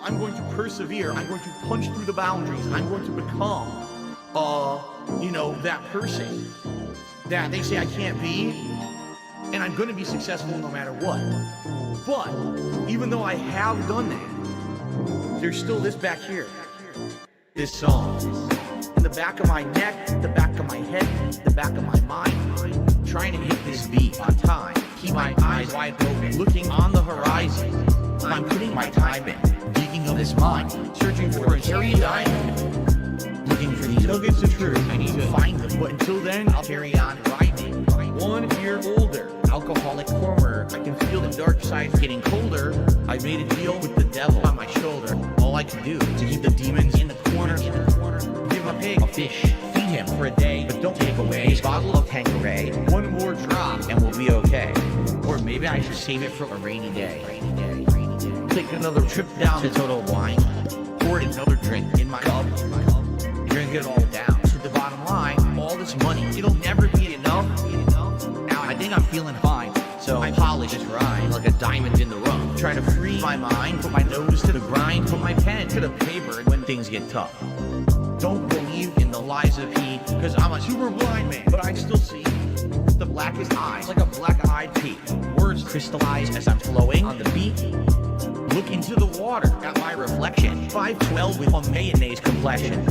I'm going to persevere. I'm going to punch through the boundaries. I'm going to become, that person that they say I can't be. And I'm going to be successful no matter what. But even though I have done that, there's still this back here. This song. In the back of my neck, the back of my head, the back of my mind. Trying to hit this beat on time. Keep my eyes wide open, looking on the horizon. I'm putting my time in, digging up this mine, searching for a cherry diamond. Looking for these nuggets of truth, I need to find them. But until then, I'll carry on grinding. 1 year older, alcoholic former. I can feel the dark side getting colder. I made a deal with the devil on my shoulder. All I can do to keep the demons in the corner. Give a pig a fish, feed him for a day, but don't take away his bottle of Tanqueray. 1 more drop and we'll be okay. Or maybe I should save it for a rainy day. Take another trip down to Total Wine. Pour another drink in my cup. Drink it all down to the bottom line. All this money, it'll never be enough. Now I think I'm feeling fine, so I polish this rhyme like a diamond in the rough. Try to free my mind, put my nose to the grind, put my pen to the paper when things get tough. Don't believe in the lies of he, cause I'm a super blind man, but I still see the blackest eyes like a black-eyed pea. Words crystallize as I'm flowing on the beat. Look into the water at my reflection. 5'12" with a mayonnaise complexion.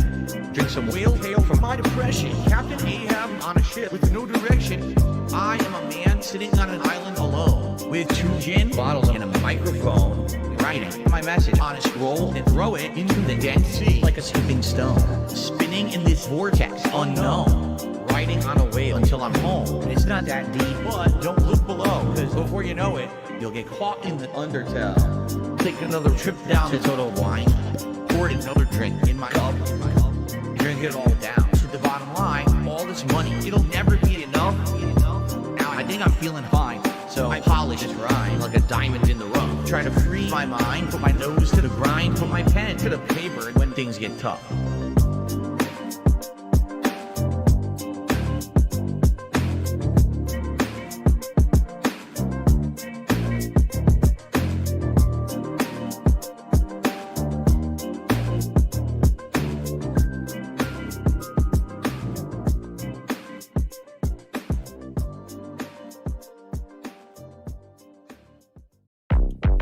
Drink some whale tail from my depression. Captain Ahab on a ship with no direction. I am a man sitting on an island alone with 2 gin bottles and a microphone. Writing my message on a scroll and throw it into the Dead Sea like a skipping stone. Spinning in this vortex unknown. Riding on a wave until I'm home. It's not that deep, but don't look below, cause before you know it, you'll get caught in the undertow. Take another trip down to Total Wine. Pour another drink in my cup. Drink it all down to the bottom line. All this money, it'll never be enough. Now I think I'm feeling fine, so I polish this rhyme like a diamond in the rough. Try to free my mind, put my nose to the grind, put my pen to the paper when things get tough.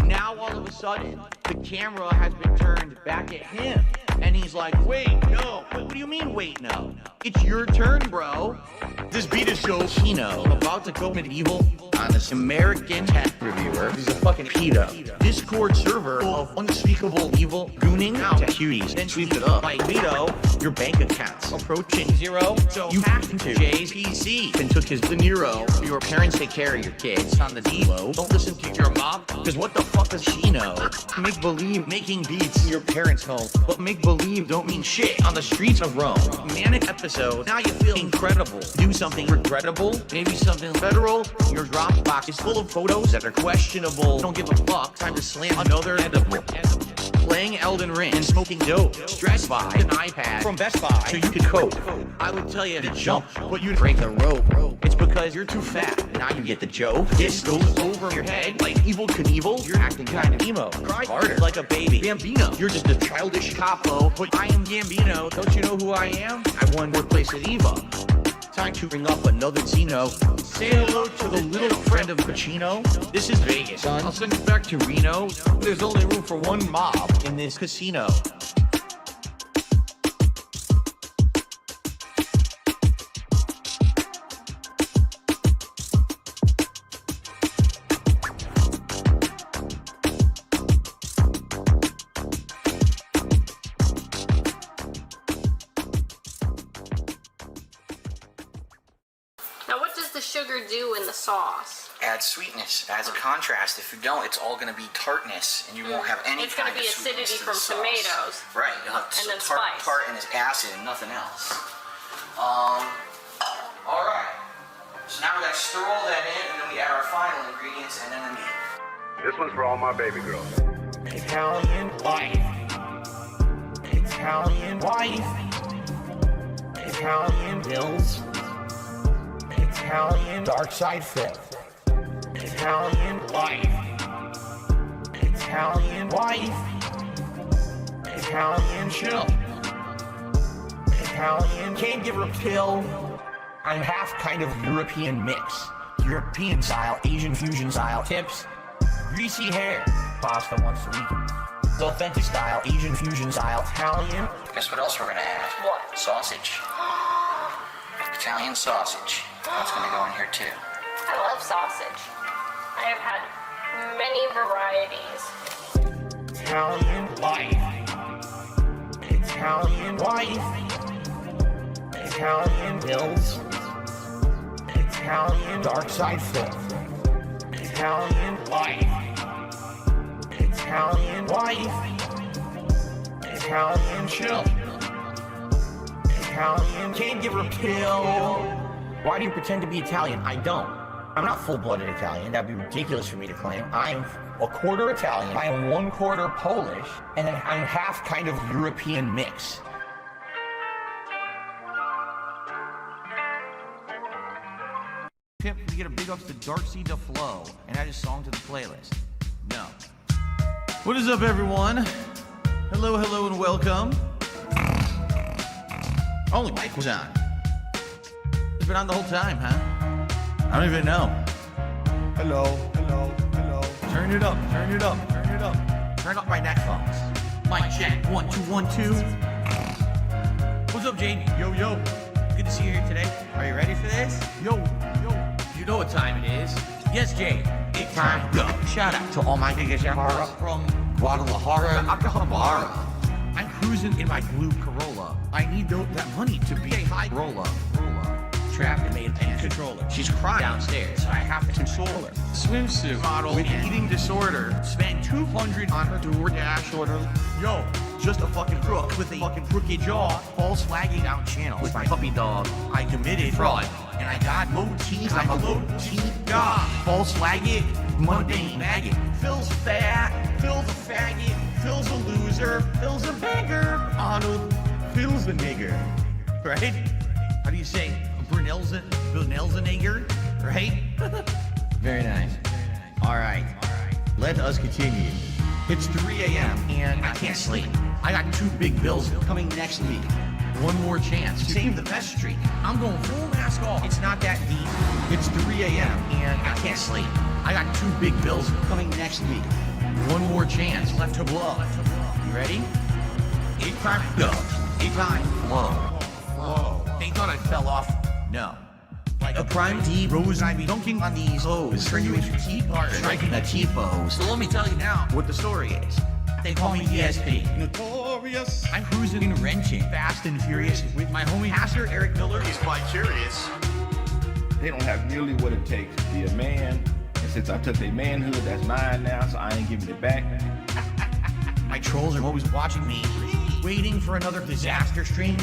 Now all of a sudden, the camera has been turned back at him. And he's like, wait, no. What do you mean, wait, no? It's your turn, bro. This beat is so Chino. I'm about to go medieval on this American tech reviewer. He's a fucking pedo. Discord server of unspeakable evil gooning out to cuties. Then sweep it up like Vito. Your bank account's approaching 0. So you hacked into Jay's PC and took his De Niro. Your parents take care of your kids on the D-Lo. Don't listen to your mom, cause what the fuck does she know? Make believe making beats in your parents' home. But make believe don't mean shit on the streets of Rome. Manic episode, now you feel incredible. Do something regrettable, maybe something federal. Your Dropbox is full of photos that are questionable. Don't give a fuck, time to slam another edible. Playing Elden Ring and smoking dope. Stressed by an iPad from Best Buy so you could cope. I would tell you to jump, but you'd break the rope. It's because you're too fat, now you get the joke. This goes over your head like Evel Knievel. You're acting kind of emo. Cry harder like a baby. Bambino, you're just a childish capo. But I am Gambino, don't you know who I am? I won fourth place at EVO. Time to bring up another Zeno. Say hello to the little friend of Pacino. This is Vegas, son. I'll send you back to Reno. There's only room for 1 mob in this casino. Now what does the sugar do in the sauce? Adds sweetness, adds a contrast. If you don't, it's all going to be tartness, and you won't have any It's going kind to be of sweetness acidity to from the sauce. tomatoes. Right, you'll have And then tart spice. and it's acid and nothing else. Alright. So now we got to stir all that in, and then we add our final ingredients, and then the meat. This one's for all my baby girls. Italian wife. Italian wife. Italian bills. Italian dark side flip. Italian wife. Italian wife. Italian chill. Italian can't give her a pill. I'm half kind of European mix. European style, Asian fusion style tips. Greasy hair, pasta once a week. Authentic style, Asian fusion style, Italian. Guess what else we're gonna add? What? Sausage. Italian sausage. That's gonna go in here too. I love sausage. I have had many varieties. Italian wife. Italian wife. Italian bills. Italian dark side filth. Italian wife. Italian wife. Italian chill. Italian can't give her a pill. Why do you pretend to be Italian? I don't. I'm not full-blooded Italian. That'd be ridiculous for me to claim. I'm a quarter Italian. I am 1/4 Polish, and then I'm half kind of European mix. Tip, we get a big ups to Dark Sea to Flow and add a song to the playlist. No. What is up, everyone? Hello, hello, and welcome. Only mic was on. It's been on the whole time, huh? I don't even know. Hello, hello, hello. Turn it up, turn it up, turn it up. Turn up my headphones. Mic check, 1 2 1 2. What's up, Jade? Yo, yo. Good to see you here today. Are you ready for this? Yo, yo. You know what time it is. Yes, Jade. It's time to go. Shout out to all my niggas from Guadalajara, Acapulco. I'm cruising in my blue Corolla. I need that money to be a high roller. Trapped and made a controller. She's crying downstairs, so I have to console her. Swimsuit model with eating disorder. Spent $200 on her DoorDash order. Yo, just a fucking crook with a fucking crooked jaw. False flagging down channel with my puppy dog. I committed fraud, and I got low teeth. I'm a low teeth god. False flagging, mundane maggot. Phil's fat, Phil's a faggot. Phil's a loser, Phil's a beggar. Arnold, Phil's a nigger. Right? How do you say? Brunel's a nigger, right? Very nice. All right. Let us continue. It's 3 a.m. and I can't sleep. I got 2 big bills coming next week. One more chance to save the best streak. I'm going full mask off. It's not that deep. It's 3 a.m. and I can't sleep. I got 2 big bills coming next week. One more chance left to blow. You ready? 8 time go. 8 time flow. Whoa. They thought I fell off. No. Like a prime D rose, I be dunking on these hoes. Turn you into T-part, striking a T-pose. So let me tell you now what the story is. They call me DSP. Notorious. I'm cruising and wrenching, fast and furious with my homie Pastor Eric Miller. He's quite curious. They don't have nearly what it takes to be a man. And since I took their manhood, that's mine now, so I ain't giving it back. My trolls are always watching me, waiting for another disaster stream.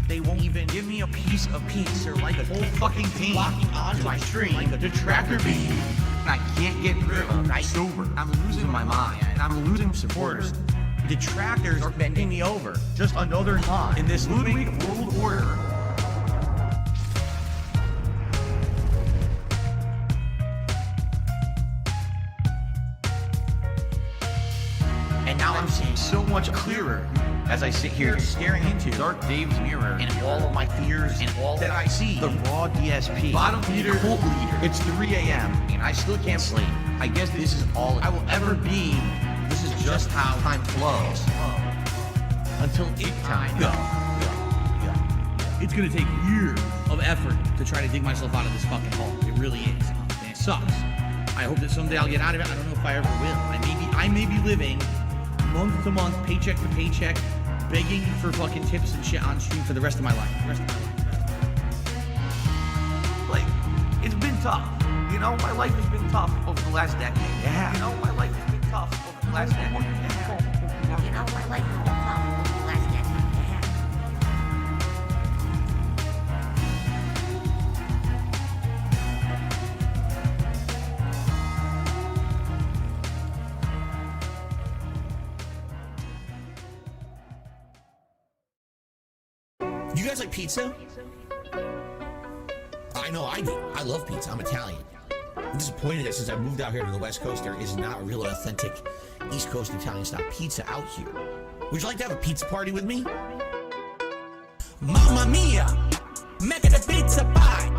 They won't even give me a piece of peace or like a whole fucking team locking onto my stream like a detractor beam. I can't get through. I'm sober. I'm losing my mind. And I'm losing supporters. Detractors are bending me over. Just another knot in this Ludwig world order. And now I'm seeing so much clearer as I sit here staring into Dark Dave's mirror and all of my fears and all that I see. The raw DSP. Bottom leader, cult leader. It's 3 a.m. and I still can't sleep. I guess this is all I will ever be. This is just how time flows. Until it time go. It's gonna take years of effort to try to dig myself out of this fucking hole. It really is. And it sucks. I hope that someday I'll get out of it. I don't know if I ever will. I may be living month to month, paycheck to paycheck, begging for fucking tips and shit on stream for the rest of my life. Like, it's been tough. You know, my life has been tough over the last decade. Yeah. You know, my life has been tough over the last decade. Yeah. You know, my life has been tough over the last decade. You guys like pizza? I know I do. I love pizza. I'm Italian. I'm disappointed that since I moved out here to the West Coast, there is not a real authentic East Coast Italian style pizza out here. Would you like to have a pizza party with me? Mamma mia, make it a pizza pie.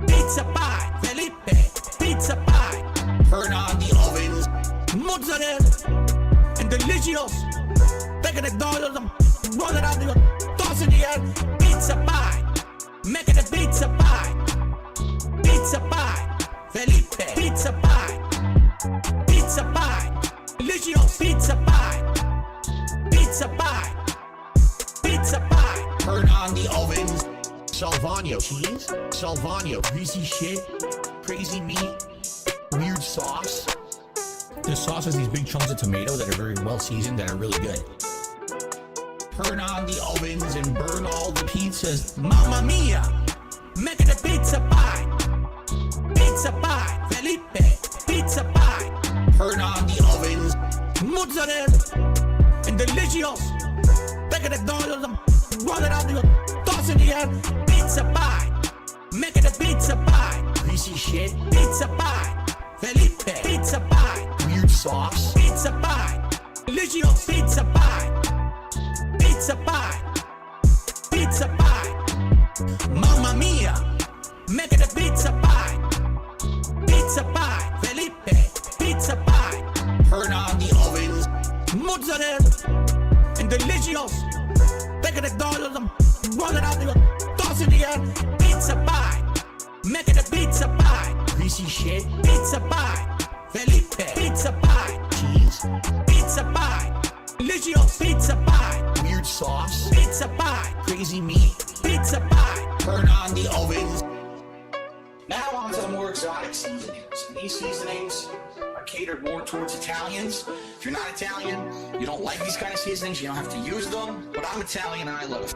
Pizza pie, Felipe, pizza pie. Turn on the ovens, mozzarella, and delicious. Take it McDonald's, roll it out, toss in the air. Pizza pie, make it a pizza pie. Pizza pie, Felipe, pizza pie. Pizza pie, delicious pizza pie. Pizza pie, pizza pie. Turn on the ovens. Salvano cheese, Salvano greasy shit, crazy meat, weird sauce. This sauce has these big chunks of tomato that are very well seasoned, that are really good. Turn on the ovens and burn all the pizzas. Mamma mia, make it a pizza pie. Pizza pie, Felipe, pizza pie. Turn on the ovens, mozzarella, and delicious. Take it McDonald's, roll it out, toss in the air. Pizza pie, make it a pizza pie. Greasy shit, pizza pie. Felipe, pizza pie. Weird sauce, pizza pie. Delicious pizza pie. Pizza pie, pizza pie. Mamma mia, make it a pizza pie. Pizza pie, Felipe, pizza pie. Turn on the ovens, mozzarella, and delicious. Take it McDonald's, roll it out, toss in the air. Pizza pie, make it a pizza pie. Greasy shit, pizza pie. Felipe, pizza pie. Cheese, pizza pie. Delicious pizza pie. Weird sauce, pizza pie. Crazy meat, pizza pie. Turn on the ovens. Now on to the more exotic seasonings. These seasonings are catered more towards Italians. If you're not Italian, you don't like these kind of seasonings, you don't have to use them. But I'm Italian and I love it.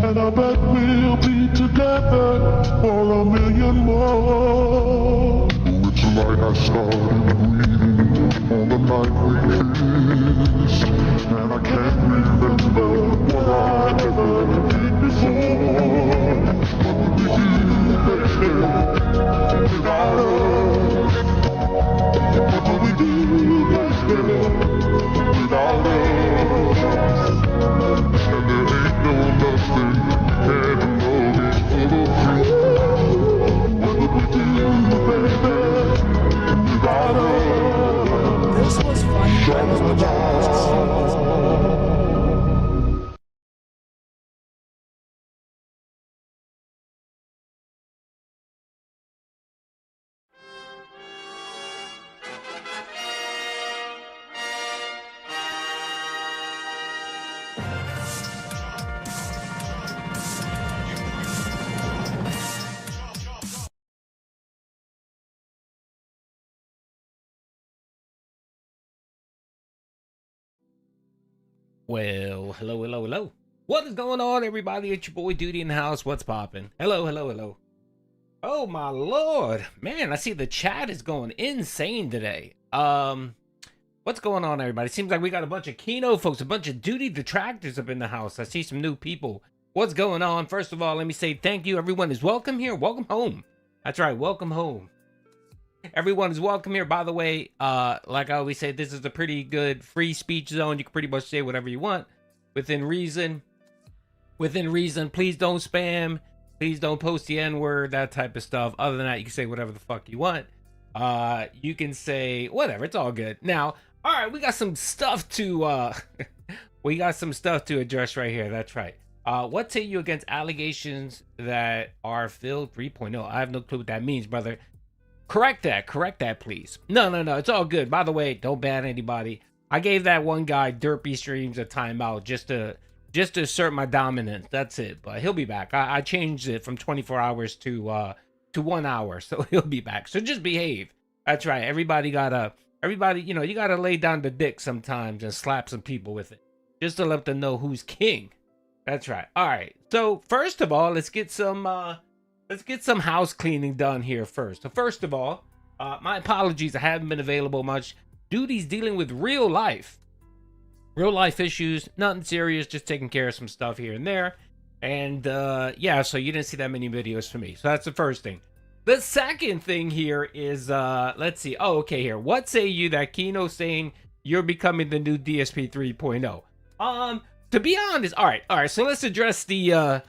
And I bet we'll be together for a million more. Oh, it's like I started breathing on the night we kissed. And I can't remember what I ever did before. What would we do, baby, without us? What would we do, baby, without us? And there ain't no nothing can know these other things. What would we do, baby, without us? This was funny. I was watching Well, hello. What is going on, everybody? It's your boy Duty in the house. What's poppin'? Hello. Oh my lord, man! I see the chat is going insane today. What's going on, everybody? Seems like we got a bunch of Kino folks, a bunch of Duty detractors up in the house. I see some new people. What's going on? First of all, let me say thank you. Everyone is welcome here. Welcome home. That's right. Welcome home. Everyone is welcome here. By the way, like I always say, this is a pretty good free speech zone. You can pretty much say whatever you want within reason. Please don't spam. Please don't post the N-word, that type of stuff. Other than that, you can say whatever the fuck you want. You can say whatever. It's all good. Now, all right, we got some stuff to address right here. That's right. What say you against allegations that are Phil 3.0? I have no clue what that means, brother. Correct that, please. No, it's all good. By the way, don't ban anybody. I gave that one guy Derpy Streams a timeout just to assert my dominance. That's it. But he'll be back. I changed it from 24 hours to 1 hour, so he'll be back. So just behave. That's right. Everybody, you gotta lay down the dick sometimes and slap some people with it, just to let them know who's king. That's right. All right. So first of all, let's get some house cleaning done here first. So first of all, my apologies. I haven't been available much. Duty's dealing with real life. Real life issues, nothing serious, just taking care of some stuff here and there. And yeah, so you didn't see that many videos from me. So that's the first thing. The second thing here is, let's see. Oh, okay, here. What say you that Kino's saying you're becoming the new DSP 3.0? To be honest, all right. So let's address the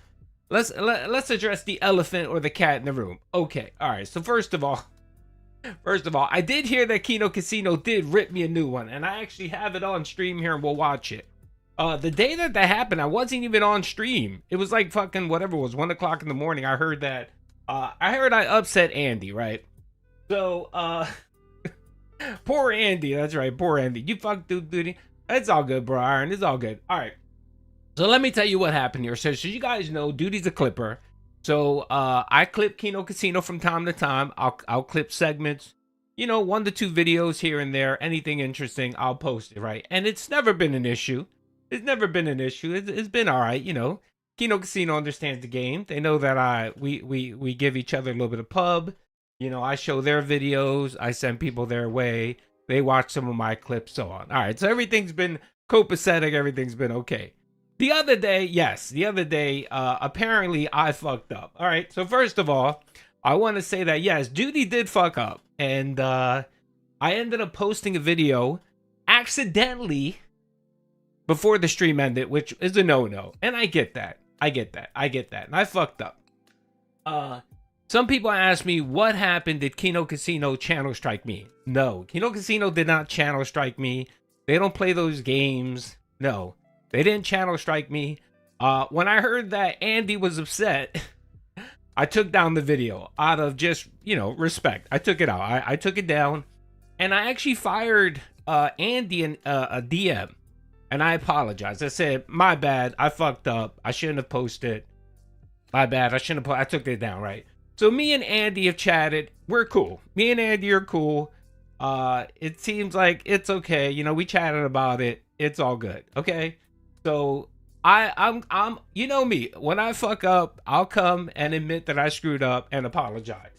let's address the elephant or the cat in the room. Okay, all right. So first of all, I did hear that Kino Casino did rip me a new one, and I actually have it on stream here, and we'll watch it. The day that happened, I wasn't even on stream. It was like fucking whatever it was, 1 o'clock in the morning. I heard that. I upset Andy, right? So, poor Andy. That's right, poor Andy. You fucked dude. It's all good, bro. Iron, it's all good. All right. So let me tell you what happened here. So you guys know, Duty's a clipper. So I clip Kino Casino from time to time. I'll clip segments, 1 to 2 videos here and there. Anything interesting, I'll post it, right? And it's never been an issue. It's never been an issue. It's been all right, Kino Casino understands the game. They know that we give each other a little bit of pub. I show their videos. I send people their way. They watch some of my clips, so on. All right, so everything's been copacetic. Everything's been okay. The other day, apparently I fucked up. All right, so first of all, I want to say that, yes, Duty did fuck up. And I ended up posting a video accidentally before the stream ended, which is a no-no. And I get that. And I fucked up. Some people ask me, what happened? Did Kino Casino channel strike me? No, Kino Casino did not channel strike me. They don't play those games. No. They didn't channel strike me. When I heard that Andy was upset, I took down the video out of just, respect. I took it out. I took it down. And I actually fired Andy a DM. And I apologize. I said, my bad. I fucked up. I shouldn't have posted. My bad. I took it down, right? So me and Andy have chatted. We're cool. Me and Andy are cool. It seems like it's okay. We chatted about it. It's all good. Okay. So I'm me. When I fuck up, I'll come and admit that I screwed up and apologize.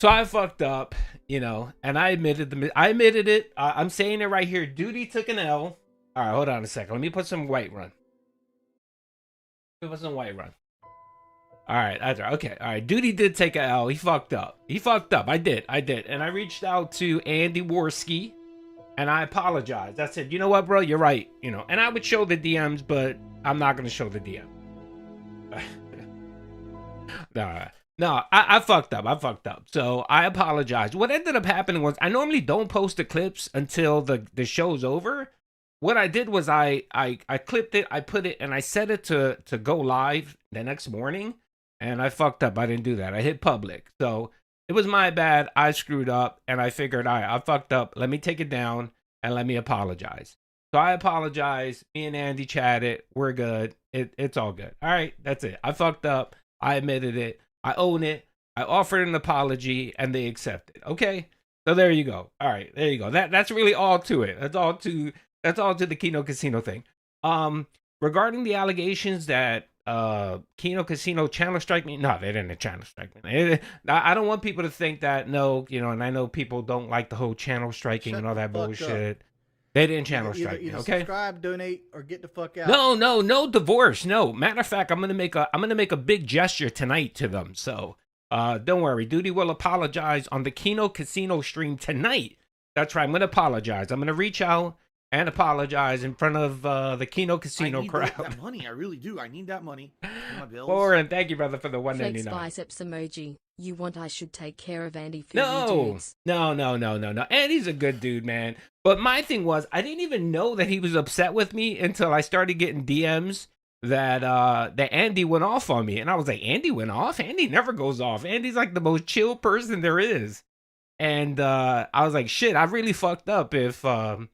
So I fucked up, and I admitted it. I'm saying it right here. Duty took an L. All right, hold on a second. Let me put some white run. All right, okay. All right, Duty did take an L. He fucked up. I did. And I reached out to Andy Worski. And I apologized. I said, you know what, bro? You're right. And I would show the DMs, but I'm not going to show the DM. No, I fucked up. So I apologize. What ended up happening was I normally don't post the clips until the show's over. What I did was I clipped it, I put it, and I set it to go live the next morning. And I fucked up. I didn't do that. I hit public. So it was my bad. I screwed up, and I figured, all right, I fucked up. Let me take it down, and let me apologize. So I apologize. Me and Andy chatted. We're good. It's all good. All right, that's it. I fucked up. I admitted it. I own it. I offered an apology, and they accepted. Okay, so there you go. All right, there you go. That's really all to it. That's all to the Kino Casino thing. Regarding the allegations that Kino Casino channel strike me. No, they didn't channel strike me. I don't want people to think that, no, and I know people don't like the whole channel striking and all that bullshit. Up. They didn't channel strike me, okay? Subscribe, donate, or get the fuck out. No divorce. No. Matter of fact, I'm gonna make a big gesture tonight to them. So don't worry. Duty will apologize on the Kino Casino stream tonight. That's right. I'm gonna apologize. I'm gonna reach out and apologize in front of the Kino Casino crowd. I need that money. I really do. I need that money. My bills. Lauren, thank you, brother, for the Flex $1.99. biceps emoji. You want I should take care of Andy for No. you dudes. No. Andy's a good dude, man. But my thing was, I didn't even know that he was upset with me until I started getting DMs that Andy went off on me. And I was like, Andy went off? Andy never goes off. Andy's like the most chill person there is. And I was like, shit, I really fucked up if I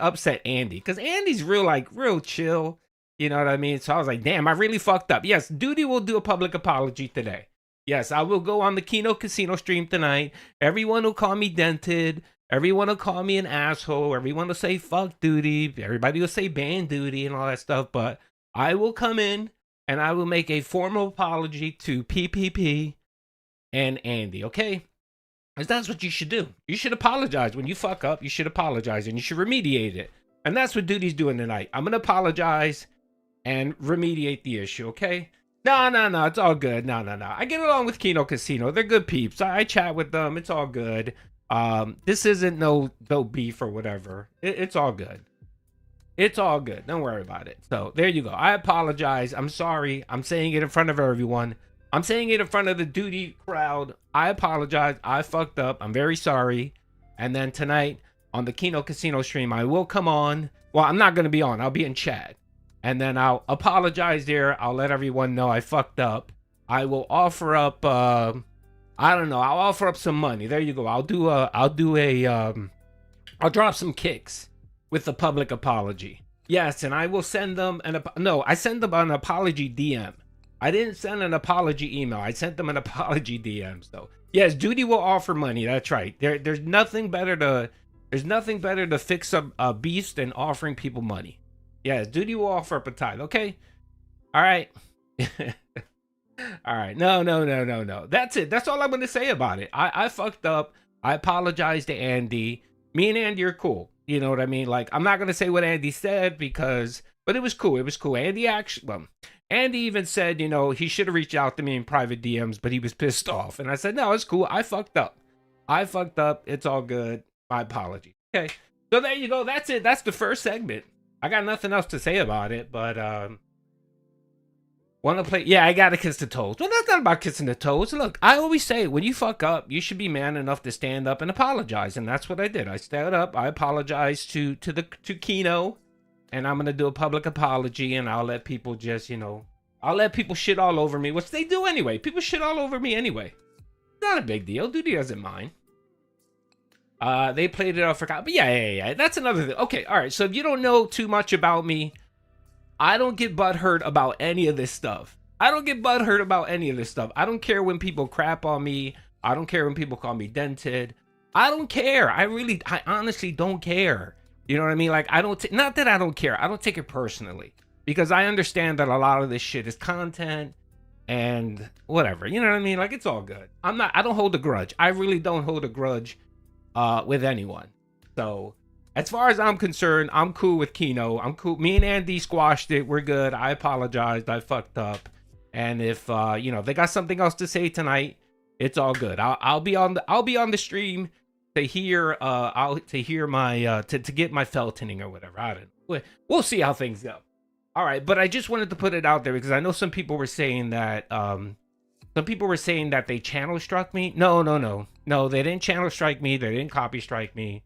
upset Andy, because Andy's real chill, you know what I mean? So I was like, damn, I really fucked up. Yes, Duty will do a public apology today. Yes, I will go on the Kino Casino stream tonight. Everyone will call me dented. Everyone will call me an asshole. Everyone will say fuck Duty. Everybody will say ban Duty and all that stuff. But I will come in and I will make a formal apology to PPP and Andy, okay? That's what you should do. You should apologize. When you fuck up, you should apologize and you should remediate it. And that's what Duty's doing tonight. I'm going to apologize and remediate the issue, okay? No, it's all good. No. I get along with Kino Casino. They're good peeps. I chat with them. It's all good. This isn't no beef or whatever. It's all good. It's all good. Don't worry about it. So there you go. I apologize. I'm sorry. I'm saying it in front of everyone. I'm saying it in front of the Duty crowd. I apologize. I fucked up. I'm very sorry. And then tonight on the Kino Casino stream, I will come on. Well, I'm not going to be on. I'll be in chat. And then I'll apologize there. I'll let everyone know I fucked up. I will offer up, I don't know. I'll offer up some money. There you go. I'll drop some kicks with the public apology. Yes, and I will send them I send them an apology DM. I didn't send an apology email. I sent them an apology DM. So yes, Duty will offer money. That's right. There's nothing better to fix a beast than offering people money. Yes, Duty will offer up a tithe. Okay. All right. All right. No. That's it. That's all I'm going to say about it. I fucked up. I apologize to Andy. Me and Andy are cool. You know what I mean? Like, I'm not going to say what Andy said but it was cool. It was cool. Andy even said, you know, he should have reached out to me in private DMs, but he was pissed off. And I said, no, it's cool. I fucked up. It's all good. My apology. Okay. So there you go. That's it. That's the first segment. I got nothing else to say about it, but want to play? Yeah, I got to kiss the toes. Well, that's not about kissing the toes. Look, I always say when you fuck up, you should be man enough to stand up and apologize, and that's what I did. I stood up. I apologized to Kino, and I'm gonna do a public apology, and I'll let people just, you know, I'll let people shit all over me, which they do anyway. People shit all over me anyway. Not a big deal. Duty doesn't mind. They played it off for, but yeah. That's another thing. Okay, all right. So if you don't know too much about me, I don't get butthurt about any of this stuff. I don't care when people crap on me. I don't care when people call me dented. I don't care. I honestly don't care. You know what I mean? Like, not that I don't care. I don't take it personally because I understand that a lot of this shit is content and whatever. You know what I mean? Like, it's all good. I don't hold a grudge. I really don't hold a grudge with anyone. So as far as I'm concerned, I'm cool with Kino. I'm cool. Me and Andy squashed it. We're good. I apologized. I fucked up. And if you know, they got something else to say tonight, it's all good. I'll be on the stream to hear to get my feltoning or whatever. I don't know. We'll see how things go. All right, but I just wanted to put it out there because I know some people were saying that they channel struck me. No, they didn't channel strike me. They didn't copy strike me.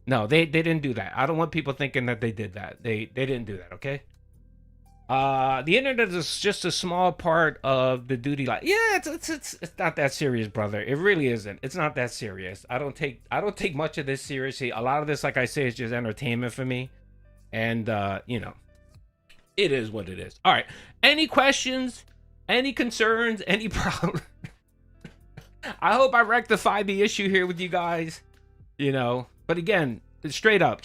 No, they didn't do that. I don't want people thinking that they did that. They didn't do that, okay? The internet is just a small part of the Duty life. Yeah, it's not that serious, brother. It really isn't. It's not that serious. I don't take much of this seriously. A lot of this, like I say, is just entertainment for me. And you know, it is what it is. All right. Any questions? Any concerns? Any problems? I hope I rectified the issue here with you guys. You know, but again, straight up.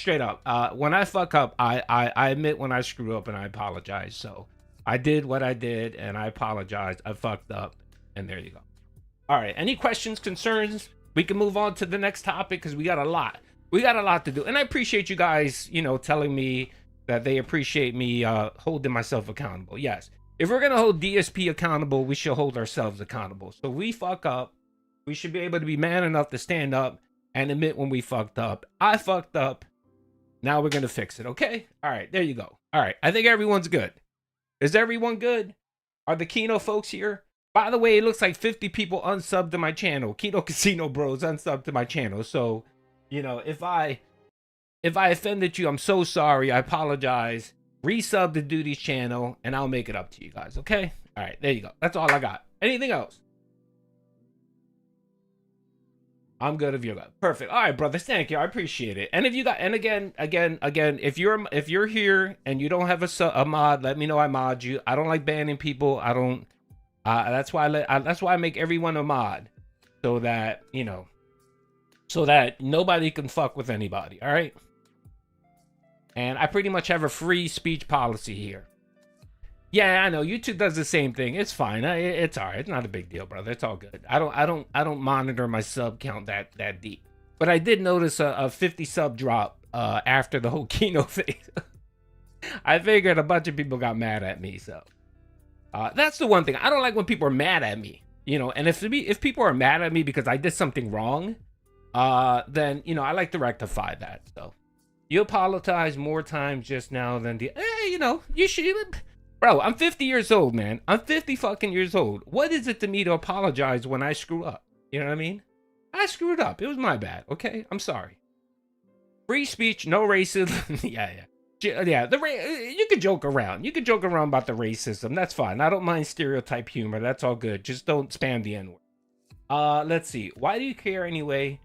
When I fuck up, I admit when I screw up and I apologize. So I did what I did and I apologize. I fucked up, and there you go. All right. Any questions, concerns? We can move on to the next topic because we got a lot. We got a lot to do, and I appreciate you guys, you know, telling me that they appreciate me holding myself accountable. Yes. If we're gonna hold DSP accountable, we should hold ourselves accountable. So we fuck up. We should be able to be man enough to stand up and admit when we fucked up. I fucked up. Now we're going to fix it, okay? All right, there you go. All right, I think everyone's good. Is everyone good? Are the Kino folks here? By the way, it looks like 50 people unsubbed to my channel. Kino Casino Bros unsubbed to my channel. So, you know, if I offended you, I'm so sorry. I apologize. Resub to Duty's channel, and I'll make it up to you guys, okay? All right, there you go. That's all I got. Anything else? I'm good if you're good. Perfect. All right, brothers. Thank you. I appreciate it. And if you got, and again, if you're here and you don't have a mod, let me know. I mod you. I don't like banning people. I don't. That's why I make everyone a mod, so that, you know, so that nobody can fuck with anybody. All right. And I pretty much have a free speech policy here. Yeah, I know. YouTube does the same thing. It's fine. It's all right. It's not a big deal, brother. It's all good. I don't monitor my sub count that deep. But I did notice a 50 sub drop after the whole Kino thing. I figured a bunch of people got mad at me, so that's the one thing. I don't like when people are mad at me, you know. And if people are mad at me because I did something wrong, then you know I like to rectify that. So you apologize more times just now than you know, you should. Bro, I'm 50 years old, man. I'm 50 fucking years old. What is it to me to apologize when I screw up? You know what I mean? I screwed up. It was my bad. Okay, I'm sorry. Free speech, no racism. yeah. You could joke around. You could joke around about the racism. That's fine. I don't mind stereotype humor. That's all good. Just don't spam the N-word. Let's see. Why do you care anyway?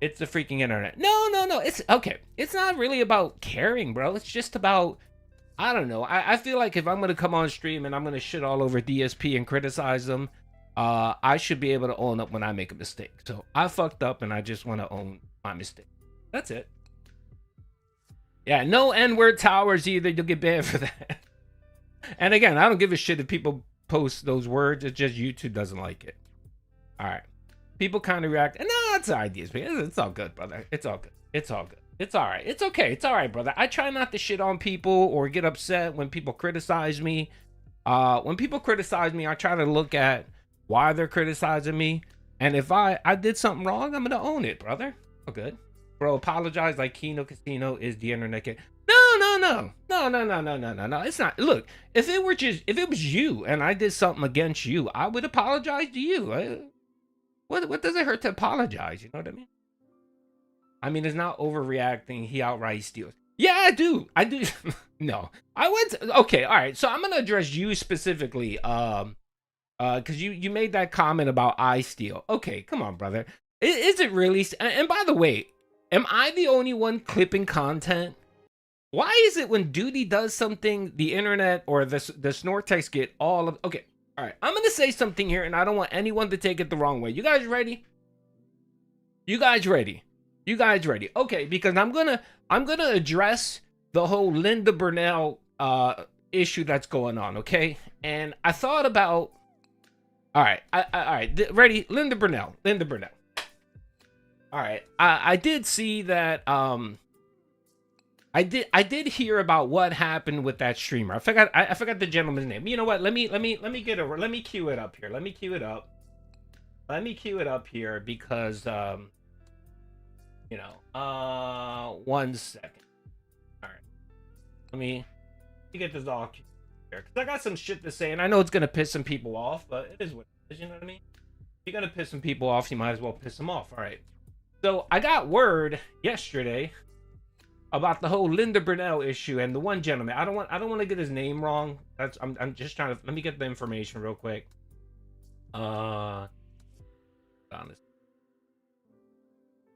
It's the freaking internet. No. It's okay. It's not really about caring, bro. It's just about, I don't know. I feel like if I'm gonna come on stream and I'm gonna shit all over DSP and criticize them, I should be able to own up when I make a mistake. So I fucked up and I just want to own my mistake. That's it. Yeah, no N-word towers either. You'll get banned for that. And again, I don't give a shit if people post those words. It's just YouTube doesn't like it. All right. People kind of react. No, it's ideas. It's all good, brother. It's all good. It's all good. It's all right. It's okay. It's all right, brother. I try not to shit on people or get upset when people criticize me. When people criticize me, I try to look at why they're criticizing me. And if I did something wrong, I'm going to own it, brother. All good. Bro, apologize like Kino Casino is the internet kid. No. It's not. Look, if it was you and I did something against you, I would apologize to you. What does it hurt to apologize? You know what I mean? I mean, it's not overreacting. He outright steals. Yeah, I do. No, I went. Okay, all right. So I'm gonna address you specifically. Because you made that comment about I steal. Okay, come on, brother. Is it really? And by the way, am I the only one clipping content? Why is it when Duty does something, the internet or the Snortex get all of... Okay, all right. I'm going to say something here, and I don't want anyone to take it the wrong way. You guys ready? You guys ready? Okay, because I'm gonna address the whole Linda Burnell issue that's going on, okay? And I thought about... All right, all right. Ready? Linda Burnell. All right, I did see that. I did hear about what happened with that streamer. I forgot the gentleman's name. You know what? Let me cue it up here. Let me cue it up here because you know, 1 second. All right, let me get this all here because I got some shit to say, and I know it's gonna piss some people off, but it is what it is. You know what I mean? If you're gonna piss some people off, you might as well piss them off. All right. So I got word yesterday about the whole Linda Burnell issue and the one gentleman. I don't want to get his name wrong. I'm just trying to let me get the information real quick. Honest.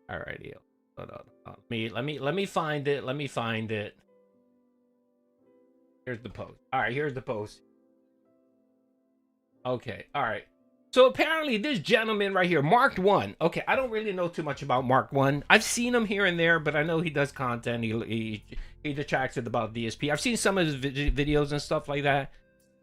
Alrighty. Hold on. Let me find it. Here's the post. All right, here's the post. Okay. All right. So apparently this gentleman right here, Marked One. Okay, I don't really know too much about Marked One. I've seen him here and there, but I know he does content. He detracts about DSP. I've seen some of his videos and stuff like that.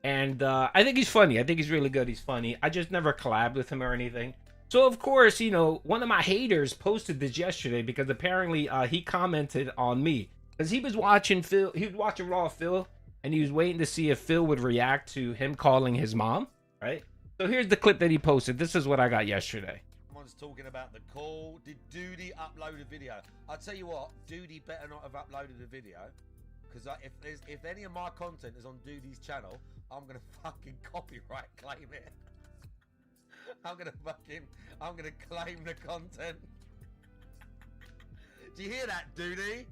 And I think he's funny. I think he's really good. He's funny. I just never collabed with him or anything. So of course, you know, one of my haters posted this yesterday because apparently he commented on me. Because he was watching Phil, he was watching Raw Phil, and he was waiting to see if Phil would react to him calling his mom, right? So here's the clip that he posted. This is what I got yesterday. Someone's talking about the call. Did Duty upload a video? I'll tell you what, Duty better not have uploaded a video. Because if any of my content is on Duty's channel, I'm going to fucking copyright claim it. I'm going to claim the content. Do you hear that, Duty?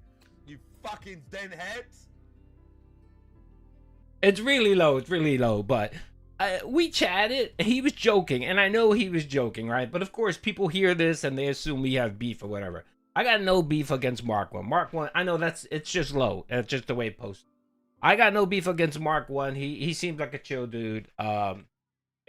You fucking denheads. It's really low, but... we chatted, he was joking, and I know he was joking, right? But of course, people hear this and they assume we have beef or whatever. I got no beef against Mark One. Mark One, I know it's just low. It's just the way it posts. I got no beef against Mark One. He seems like a chill dude. Yeah,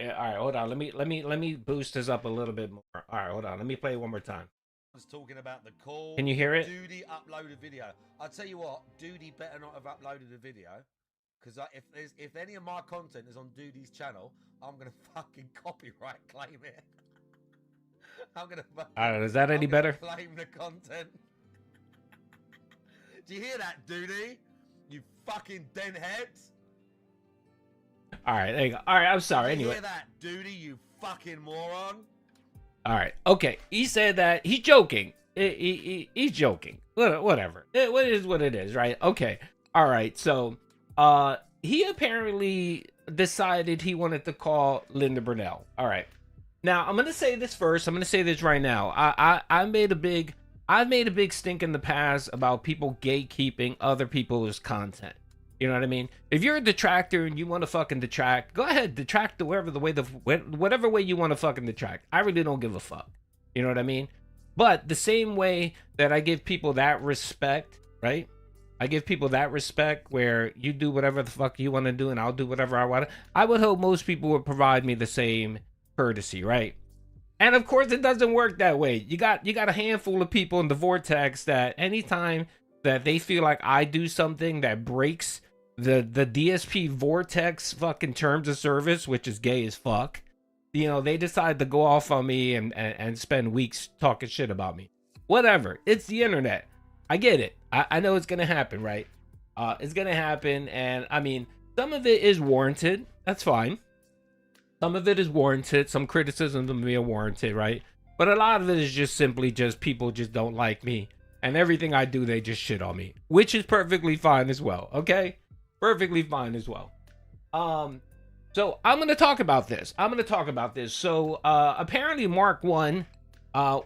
all right, hold on. Let me boost this up a little bit more. All right, hold on. Let me play it one more time. Was talking about the call. Can you hear it? Duty upload a video. I'll tell you what, Duty better not have uploaded a video. Because if any of my content is on Duty's channel, I'm gonna fucking copyright claim it. I'm gonna. I don't know. Is that any better? Claim the content. Do you hear that, Duty? You fucking den heads. All right, there you go. All right, I'm sorry. Do you Anyway. hear that, Duty? You fucking moron. All right. Okay. He said that he's joking. He's joking. Whatever. It is what it is, right? Okay. All right. So, he apparently decided he wanted to call Linda Burnell. All right. Now, I'm gonna say this first. I'm gonna say this right now. I've made a big stink in the past about people gatekeeping other people's content. You know what I mean? If you're a detractor and you want to fucking detract, go ahead, detract whatever way you want to fucking detract. I really don't give a fuck. You know what I mean? But the same way that I give people that respect, right? I give people that respect where you do whatever the fuck you want to do and I'll do whatever I want. I would hope most people would provide me the same courtesy, right? And of course, it doesn't work that way. You got a handful of people in the vortex that anytime that they feel like I do something that breaks the DSP vortex fucking terms of service, which is gay as fuck, you know, they decide to go off on me and spend weeks talking shit about me. Whatever. It's the internet. I get it. I know it's gonna happen, right? It's gonna happen, and I mean, some of it is warranted. That's fine. Some of it is warranted. Some criticisms of me are warranted, right? But a lot of it is just simply just people just don't like me, and everything I do, they just shit on me, which is perfectly fine as well. Okay, perfectly fine as well. So I'm gonna talk about this. So apparently, Mark 1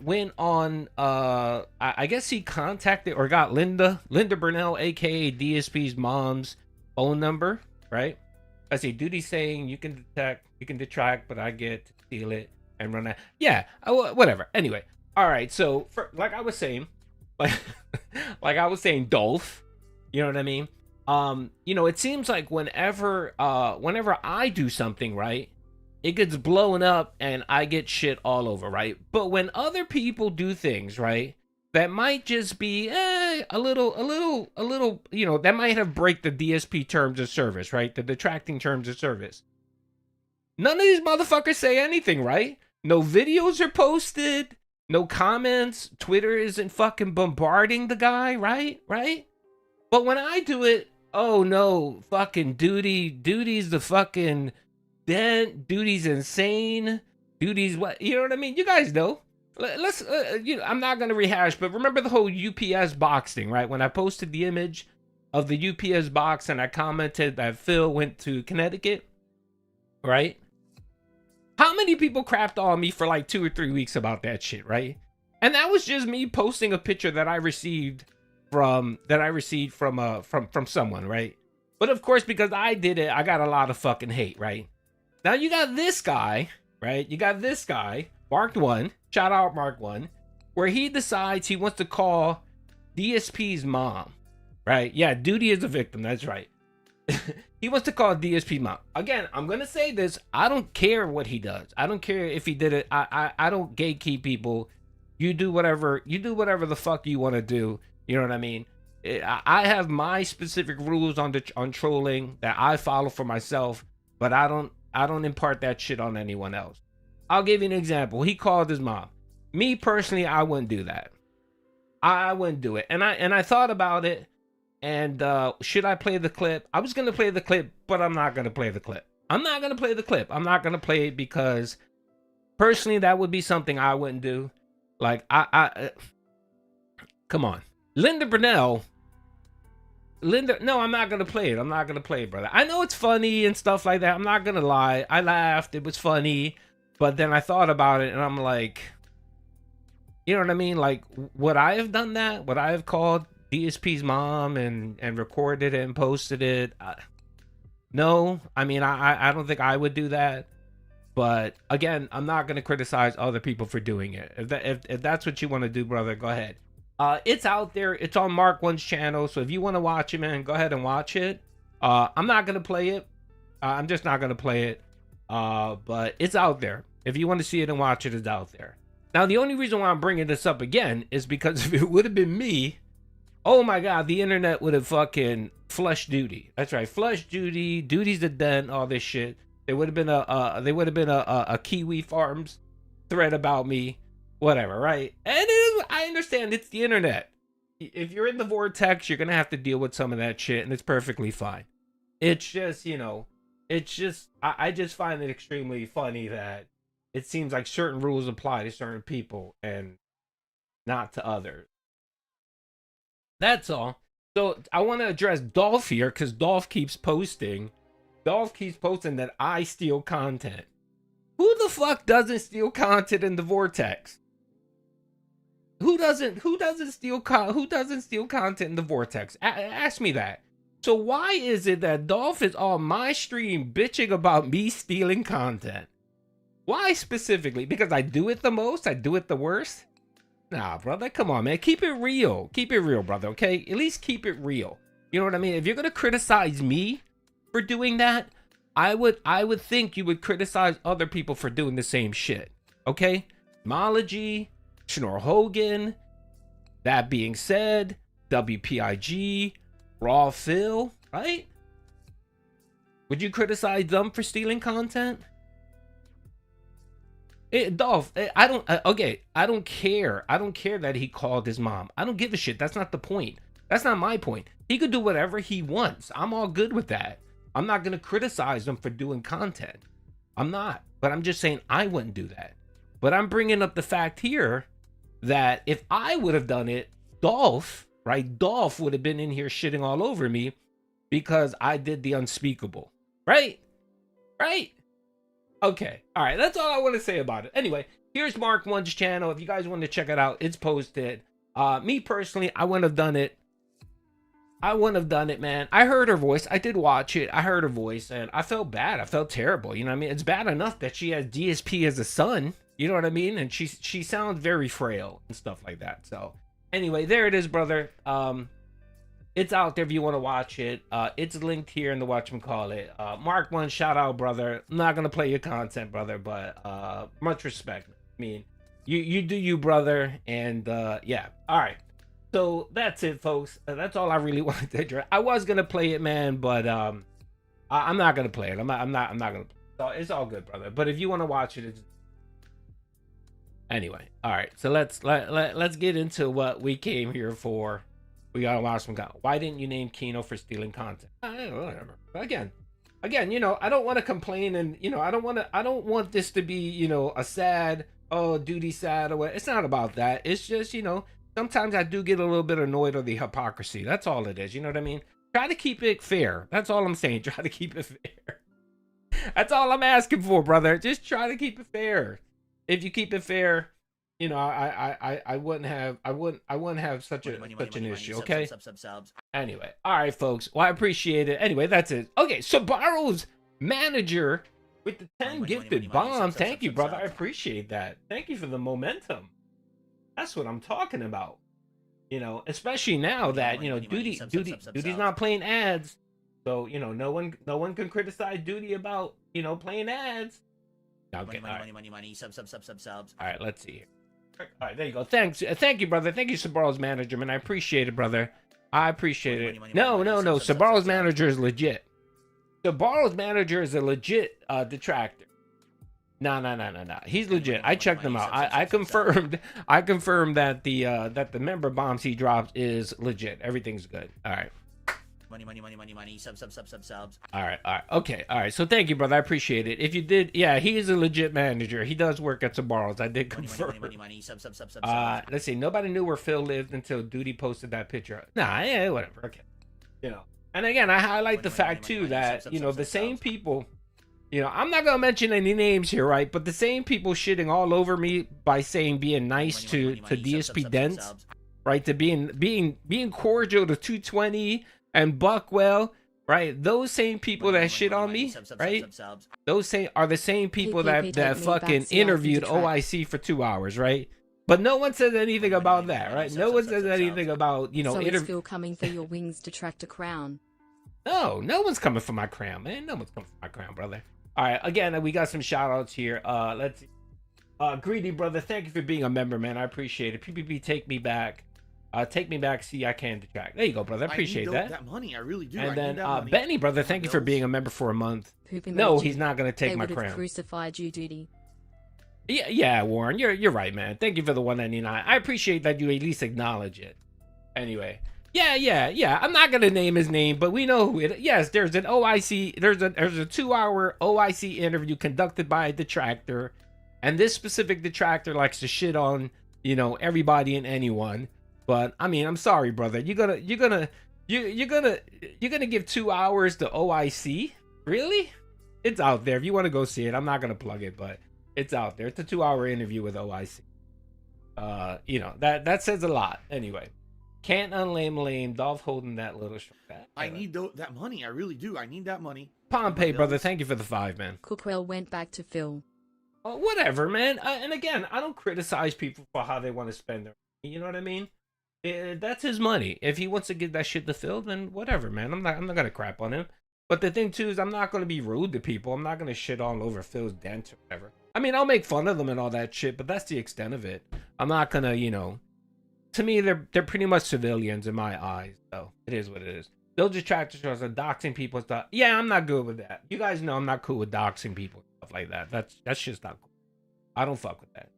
went on. I guess he contacted or got Linda Burnell, aka DSP's mom's phone number, right? I see Duty saying you can detract, but I get to steal it and run that. Yeah, whatever. Anyway, all right. So, like I was saying, Dolph, you know what I mean? You know, it seems like whenever I do something, right, it gets blown up and I get shit all over, right? But when other people do things, right, that might just be a little, you know, that might have break the DSP terms of service, right? The detracting terms of service. None of these motherfuckers say anything, right? No videos are posted, no comments. Twitter isn't fucking bombarding the guy, right? But when I do it, oh no, fucking Duty's the fucking dent. Duty's insane. Duty's what? You know what I mean? You guys know. Let's, you know, I'm not gonna rehash, but remember the whole UPS box thing, right? When I posted the image of the UPS box and I commented that Phil went to Connecticut, right? How many people crapped on me for like 2 or 3 weeks about that shit, right? And that was just me posting a picture that I received from someone, right? But of course, because I did it, I got a lot of fucking hate, right? Now you got this guy, right? You got this guy, Mark 1, shout out Mark 1, where he decides he wants to call DSP's mom, right? Yeah, Duty is a victim, that's right. He wants to call DSP mom. Again, I'm gonna say this, I don't care what he does. I don't care if he did it. I don't gatekeep people. You do whatever the fuck you want to do. You know what I mean? I have my specific rules on trolling that I follow for myself, but I don't impart that shit on anyone else. I'll give you an example. He called his mom. Me personally, I wouldn't do that. I wouldn't do it. And I thought about it. And should I play the clip? I was gonna play the clip, but I'm not gonna play the clip. I'm not gonna play it because personally, that would be something I wouldn't do. Like come on, Linda Burnell. No, I'm not gonna play it. I'm not gonna play it, brother. I know it's funny and stuff like that. I'm not gonna lie. I laughed. It was funny, but then I thought about it, and I'm like, you know what I mean? Like, would I have done that? Would I have called DSP's mom and recorded it and posted it? No, I mean, I don't think I would do that. But again, I'm not gonna criticize other people for doing it. If that's what you want to do, brother, go ahead. It's out there. It's on Mark 1's channel. So if you want to watch it, man, go ahead and watch it. I'm not gonna play it. I'm just not gonna play it. But it's out there. If you want to see it and watch it, it's out there. Now, the only reason why I'm bringing this up again is because if it would have been me, oh my God, the internet would have fucking flush Duty. That's right, flush Duty. Duty's the den. All this shit. There would have been a Kiwi Farms thread about me, whatever, right? And I understand it's the internet. If you're in the vortex, you're gonna have to deal with some of that shit, and it's perfectly fine. It's just, you know, it's just I just find it extremely funny that it seems like certain rules apply to certain people and not to others. That's all. So I want to address Dolph here because Dolph keeps posting that I steal content. Who the fuck doesn't steal content in the vortex? Who doesn't steal content in the vortex? Ask me that. So why is it that Dolph is on my stream bitching about me stealing content? Why specifically? Because I do it the most? I do it the worst? Nah, brother, come on, man. Keep it real. Keep it real, brother, okay? At least keep it real. You know what I mean? If you're gonna criticize me for doing that, I would think you would criticize other people for doing the same shit. Okay? Mology, Schnorr Hogan, that being said, WPIG, Raw Phil, right? Would you criticize them for stealing content? Dolph, I don't care. I don't care that he called his mom. I don't give a shit. That's not the point. That's not my point. He could do whatever he wants. I'm all good with that. I'm not going to criticize him for doing content. I'm not. But I'm just saying I wouldn't do that. But I'm bringing up the fact here that if I would have done it, Dolph, right? Dolph would have been in here shitting all over me because I did the unspeakable. Right? Right? Okay. All right. That's all I want to say about it. Anyway, here's Mark One's channel. If you guys want to check it out, it's posted. Me personally, I wouldn't have done it. I wouldn't have done it, man. I heard her voice. I did watch it. I heard her voice and I felt bad. I felt terrible. You know what I mean? It's bad enough that she has DSP as a son. You know what I mean? And she sounds very frail and stuff like that. So anyway, there it is, brother. It's out there if you want to watch it. It's linked here in the whatchamacallit. Mark One, shout out, brother. I'm not gonna play your content, brother, but much respect. I mean, you do you, brother, and yeah. All right. So that's it, folks. That's all I really wanted to address. I was gonna play it, man, but I'm not gonna play it. I'm not gonna. So it's all good, brother. But if you want to watch it, it's anyway. All right. So let's get into what we came here for. We gotta watch some guy. Why didn't you name Kino for stealing content? Whatever. Again, you know, I don't want to complain, and you know, I don't want this to be, you know, a sad, oh, duty sad or what. It's not about that. It's just, you know, sometimes I do get a little bit annoyed with the hypocrisy. That's all it is. You know what I mean? Try to keep it fair. That's all I'm saying. Try to keep it fair. That's all I'm asking for, brother. Just try to keep it fair. If you keep it fair, you know, I wouldn't have such an issue, okay? Anyway, all right, folks. Well, I appreciate it. Anyway, that's it. Okay, Sabaro's manager with the 10 gifted bombs. Thank you, brother. I appreciate that. Thank you for the momentum. That's what I'm talking about. You know, especially now that, you know, Duty's not playing ads. So, you know, no one can criticize Duty about, you know, playing ads. Okay, money, subs. All right, let's see here. All right, there you go. Thanks. Thank you, brother. Thank you, Sabaro's manager, man. I appreciate it, brother. I appreciate it. No. Sabaro's manager is legit. Sabaro's manager is a legit detractor. No. He's legit. I checked him out. I confirmed that the member bombs he dropped is legit. Everything's good. All right. Money, subs. All right. Okay. All right. So thank you, brother. I appreciate it. If you did, yeah, he is a legit manager. He does work at Sabaro's. I did confirm. Money, subs. Let's see. Nobody knew where Phil lived until Duty posted that picture. Nah, yeah, whatever. Okay. You know. And again, I highlight the fact too that, you know, the same people, you know, I'm not gonna mention any names here, right? But the same people shitting all over me by saying being nice to DSP Dents, right? To being cordial to 220 and Buckwell, right? Those same people that shit on me, right? Those are the same people that fucking interviewed OIC for 2 hours, right? But no one says anything about that, right? No one says anything about, you know, so is Phil coming for your wings to track a crown? No one's coming for my crown, man. No one's coming for my crown, brother. All right, again, we got some shout outs here. Let's see. Greedy brother, thank you for being a member, man. I appreciate it. PPP, take me back. Take me back, see I can detract. There you go, brother. I appreciate that. That money, I really do. And I then need that money. Benny, brother, thank you for being a member for a month. Poop No, emoji. he's not gonna take They my would have crown. crucified you, duty. Yeah, Warren, you're right, man. Thank you for the 199. I appreciate that you at least acknowledge it. Anyway, yeah. I'm not gonna name his name, but we know who it. Yes, there's an OIC. There's a 2-hour OIC interview conducted by a detractor, and this specific detractor likes to shit on everybody and anyone. But I mean, I'm sorry, brother. You're gonna give 2 hours to OIC? Really? It's out there. If you want to go see it, I'm not gonna plug it, but it's out there. It's a 2-hour interview with OIC. That says a lot. Anyway, can't unlame lame. Dolph holding that little. I need that money. I really do. I need that money. Pompey, brother. Thank you for the 5, man. Cookwell went back to Phil. Whatever, man. And again, I don't criticize people for how they want to spend their money. You know what I mean? That's his money. If he wants to give that shit to Phil, then whatever, man. I'm not gonna crap on him. But the thing too is, I'm not gonna be rude to people. I'm not gonna shit all over Phil's dent or whatever. I mean, I'll make fun of them and all that shit, but that's the extent of it. I'm not gonna, To me, they're pretty much civilians in my eyes. So it is what it is. They'll detract themselves and doxing people and stuff. Yeah, I'm not good with that. You guys know I'm not cool with doxing people and stuff like that. That's just not cool. I don't fuck with that.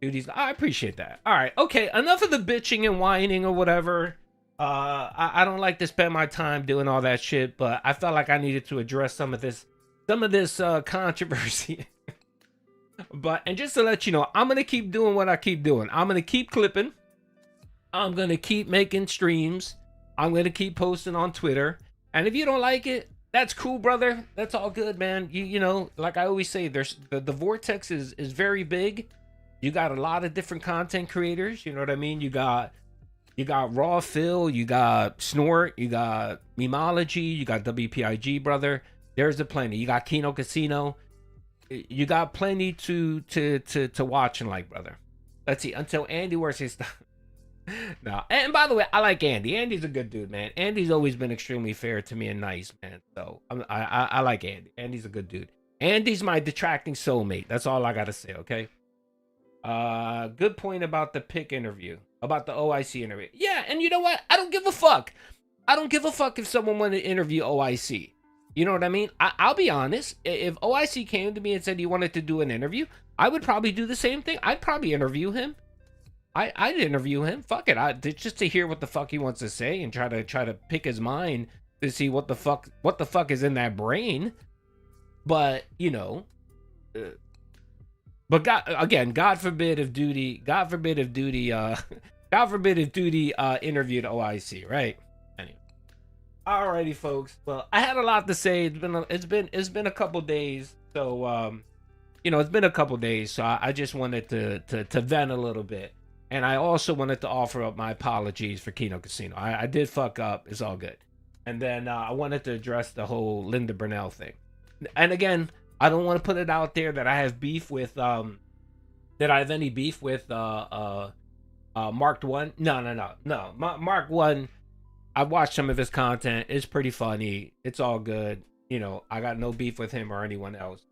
Dude, I appreciate that. All right, okay. Enough of the bitching and whining or whatever. I don't like to spend my time doing all that shit, but I felt like I needed to address some of this controversy. And just to let you know, I'm gonna keep doing what I keep doing. I'm gonna keep clipping. I'm gonna keep making streams. I'm gonna keep posting on Twitter. And if you don't like it, that's cool, brother. That's all good, man. You know, like I always say, there's the vortex is very big. You got a lot of different content creators. You know what I mean? You got Raw Phil, you got Snort, you got Memology, you got WPIG, brother. There's a plenty. You got Kino Casino. You got plenty to watch and like, brother. Let's see. Until Andy wears his stuff. No. And by the way, I like Andy. Andy's a good dude, man. Andy's always been extremely fair to me and nice, man. So I like Andy. Andy's a good dude. Andy's my detracting soulmate. That's all I gotta say, okay? Good point about the pick interview. About the OIC interview. Yeah, and you know what? I don't give a fuck. I don't give a fuck if someone wanted to interview OIC. You know what I mean? I'll be honest. If OIC came to me and said he wanted to do an interview, I would probably do the same thing. I'd probably interview him. I'd interview him. Fuck it. Just to hear what the fuck he wants to say and try to pick his mind to see what the fuck is in that brain. But you know, but God forbid if Duty interviewed OIC, right? Anyway, alrighty, folks. Well, I had a lot to say. It's been a couple days, so it's been a couple days, so I just wanted to vent a little bit. And I also wanted to offer up my apologies for Kino Casino. I did fuck up. It's all good. And then I wanted to address the whole Linda Burnell thing. And again, I don't want to put it out there that I have beef with that I have any beef with Mark One. No. Mark One, I've watched some of his content. It's pretty funny. It's all good. I got no beef with him or anyone else.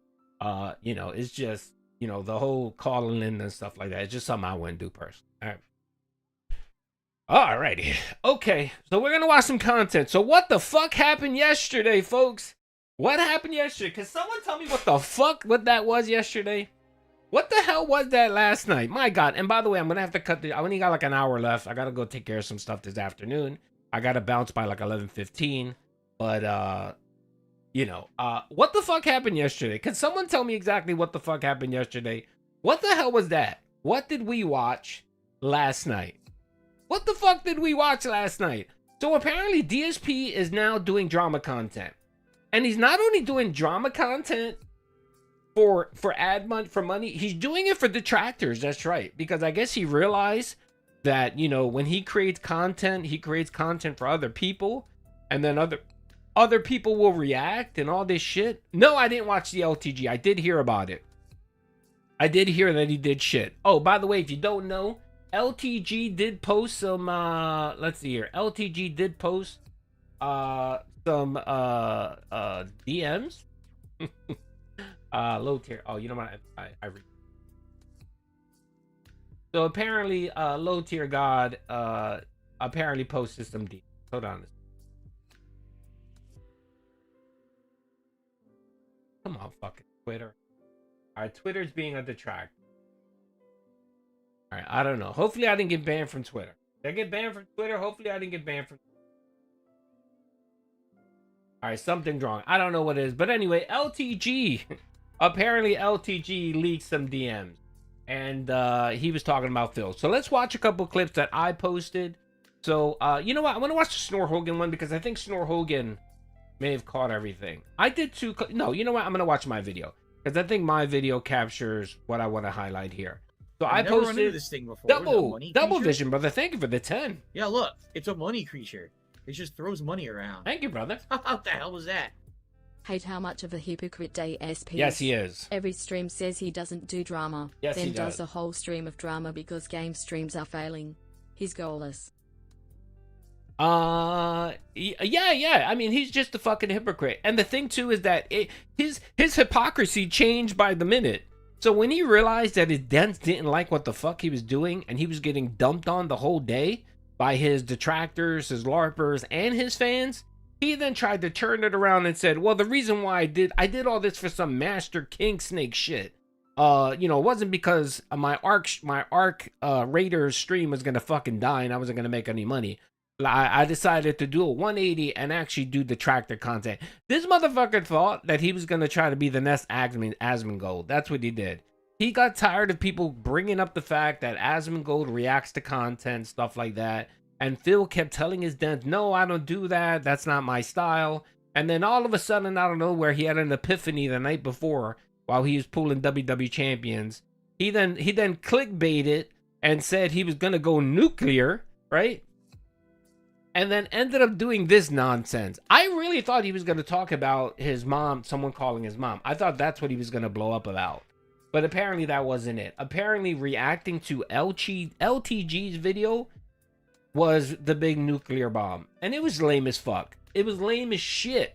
It's just the whole calling in and stuff like that. It's just something I wouldn't do personally. All right. Alrighty. Okay. So we're gonna watch some content. So what the fuck happened yesterday, folks? What happened yesterday? Can someone tell me what that was yesterday? What the hell was that last night? My God. And by the way, I'm gonna have to cut I only got like an hour left. I gotta go take care of some stuff this afternoon. I gotta bounce by like 11:15. But what the fuck happened yesterday? Can someone tell me exactly what the fuck happened yesterday? What the hell was that? What did we watch last night? What the fuck did we watch last night? So apparently DSP is now doing drama content. And he's not only doing drama content for money, he's doing it for detractors. That's right. Because I guess he realized that, when he creates content for other people, and then other people will react and all this shit. No, I didn't watch the LTG. I did hear about it. I did hear that he did shit. Oh, by the way, if you don't know, LTG did post some let's see here. LTG did post some DMs. Low tier. Oh, you know what? I read. So apparently, low tier god apparently posted some deals. Hold on. Come on, fucking Twitter. All right, Twitter's being a detractor. All right, I don't know. Hopefully, I didn't get banned from Twitter. Did I get banned from Twitter? Hopefully, I didn't get banned from. All right, something's wrong. I don't know what it is, but anyway, LTG. Apparently, LTG leaked some DMs, and he was talking about Phil. So let's watch a couple clips that I posted. So you know what? I'm gonna watch the Snore Hogan one because I think Snore Hogan may have caught everything. I did too. No, you know what? I'm gonna watch my video because I think my video captures what I want to highlight here. So I never run into posted this thing before. double vision, brother. Thank you for the 10. Yeah, look, it's a money creature. It just throws money around. Thank you, brother. What the hell was that? Hate how much of a hypocrite DSP is. Yes, he is. Every stream says he doesn't do drama. Yes, then he does does. a whole stream of drama because game streams are failing. He's goalless. Yeah. I mean, he's just a fucking hypocrite. And the thing too is that his hypocrisy changed by the minute. So when he realized that his dents didn't like what the fuck he was doing, and he was getting dumped on the whole day by his detractors, his LARPers, and his fans, he then tried to turn it around and said, well, the reason why I did all this for some Master King Snake shit. You know, it wasn't because my Arc Raiders stream was gonna fucking die and I wasn't gonna make any money. I decided to do a 180 and actually do detractor content. This motherfucker thought that he was going to try to be the next Asmongold. That's what he did. He got tired of people bringing up the fact that Asmongold reacts to content, stuff like that. And Phil kept telling his dent, no, I don't do that. That's not my style. And then all of a sudden, out of nowhere, he had an epiphany the night before while he was pulling WWE champions. He then clickbaited and said he was going to go nuclear, right? And then ended up doing this nonsense. I really thought he was going to talk about his mom, someone calling his mom. I thought that's what he was going to blow up about. But apparently that wasn't it. Apparently reacting to LTG's video was the big nuclear bomb. And it was lame as fuck. It was lame as shit.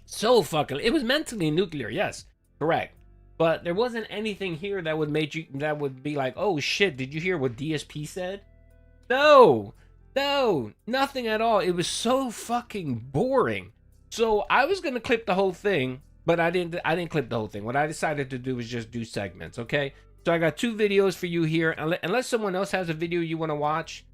So fucking... It was mentally nuclear, yes. Correct. But there wasn't anything here that would make you... That would be like, oh shit, did you hear what DSP said? No! No, nothing at all. It was so fucking boring. So I was gonna clip the whole thing, but I didn't clip the whole thing. What I decided to do was just do segments, okay? So I got 2 videos for you here. Unless someone else has a video you want to watch,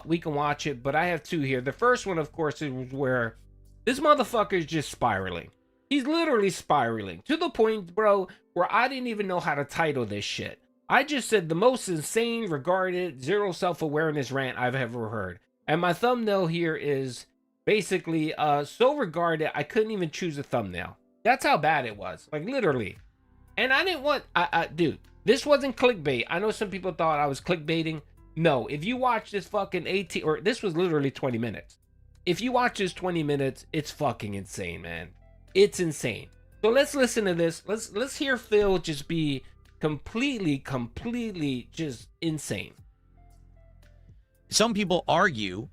we can watch it. But I have 2 here. The first one, of course, is where this motherfucker is just spiraling. He's literally spiraling to the point, bro, where I didn't even know how to title this shit. I just said the most insane, regarded, zero self-awareness rant I've ever heard. And my thumbnail here is basically so regarded, I couldn't even choose a thumbnail. That's how bad it was. Like, literally. And I didn't want... dude, this wasn't clickbait. I know some people thought I was clickbaiting. No, if you watch this fucking 18... Or this was literally 20 minutes. If you watch this 20 minutes, it's fucking insane, man. It's insane. So let's listen to this. Let's hear Phil just be... completely just insane. Some people argue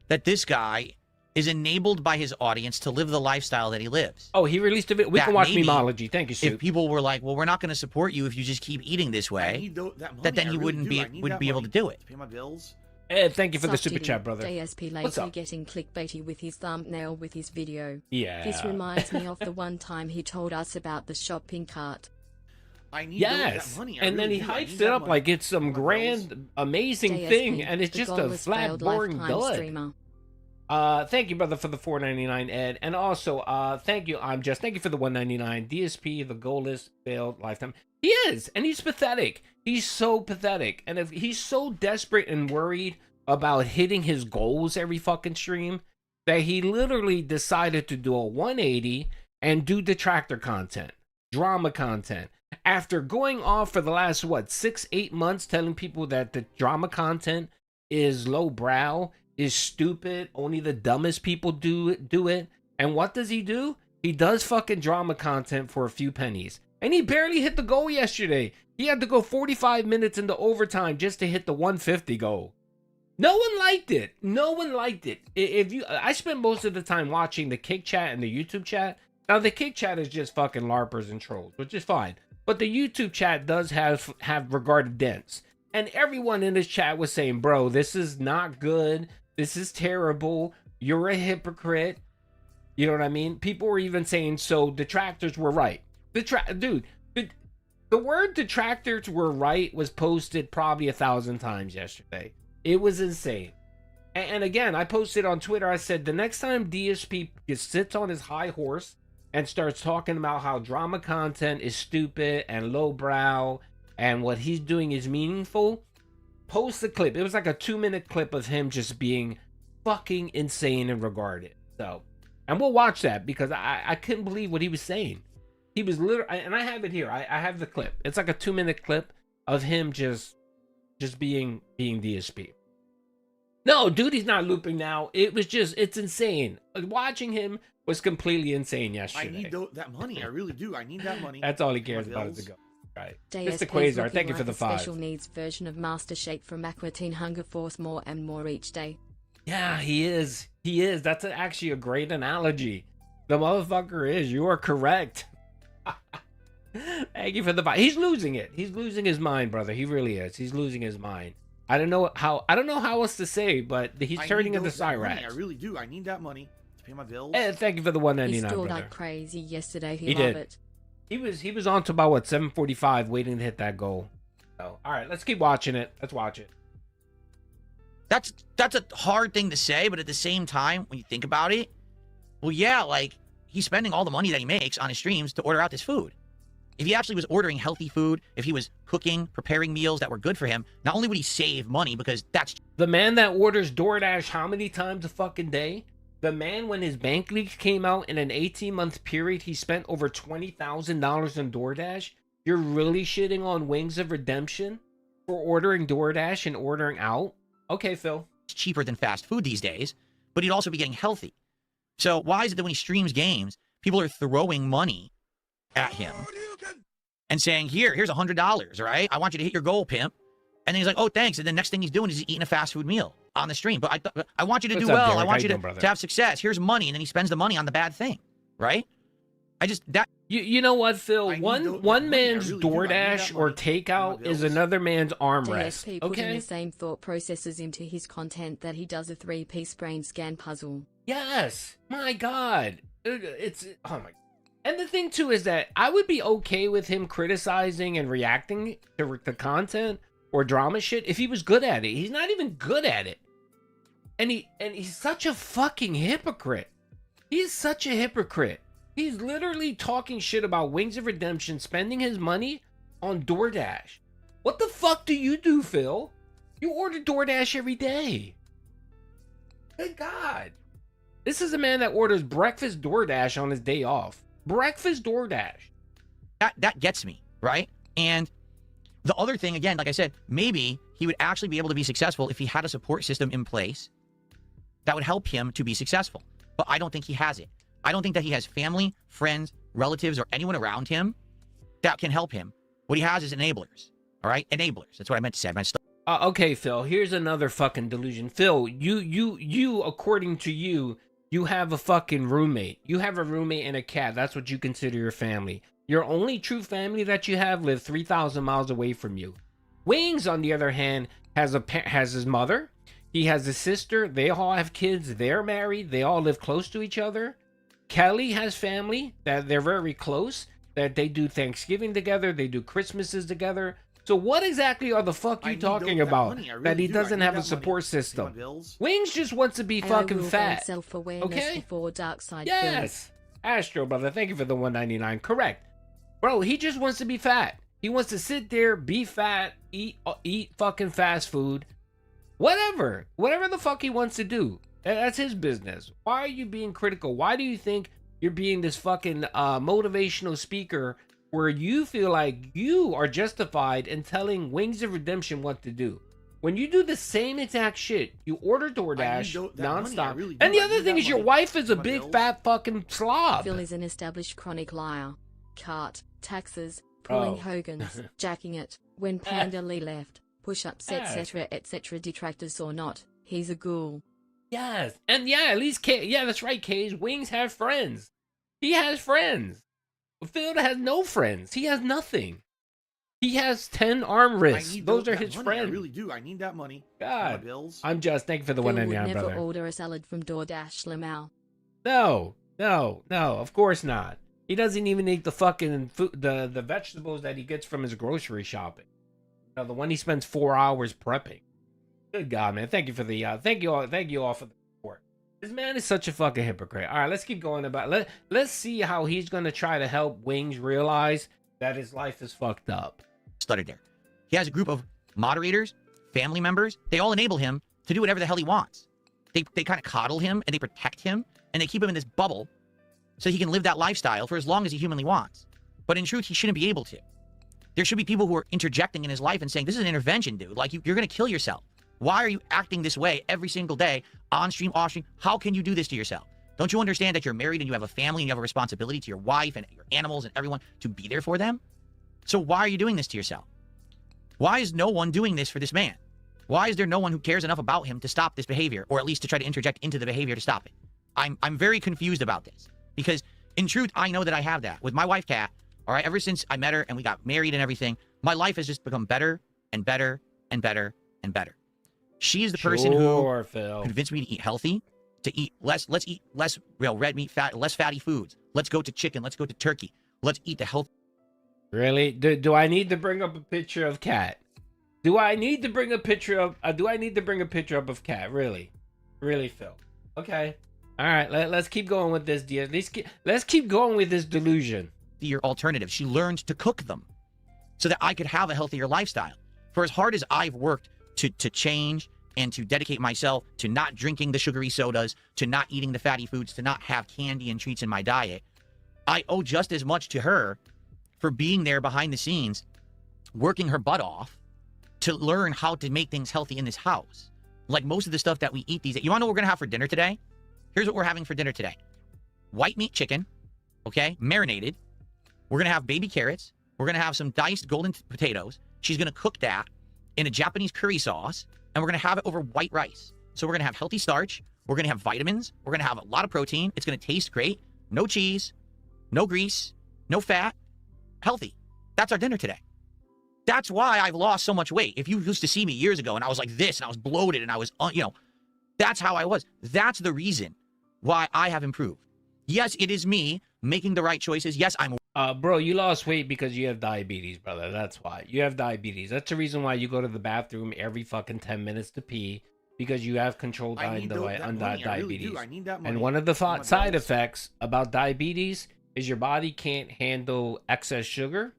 that this guy is enabled by his audience to live the lifestyle that he lives. Oh, he released a video. We can watch Memology. Thank you, Sue. If people were like, well, we're not going to support you if you just keep eating this way, that then he wouldn't be able to do it. Pay my bills. Thank you for the super chat, brother. DSP lately getting clickbaity with his thumbnail with his video. Yeah. This reminds me of the one time he told us about the shopping cart. I need yes, that money. And then he hypes it up like it's some grand, amazing DSP, thing, and it's just a flat, failed boring dud. Streamer. Thank you, brother, for the $4.99, Ed, and also, thank you, thank you for the $1.99. DSP, the goalless, failed lifetime. He is, and he's pathetic. He's so pathetic, and if he's so desperate and worried about hitting his goals every fucking stream that he literally decided to do a 180 and do detractor content, drama content. After going off for the last, 6-8 months telling people that the drama content is lowbrow, is stupid, only the dumbest people do it. And what does he do? He does fucking drama content for a few pennies. And he barely hit the goal yesterday. He had to go 45 minutes into overtime just to hit the 150 goal. No one liked it. No one liked it. I spent most of the time watching the Kick Chat and the YouTube chat. Now, the Kick Chat is just fucking LARPers and trolls, which is fine. But the YouTube chat does have regarded dents. And everyone in his chat was saying, bro, this is not good. This is terrible. You're a hypocrite. You know what I mean? People were even saying, so detractors were right. Dude, the word detractors were right was posted probably 1,000 times yesterday. It was insane. And again, I posted on Twitter, I said, the next time DSP sits on his high horse and starts talking about how drama content is stupid and lowbrow and what he's doing is meaningful, post the clip. It was like a 2-minute clip of him just being fucking insane and regarded. So, and we'll watch that because I couldn't believe what he was saying. He was literally, and I have it here. I have the clip. It's like a 2-minute clip of him just being DSP. No, dude, he's not looping now. It was just, it's insane. Watching him was completely insane yesterday. I need that money. I really do. I need that money. That's all he cares about is to go. Right. DSP's Mr. Quasar, thank you like for the a 5. special needs version of Master Shake from Aqua Teen Hunger Force, more and more each day. Yeah, he is. He is. That's actually a great analogy. The motherfucker is. You are correct. Thank you for the 5. He's losing it. He's losing his mind, brother. He really is. He's losing his mind. I don't know how else to say, but he's turning into Cyrax. I really do. I need that money to pay my bills. And thank you for the 199, He stalled brother. like crazy yesterday. He He did. loved it. He was on to about what 7:45, waiting to hit that goal. So all right, let's keep watching it. Let's watch it. That's a hard thing to say, but at the same time, when you think about it, well, yeah, like he's spending all the money that he makes on his streams to order out this food. If he actually was ordering healthy food, if he was cooking, preparing meals that were good for him, not only would he save money because that's the man that orders DoorDash how many times a fucking day? The man, when his bank leaks came out in an 18-month period, he spent over $20,000 on DoorDash. You're really shitting on Wings of Redemption for ordering DoorDash and ordering out? Okay, Phil. It's cheaper than fast food these days, but he'd also be getting healthy. So why is it that when he streams games, people are throwing money at him and saying, here's $100, right? I want you to hit your goal, pimp. And then he's like, oh, thanks. And the next thing he's doing is he's eating a fast food meal on the stream. But I want you to do well. Derek? I want you doing, to have success. Here's money. And then he spends the money on the bad thing, right? You know what, Phil? One man's really DoorDash or takeout is another man's armrest. DSP putting Okay? the same thought processes into his content that he does a 3-piece brain scan puzzle. Yes. My God. It's oh my. And the thing too is that I would be okay with him criticizing and reacting to the content or drama shit if he was good at it. He's not even good at it. And he's such a fucking hypocrite. He's such a hypocrite. He's literally talking shit about Wings of Redemption, spending his money on DoorDash. What the fuck do you do, Phil? You order DoorDash every day. Good God. This is a man that orders breakfast DoorDash on his day off. Breakfast DoorDash. That gets me, right? And the other thing, again, like I said, maybe he would actually be able to be successful if he had a support system in place that would help him to be successful. But I don't think he has it. I don't think that he has family, friends, relatives, or anyone around him that can help him. What he has is enablers, all right? Enablers. That's what I meant to say. Okay, Phil, here's another fucking delusion. Phil, you, according to you, you have a fucking roommate. You have a roommate and a cat. That's what you consider your family. Your only true family that you have live 3,000 miles away from you. Wings, on the other hand, has his mother. He has a sister. They all have kids. They're married. They all live close to each other. Kelly has family that they're very close, that they do Thanksgiving together. They do Christmases together. So what exactly are the fuck you talking about? That he doesn't have a support system. Wings just wants to be fucking fat. Okay? Before dark side yes. Astro, brother, thank you for the 199. Correct. Bro, he just wants to be fat. He wants to sit there, be fat, eat fucking fast food. Whatever the fuck he wants to do. That's his business. Why are you being critical? Why do you think you're being this fucking motivational speaker where you feel like you are justified in telling Wings of Redemption what to do? When you do the same exact shit, you order DoorDash nonstop. Really and the other thing is your wife is a big fat fucking slob. Phil is an established chronic liar. Cart, taxes, pulling Hogan's, jacking it, when Panda Lee left, push-ups, etc. Detractors or not, he's a ghoul. Yes, and yeah, at least that's right, Cage. Wings have friends. He has friends. Phil has no friends. He has nothing. He has 10 arm wrists. need Those are that his money. friends. I really do. I need that money. My God. bills. I'm just thank you for the Phil would 199, never brother. order a salad from DoorDash, Lamau. No, of course not. He doesn't even eat the fucking food, the vegetables that he gets from his grocery shopping. You know, the one he spends 4 hours prepping. Good God, man! Thank you for the thank you all for the support. This man is such a fucking hypocrite. All right, let's keep going about. Let's see how he's gonna try to help Wings realize that his life is fucked up. Started there. He has a group of moderators, family members. They all enable him to do whatever the hell he wants. They kind of coddle him and they protect him and they keep him in this bubble so he can live that lifestyle for as long as he humanly wants. But in truth, he shouldn't be able to. There should be people who are interjecting in his life and saying, this is an intervention, dude. Like, you're going to kill yourself. Why are you acting this way every single day, on stream, off stream? How can you do this to yourself? Don't you understand that you're married and you have a family and you have a responsibility to your wife and your animals and everyone to be there for them? So why are you doing this to yourself? Why is no one doing this for this man? Why is there no one who cares enough about him to stop this behavior, or at least to try to interject into the behavior to stop it? I'm very confused about this, because in truth, I know that I have that. With my wife, Kat, all right, ever since I met her and we got married and everything, my life has just become better and better and better and better. She is the person who convinced me to eat healthy, to eat less. Let's eat less red meat, less fatty foods. Let's go to chicken. Let's go to turkey. Let's eat the healthy. Really? Do I need to bring up a picture of Cat? Do I need to bring a picture of? Do I need to bring a picture up of Cat? Really, Phil? Okay. All right. Let's keep going with this, dear. Let's keep going with this delusion. Your alternative. She learned to cook them, so that I could have a healthier lifestyle. For as hard as I've worked to change and to dedicate myself to not drinking the sugary sodas, to not eating the fatty foods, to not have candy and treats in my diet, I owe just as much to her for being there behind the scenes, working her butt off to learn how to make things healthy in this house. Like most of the stuff that we eat these days. You want to know what we're going to have for dinner today? Here's what we're having for dinner today. White meat chicken, okay, marinated. We're going to have baby carrots. We're going to have some diced golden potatoes. She's going to cook that in a Japanese curry sauce, and we're going to have it over white rice. So we're going to have healthy starch. We're going to have vitamins. We're going to have a lot of protein. It's going to taste great. No cheese, no grease, no fat. Healthy. That's our dinner today. That's why I've lost so much weight. If you used to see me years ago and I was like this and I was bloated and I was, that's how I was. That's the reason why I have improved. Yes, it is me making the right choices. Yes, I'm... Bro, you lost weight because you have diabetes, brother. That's why. You have diabetes. That's the reason why you go to the bathroom every fucking 10 minutes to pee, because you have controlled diabetes. I need that money. And one of the side effects about diabetes is your body can't handle excess sugar.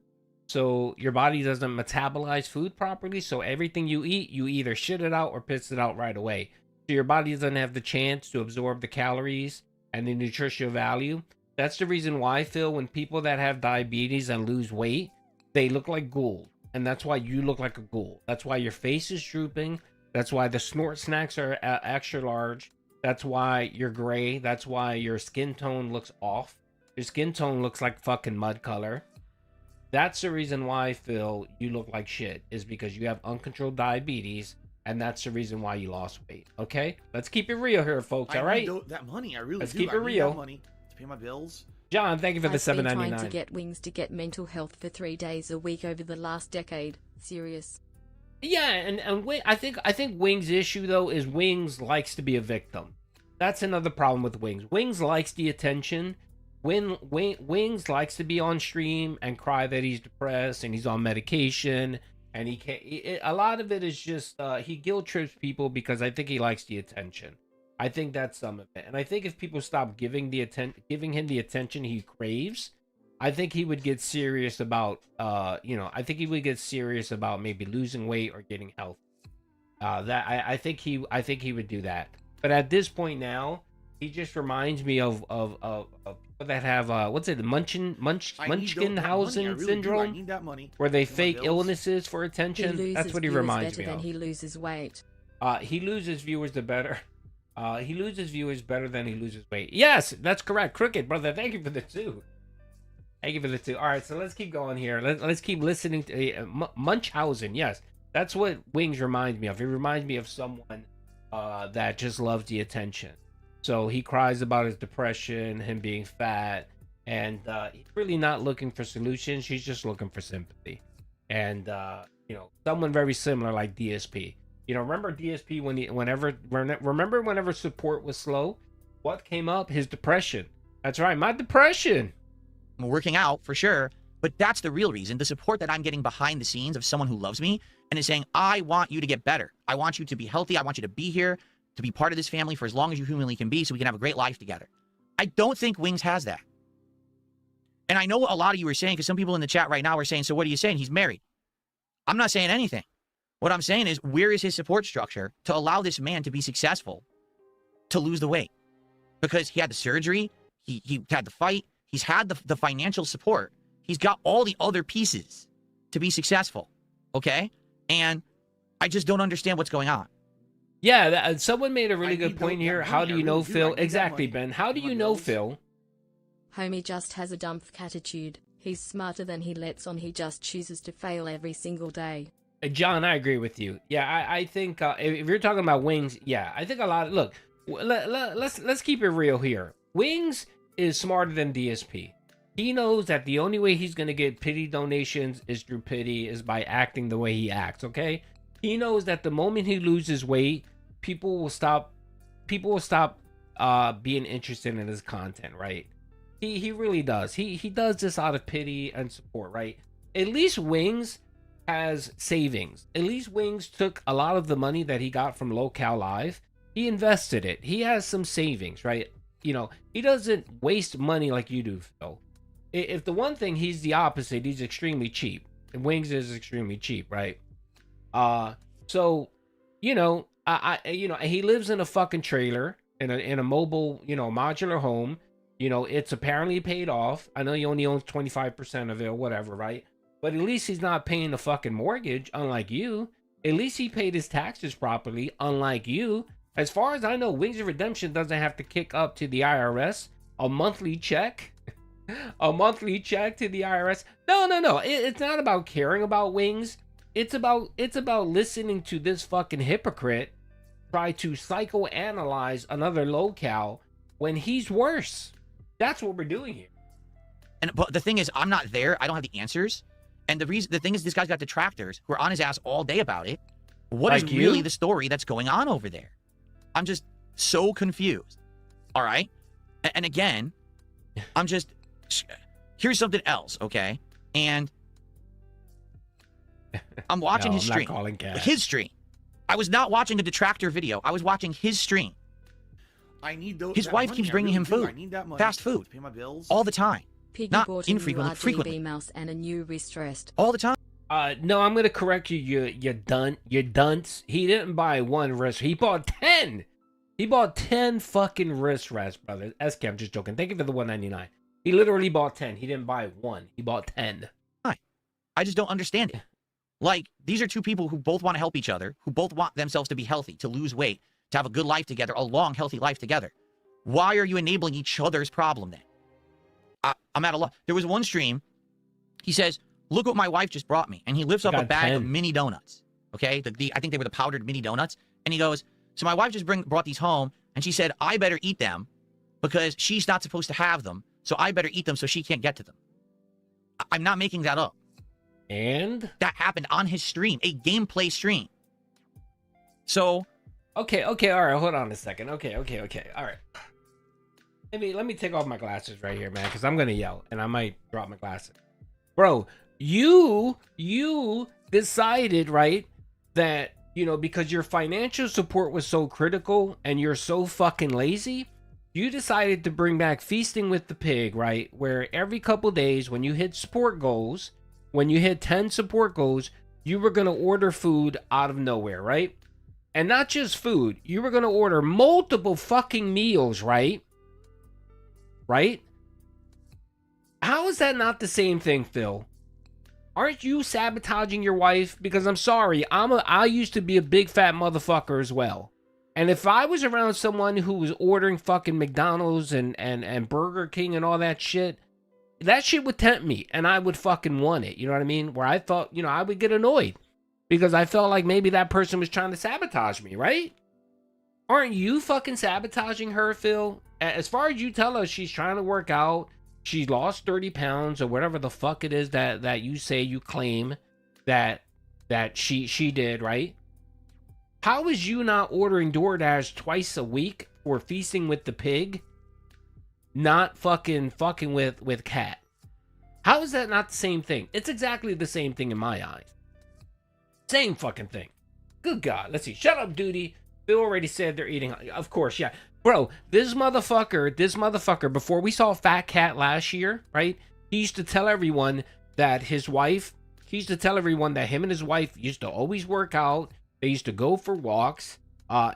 So your body doesn't metabolize food properly. So everything you eat, you either shit it out or piss it out right away. So your body doesn't have the chance to absorb the calories and the nutritional value. That's the reason why, Phil, when people that have diabetes and lose weight, they look like gold. And that's why you look like a ghoul. That's why your face is drooping. That's why the snort snacks are extra large. That's why you're gray. That's why your skin tone looks off. Your skin tone looks like fucking mud color. That's the reason why, Phil, you look like shit, is because you have uncontrolled diabetes, and that's the reason why you lost weight. Okay? Let's keep it real here, folks, all right? That money, I really Let's do. keep it I need real. that money to pay my bills. John, thank you for the $7.99. I've been trying to get Wings to get mental health for 3 days a week over the last decade. Serious. Yeah, and I think Wings' issue, though, is Wings likes to be a victim. That's another problem with Wings. Wings likes the attention. Wings likes to be on stream and cry that he's depressed and he's on medication, and he can't. A lot of it is just he guilt trips people because I think he likes the attention. I think that's some of it, and I think if people stop giving him the attention he craves, I think he would get serious about I think he would get serious about maybe losing weight or getting healthy. I think he would do that. But at this point now, he just reminds me of people that have what's it, Munchausen syndrome, I need that money. where they fake illnesses for attention. That's what he reminds me better of. than he loses weight. He loses viewers better than he loses weight. Yes, that's correct. Crooked, brother. Thank you for the two. All right, so let's keep going here. Let's keep listening to Munchausen. Yes, that's what Wings reminds me of. He reminds me of someone that just loves the attention. So he cries about his depression, him being fat, and he's really not looking for solutions. He's just looking for sympathy. and you know, someone very similar like DSP. You know, remember DSP whenever support was slow, what came up? His depression. That's right, my depression. I'm working out for sure, but that's the real reason. The support that I'm getting behind the scenes of someone who loves me and is saying, I want you to get better. I want you to be healthy. I want you to be here, to be part of this family for as long as you humanly can be so we can have a great life together. I don't think Wings has that. And I know what a lot of you are saying, because some people in the chat right now are saying, so what are you saying? He's married. I'm not saying anything. What I'm saying is, where is his support structure to allow this man to be successful, to lose the weight? Because he had the surgery, he had the fight, he's had the financial support, he's got all the other pieces to be successful, okay? And I just don't understand what's going on. Yeah, someone made a really good point here. How do you know, Phil? Exactly, Ben. How do you know, Phil? Homie just has a dumb attitude. He's smarter than he lets on. He just chooses to fail every single day. John, I agree with you. Yeah, I think if you're talking about Wings, yeah, I think a lot. Look, let's keep it real here. Wings is smarter than DSP. He knows that the only way he's gonna get pity donations is through pity, is by acting the way he acts. Okay, he knows that the moment he loses weight, people will stop being interested in his content, right? He really does. He does this out of pity and support, right? At least Wings has savings. At least Wings took a lot of the money that he got from Local Live. He invested it. He has some savings, right? You know, he doesn't waste money like you do, Phil. If the one thing, he's the opposite. He's extremely cheap. And Wings is extremely cheap, right? So, you know, he lives in a fucking trailer in a mobile, you know, modular home. You know, it's apparently paid off. I know he only owns 25% of it or whatever, right? But at least he's not paying the fucking mortgage, unlike you. At least he paid his taxes properly, unlike you. As far as I know, Wings of Redemption doesn't have to kick up to the IRS a monthly check. A monthly check to the IRS. No. It's not about caring about Wings. It's about listening to this fucking hypocrite try to psychoanalyze another locale when he's worse. That's what we're doing here. But the thing is, I'm not there. I don't have the answers. And the thing is, this guy's got detractors who are on his ass all day about it. What is really the story that's going on over there? I'm just so confused. All right. And again, I'm just, here's something else. Okay. And I'm watching his stream. His stream. I was not watching a detractor video. I was watching his stream. I need those. His wife keeps bringing him food, fast food, pay my bills all the time. Piggy Not bought infrequently, a new frequently. RGB mouse and a new wrist rest. All the time. No, I'm gonna correct you. You dunce. He didn't buy one wrist. He bought 10. He bought 10 fucking wrist rests, brother. SK, I'm just joking. Thank you for the $1.99. He literally bought 10. He didn't buy one. He bought 10. I just don't understand it. Like, these are two people who both want to help each other, who both want themselves to be healthy, to lose weight, to have a good life together, a long, healthy life together. Why are you enabling each other's problem then? I'm at a loss. There was one stream. He says, look what my wife just brought me. And he lifts up a bag of mini donuts. Okay? I think they were the powdered mini donuts. And he goes, so my wife just brought these home. And she said, I better eat them because she's not supposed to have them. So I better eat them so she can't get to them. I'm not making that up. And? That happened on his stream, a gameplay stream. So. Okay, all right, hold on a second. Okay, all right. Let me take off my glasses right here, man, because I'm gonna yell and I might drop my glasses. Bro, you decided, right, that, you know, because your financial support was so critical and you're so fucking lazy, you decided to bring back Feasting with the Pig, right, where every couple days when you hit support goals, when you hit 10 support goals, you were gonna order food out of nowhere, right? And not just food, you were gonna order multiple fucking meals, right? Right? How is that not the same thing, Phil? Aren't you sabotaging your wife? Because I'm sorry, I used to be a big fat motherfucker as well. And if I was around someone who was ordering fucking McDonald's and Burger King and all that shit would tempt me and I would fucking want it. You know what I mean? Where I thought, you know, I would get annoyed because I felt like maybe that person was trying to sabotage me, right? Aren't you fucking sabotaging her, Phil? As far as you tell us she's trying to work out, she lost 30 pounds or whatever the fuck it is that you say you claim. that she did, right? How is you not ordering DoorDash twice a week for feasting with the pig, not fucking with Cat? How is that not the same thing? It's exactly the same thing in my eyes. Same fucking thing. Good God. Let's see. Shut up, Duty. Phil already said they're eating. Of course, yeah. Bro, this motherfucker, before we saw Fat Cat last year, right? He used to tell everyone that his wife, he used to tell everyone that him and his wife used to always work out. They used to go for walks.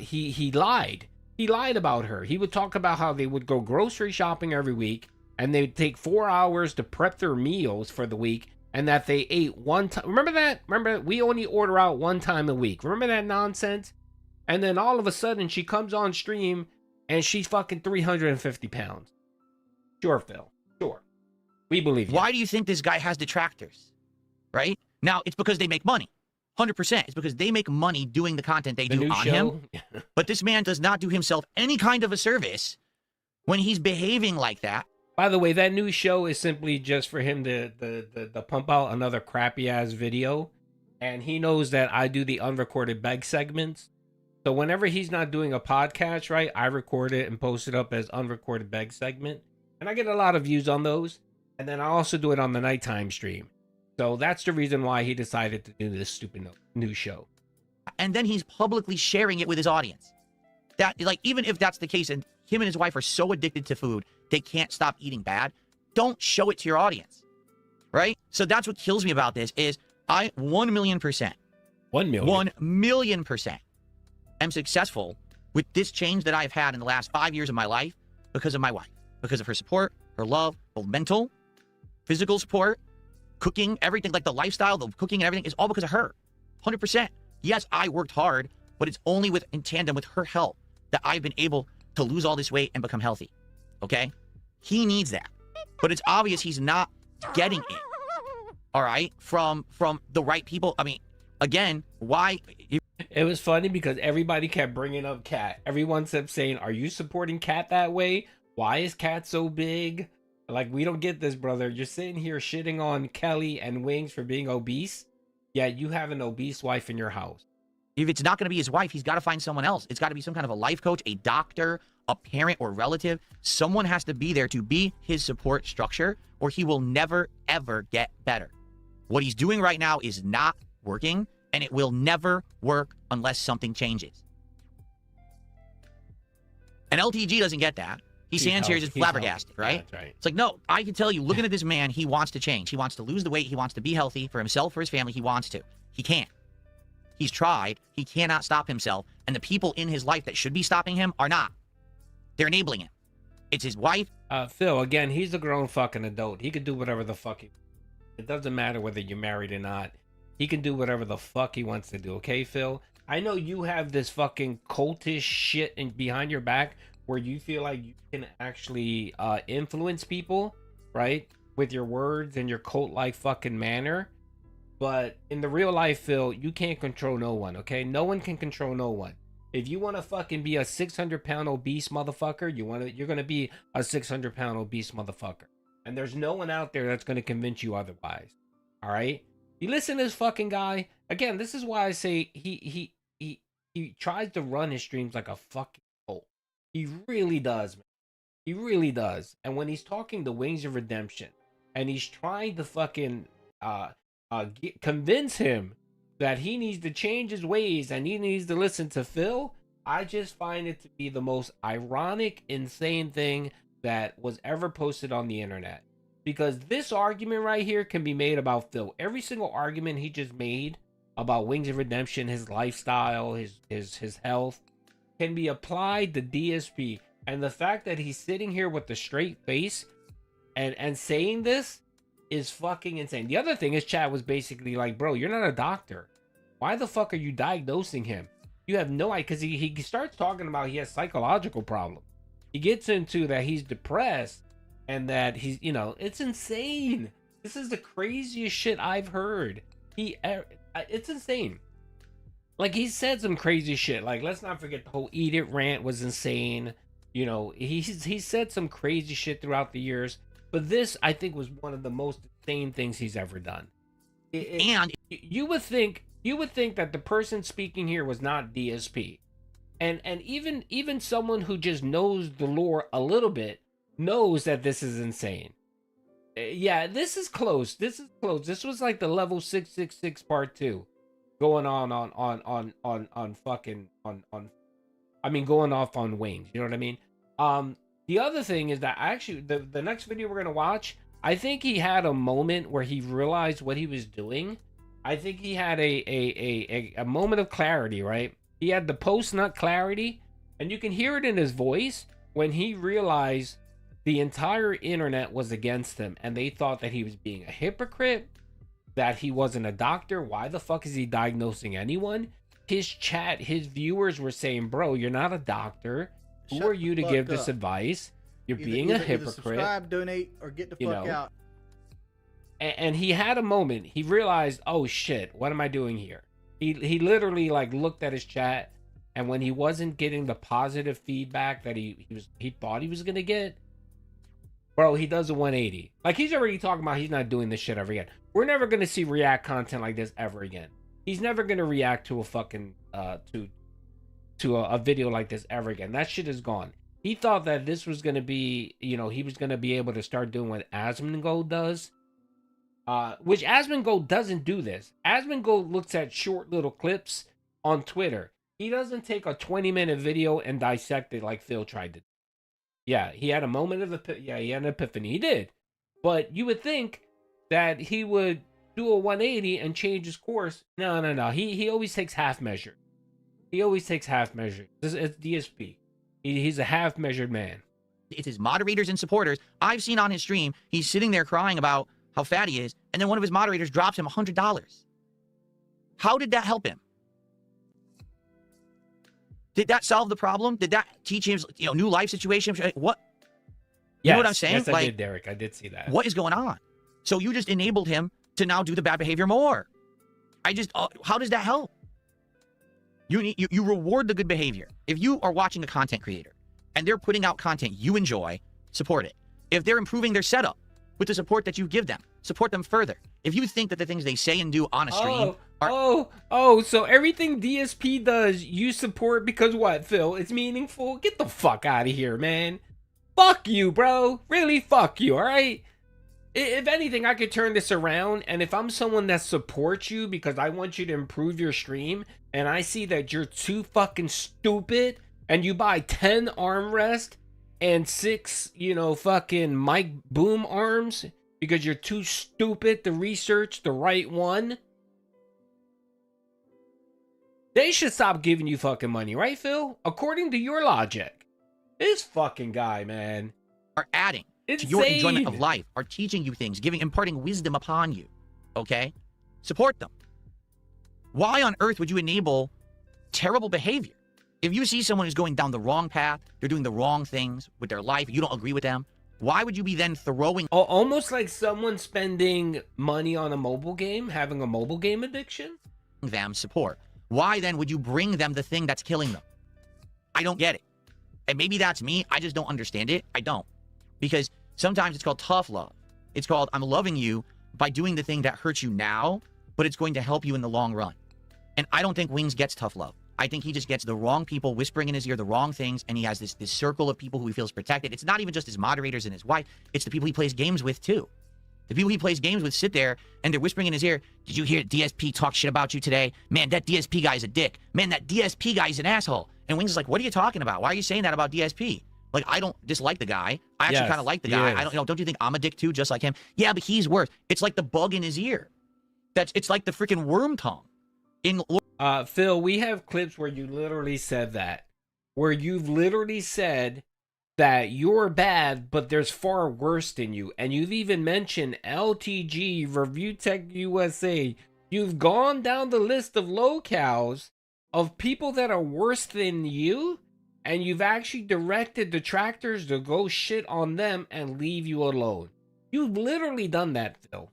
He lied. He lied about her. He would talk about how they would go grocery shopping every week, and they would take 4 hours to prep their meals for the week, and that they ate one time. Remember that? Remember, we only order out one time a week. Remember that nonsense? And then all of a sudden, she comes on stream, and she's fucking 350 pounds. Sure, Phil. Sure. We believe you. Why do you think this guy has detractors? Right? Now, it's because they make money. 100%. It's because they make money doing the content they do on him. But this man does not do himself any kind of a service when he's behaving like that. By the way, that new show is simply just for him to pump out another crappy ass video. And he knows that I do the unrecorded beg segments. So whenever he's not doing a podcast, right, I record it and post it up as unrecorded beg segment. And I get a lot of views on those. And then I also do it on the nighttime stream. So that's the reason why he decided to do this stupid new show. And then he's publicly sharing it with his audience. That, like, even if that's the case and him and his wife are so addicted to food, they can't stop eating bad, don't show it to your audience, right? So that's what kills me about this is I 1,000,000%. 1 million. 1,000,000% am successful with this change that I've had in the last 5 years of my life because of my wife, because of her support, her love, both mental, physical support, cooking, everything, like the lifestyle, the cooking and everything is all because of her. 100%. Yes, I worked hard, but it's only in tandem with her help that I've been able to lose all this weight and become healthy. Okay? He needs that. But it's obvious he's not getting it. All right? From the right people. I mean, again, why? It was funny because everybody kept bringing up Cat. Everyone kept saying, are you supporting Cat that way? Why is Cat so big? Like, we don't get this, brother. You're sitting here shitting on Kelly and Wings for being obese, yet you have an obese wife in your house. If it's not going to be his wife, he's got to find someone else. It's got to be some kind of a life coach, a doctor, a parent or relative. Someone has to be there to be his support structure, or he will never, ever get better. What he's doing right now is not working, and it will never work unless something changes. And LTG doesn't get that. He stands here just flabbergasted, right? That's right. It's like, no, I can tell you, looking at this man, he wants to change. He wants to lose the weight. He wants to be healthy for himself, for his family. He wants to. He can't. He's tried. He cannot stop himself. And the people in his life that should be stopping him are not. They're enabling him. It's his wife. Phil, again, he's a grown fucking adult. He can do whatever the fuck it doesn't matter whether you're married or not. He can do whatever the fuck he wants to do, okay, Phil? I know you have this fucking cultish shit behind your back where you feel like you can actually influence people, right? With your words and your cult-like fucking manner. But in the real life, Phil, you can't control no one, okay? No one can control no one. If you want to fucking be a 600-pound obese motherfucker, you're going to be a 600-pound obese motherfucker. And there's no one out there that's going to convince you otherwise. All right? You listen to this fucking guy. Again, this is why I say he tries to run his streams like a fucking cult. He really does, man. He really does. And when he's talking the Wings of Redemption, and he's trying to fucking convince him that he needs to change his ways and he needs to listen to Phil, I just find it to be the most ironic, insane thing that was ever posted on the internet. Because this argument right here can be made about Phil. Every single argument he just made about Wings of Redemption, his lifestyle, his health, can be applied to DSP. And the fact that he's sitting here with a straight face and saying this is fucking insane. The other thing is, Chad was basically like, bro, you're not a doctor. Why the fuck are you diagnosing him? You have no idea. Because he starts talking about he has psychological problems. He gets into that he's depressed and that he's, it's insane. This is the craziest shit I've heard. It's insane. Like, he said some crazy shit. Like, let's not forget the whole Eat It rant was insane. He said some crazy shit throughout the years. But this, I think, was one of the most insane things he's ever done. And you would think that the person speaking here was not DSP, and even someone who just knows the lore a little bit knows that this is insane. Yeah, this is close. This was like the level 666 part 2 going on fucking on I mean, going off on Wayne's, you know what I mean? The other thing is that actually the next video we're gonna watch, I think he had a moment where he realized what he was doing. I think he had a moment of clarity, right? He had the post-nut clarity, and you can hear it in his voice when he realized the entire internet was against him, and they thought that he was being a hypocrite, that he wasn't a doctor. Why the fuck is he diagnosing anyone? His chat, his viewers were saying, bro, you're not a doctor. Who are you to give this advice? You're being a hypocrite. Subscribe, donate, or get the fuck out. And he had a moment. He realized, oh shit, what am I doing here? He literally like looked at his chat, and when he wasn't getting the positive feedback that he thought he was gonna get, bro, he does a 180. Like, he's already talking about he's not doing this shit ever again. We're never gonna see react content like this ever again. He's never gonna react to a fucking to a video like this ever again. That shit is gone. He thought that this was gonna be, he was gonna be able to start doing what Asmongold does, which Asmongold doesn't do this. Asmongold looks at short little clips on Twitter. He doesn't take a 20-minute video and dissect it like Phil tried to. Yeah, he had a moment of he had an epiphany. He did, but you would think that he would do a 180 and change his course. No. He always takes half measure. He always takes half measure. It's DSP. He's a half-measured man. It's his moderators and supporters. I've seen on his stream, he's sitting there crying about how fat he is, and then one of his moderators drops him $100. How did that help him? Did that solve the problem? Did that teach him, new life situation? What? You know what I'm saying? Yes, I did, Derek. I did see that. What is going on? So you just enabled him to now do the bad behavior more. How does that help? You reward the good behavior. If you are watching a content creator and they're putting out content you enjoy, support it. If they're improving their setup with the support that you give them, support them further. If you think that the things they say and do on a stream so everything DSP does, you support because what, Phil? It's meaningful? Get the fuck out of here, man. Fuck you, bro. Really, fuck you, all right? If anything, I could turn this around, and if I'm someone that supports you because I want you to improve your stream, and I see that you're too fucking stupid, and you buy 10 armrest and 6, fucking mic boom arms because you're too stupid to research the right one, they should stop giving you fucking money, right, Phil? According to your logic. This fucking guy, man. Are adding to your enjoyment of life, are teaching you things, imparting wisdom upon you, okay? Support them. Why on earth would you enable terrible behavior? If you see someone who's going down the wrong path, they're doing the wrong things with their life, you don't agree with them, why would you be then throwing... Almost like someone spending money on a mobile game, having a mobile game addiction? ...them support. Why then would you bring them the thing that's killing them? I don't get it. And maybe that's me, I just don't understand it. I don't. Because sometimes it's called tough love. It's called, I'm loving you by doing the thing that hurts you now, but it's going to help you in the long run. And I don't think Wings gets tough love. I think he just gets the wrong people whispering in his ear the wrong things, and he has this circle of people who he feels protected. It's not even just his moderators and his wife. It's the people he plays games with, too. The people he plays games with sit there, and they're whispering in his ear, did you hear DSP talk shit about you today? Man, that DSP guy's a dick. Man, that DSP guy's an asshole. And Wings is like, what are you talking about? Why are you saying that about DSP? Like, I don't dislike the guy. I actually kind of like the guy. I don't you think I'm a dick too, just like him? Yeah, but he's worse. It's like the bug in his ear. It's like the freaking worm tongue. Phil, we have clips where you literally said that. Where you've literally said that you're bad, but there's far worse than you. And you've even mentioned LTG, Review Tech USA. You've gone down the list of locales of people that are worse than you. And you've actually directed detractors to go shit on them and leave you alone. You've literally done that, Phil.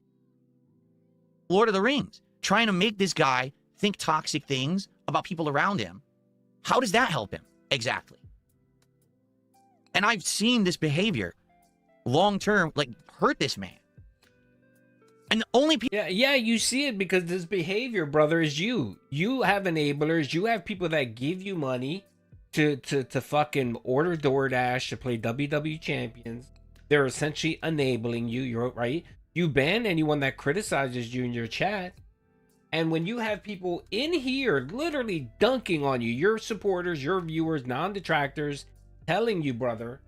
Lord of the Rings, trying to make this guy think toxic things about people around him. How does that help him? Exactly. And I've seen this behavior long-term, like, hurt this man. And the only people... Yeah, you see it because this behavior, brother, is you. You have enablers. You have people that give you money to fucking order DoorDash to play WWE Champions. They're essentially enabling you. You're right. You ban anyone that criticizes you in your chat. And when you have people in here literally dunking on you, your supporters, your viewers, non-detractors, telling you, brother,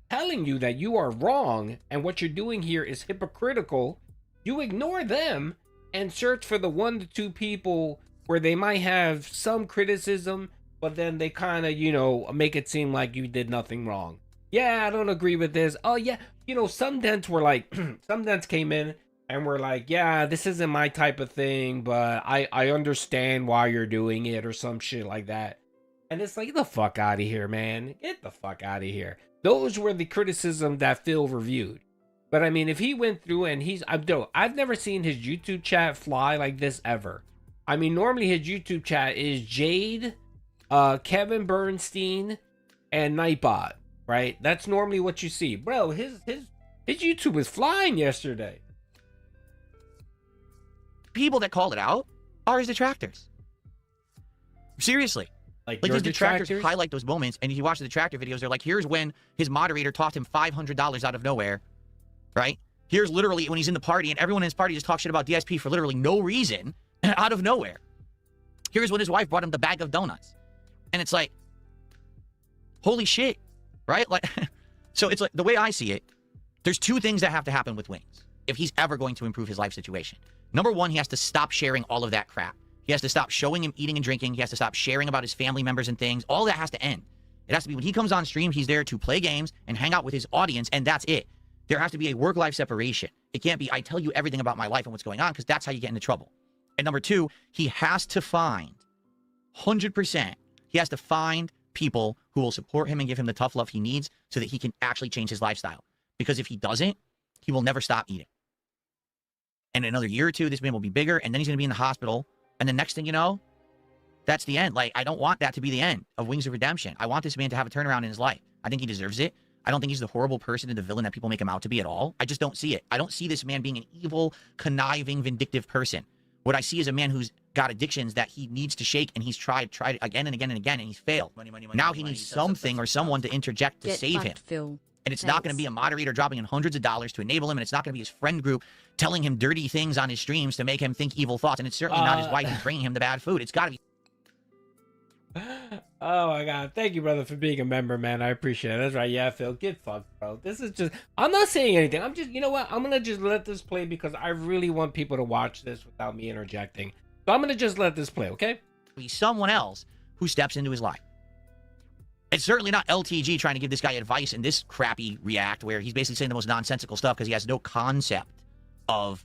telling you that you are wrong and what you're doing here is hypocritical, you ignore them and search for the 1 to 2 people where they might have some criticism, but then they kind of, make it seem like you did nothing wrong. Yeah, I don't agree with this. Oh, yeah. Some dents were like, some dents came in and were like, yeah, this isn't my type of thing, but I understand why you're doing it or some shit like that. And it's like, get the fuck out of here, man. Get the fuck out of here. Those were the criticism that Phil reviewed. But I mean, if he went through and I've never seen his YouTube chat fly like this ever. I mean, normally his YouTube chat is Jade, Kevin Bernstein, and Nightbot, right? That's normally what you see. Bro, his YouTube was flying yesterday. People that called it out are his detractors. Seriously. Like his detractors highlight those moments, and if you watch the detractor videos, they're like, here's when his moderator tossed him $500 out of nowhere, right? Here's literally when he's in the party, and everyone in his party just talks shit about DSP for literally no reason, out of nowhere. Here's when his wife brought him the bag of donuts. And it's like, holy shit, right? Like, so it's like, the way I see it, there's 2 things that have to happen with Wings if he's ever going to improve his life situation. Number 1, he has to stop sharing all of that crap. He has to stop showing him eating and drinking. He has to stop sharing about his family members and things. All that has to end. It has to be when he comes on stream, he's there to play games and hang out with his audience, and that's it. There has to be a work-life separation. It can't be, I tell you everything about my life and what's going on, because that's how you get into trouble. And number 2, he has to find, 100%, he has to find people who will support him and give him the tough love he needs so that he can actually change his lifestyle. Because if he doesn't, he will never stop eating. And in another year or 2, this man will be bigger, and then he's going to be in the hospital. And the next thing you know, that's the end. Like, I don't want that to be the end of Wings of Redemption. I want this man to have a turnaround in his life. I think he deserves it. I don't think he's the horrible person and the villain that people make him out to be at all. I just don't see it. I don't see this man being an evil, conniving, vindictive person. What I see is a man who's got addictions that he needs to shake, and he's tried again and again and again, and he's failed. Now he needs something or someone to interject to save him. Phil. And it's not going to be a moderator dropping in hundreds of dollars to enable him, and it's not going to be his friend group telling him dirty things on his streams to make him think evil thoughts, and it's certainly not his wife bringing him the bad food. It's got to be... Oh my god, thank you, brother, for being a member, man. I appreciate it. That's right. Yeah, Phil, get fucked, bro. This is just, I'm not saying anything. I'm just, you know what, I'm gonna just let this play because I really want people to watch this without me interjecting. So I'm gonna just let this play, okay? Be someone else who steps into his life. It's certainly not LTG trying to give this guy advice in this crappy react where he's basically saying the most nonsensical stuff because he has no concept of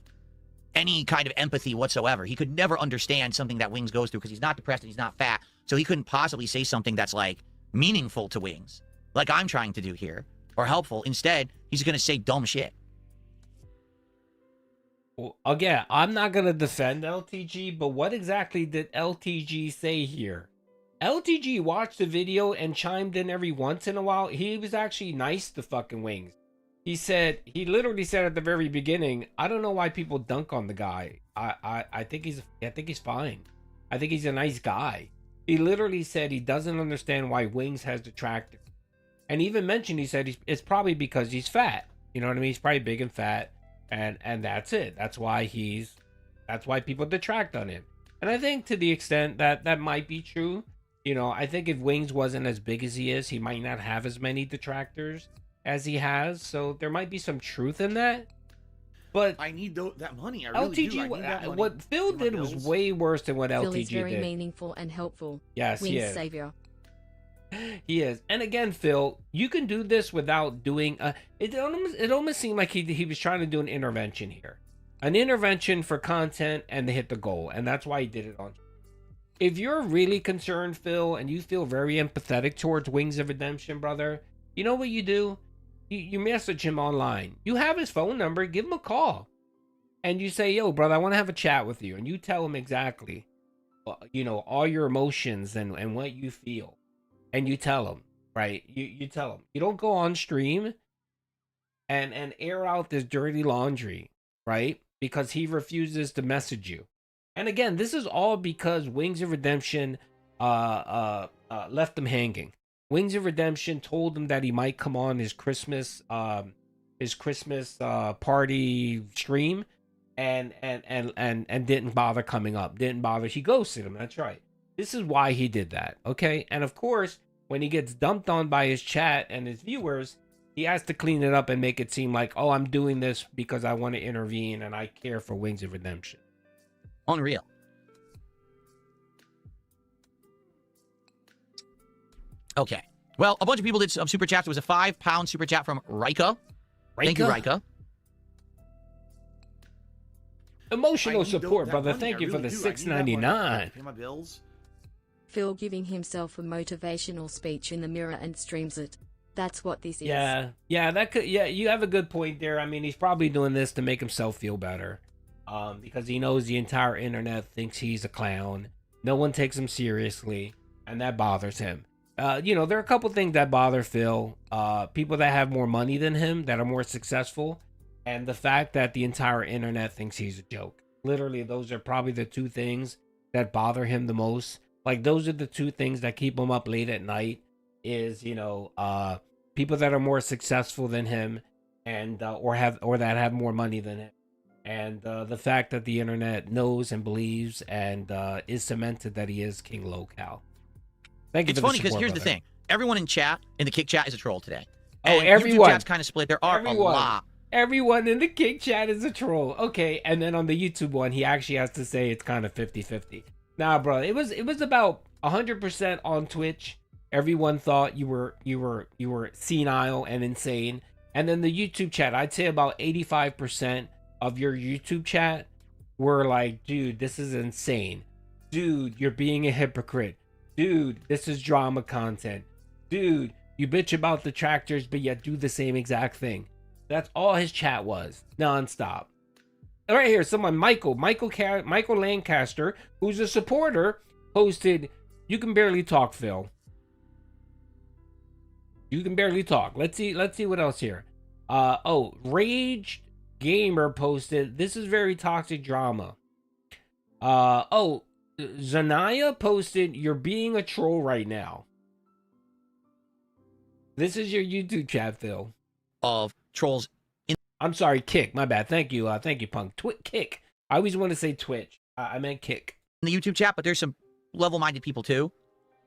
any kind of empathy whatsoever. He could never understand something that Wings goes through because he's not depressed and he's not fat. So he couldn't possibly say something that's like meaningful to Wings, like I'm trying to do here, or helpful. Instead, he's going to say dumb shit. Well, again, I'm not going to defend LTG, but what exactly did LTG say here? LTG watched the video and chimed in every once in a while. He was actually nice to fucking Wings. He literally said at the very beginning, I don't know why people dunk on the guy. I think he's fine. I think he's a nice guy. He literally said he doesn't understand why Wings has detractors. And even mentioned, he said it's probably because he's fat. You know what I mean? He's probably big and fat. And that's it. That's why people detract on him. And I think to the extent that might be true. You know, I think if Wings wasn't as big as he is, he might not have as many detractors as he has. So there might be some truth in that. But I need that money. I really do. I need that money. What Phil did was way worse than what LTG did. Phil is very meaningful and helpful. Yes, Wings he is. savior. He is. And again, Phil, you can do this without doing... It almost seemed like he was trying to do an intervention here. An intervention for content and to hit the goal. And that's why he did it on... If you're really concerned, Phil, and you feel very empathetic towards Wings of Redemption, brother, you know what you do? You message him online. You have his phone number. Give him a call. And you say, yo, brother, I want to have a chat with you. And you tell him exactly, you know, all your emotions and what you feel. And you tell him, right? You tell him. You don't go on stream and air out this dirty laundry, right? because he refuses to message you. And again, this is all because Wings of Redemption left him hanging. Wings of Redemption told him that he might come on his Christmas party stream, and didn't bother coming up. Didn't bother. He ghosted him. That's right. This is why he did that. Okay, and of course, when he gets dumped on by his chat and his viewers, he has to clean it up and make it seem like, oh, I'm doing this because I want to intervene and I care for Wings of Redemption. Unreal. Okay. Well, a bunch of people did some super chats. There was a £5 super chat from Rika. Thank you, Rika. Emotional support, brother. Thank you for the $6.99. Pay my bills. Phil giving himself a motivational speech in the mirror and streams it. That's what this is. Yeah, you have a good point there. I mean, he's probably doing this to make himself feel better. Because he knows the entire internet thinks he's a clown. No one takes him seriously, and that bothers him. There are a couple things that bother Phil. People that have more money than him, that are more successful, and the fact that the entire internet thinks he's a joke. Literally, those are probably the two things that bother him the most. Like, those are the two things that keep him up late at night. Is people that are more successful than him, and or that have more money than him. And the fact that the internet knows and believes and is cemented that he is King Local. Thank you. It's funny because here's the thing: everyone in the Kick chat is a troll today. And everyone. YouTube chat's kind of split. There are a lot. Everyone in the Kick chat is a troll. Okay, and then on the YouTube one, he actually has to say it's kind of 50-50. Nah, bro, it was about 100% on Twitch. Everyone thought you were senile and insane, and then the YouTube chat, I'd say about 85% of your YouTube chat were like, dude, this is insane. Dude, you're being a hypocrite. Dude, this is drama content. Dude, you bitch about the tractors, but yet do the same exact thing. That's all his chat was, nonstop. Right here, someone, Michael Lancaster, who's a supporter, posted, "You can barely talk, Phil. You can barely talk." Let's see what else here. Rage Gamer posted, "This is very toxic drama." Zanaya posted, "You're being a troll right now." This is your YouTube chat, Phil. Of trolls. I'm sorry, Kick. My bad. Thank you, Punk. Kick. I always want to say Twitch. I meant Kick. In the YouTube chat, but there's some level-minded people too.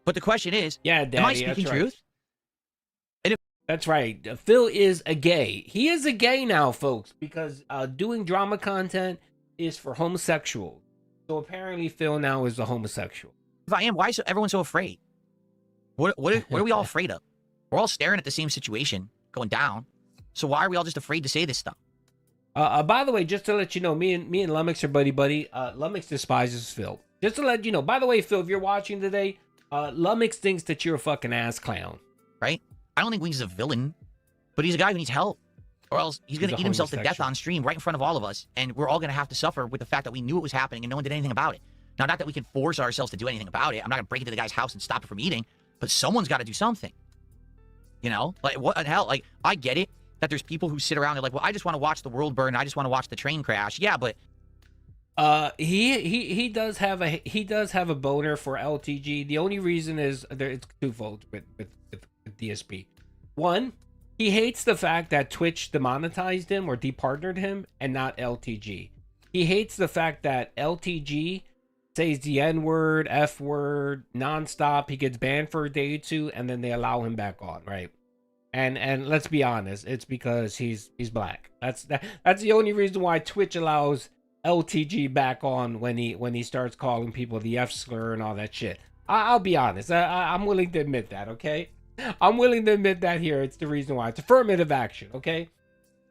But the question is, Daddy, am I speaking truth? That's right. Phil is a gay. He is a gay now, folks, because doing drama content is for homosexuals. So apparently Phil now is a homosexual. If I am, why is everyone so afraid? What are we all afraid of? We're all staring at the same situation going down. So why are we all just afraid to say this stuff? By the way, just to let you know, me and Lumix are buddy. Lumix despises Phil. Just to let you know. By the way, Phil, if you're watching today, Lumix thinks that you're a fucking ass clown. Right? I don't think Wings is a villain, but he's a guy who needs help. Or else he's going to eat himself to death on stream right in front of all of us. And we're all going to have to suffer with the fact that we knew it was happening and no one did anything about it. Now, not that we can force ourselves to do anything about it. I'm not going to break into the guy's house and stop it from eating. But someone's got to do something. You know? Like, what the hell? Like, I get it that there's people who sit around and like, well, I just want to watch the world burn. I just want to watch the train crash. Yeah, but... He does have a boner for LTG. The only reason is it's twofold with DSP. One, he hates the fact that Twitch demonetized him or departnered him and not LTG. He hates the fact that LTG says the N-word, F-word, nonstop. He gets banned for a day or two, and then they allow him back on, right? And let's be honest, it's because he's black. That's the only reason why Twitch allows LTG back on when he starts calling people the F slur and all that shit. I'll be honest. I'm willing to admit that, okay? I'm willing to admit that here. It's the reason why. It's affirmative action, okay?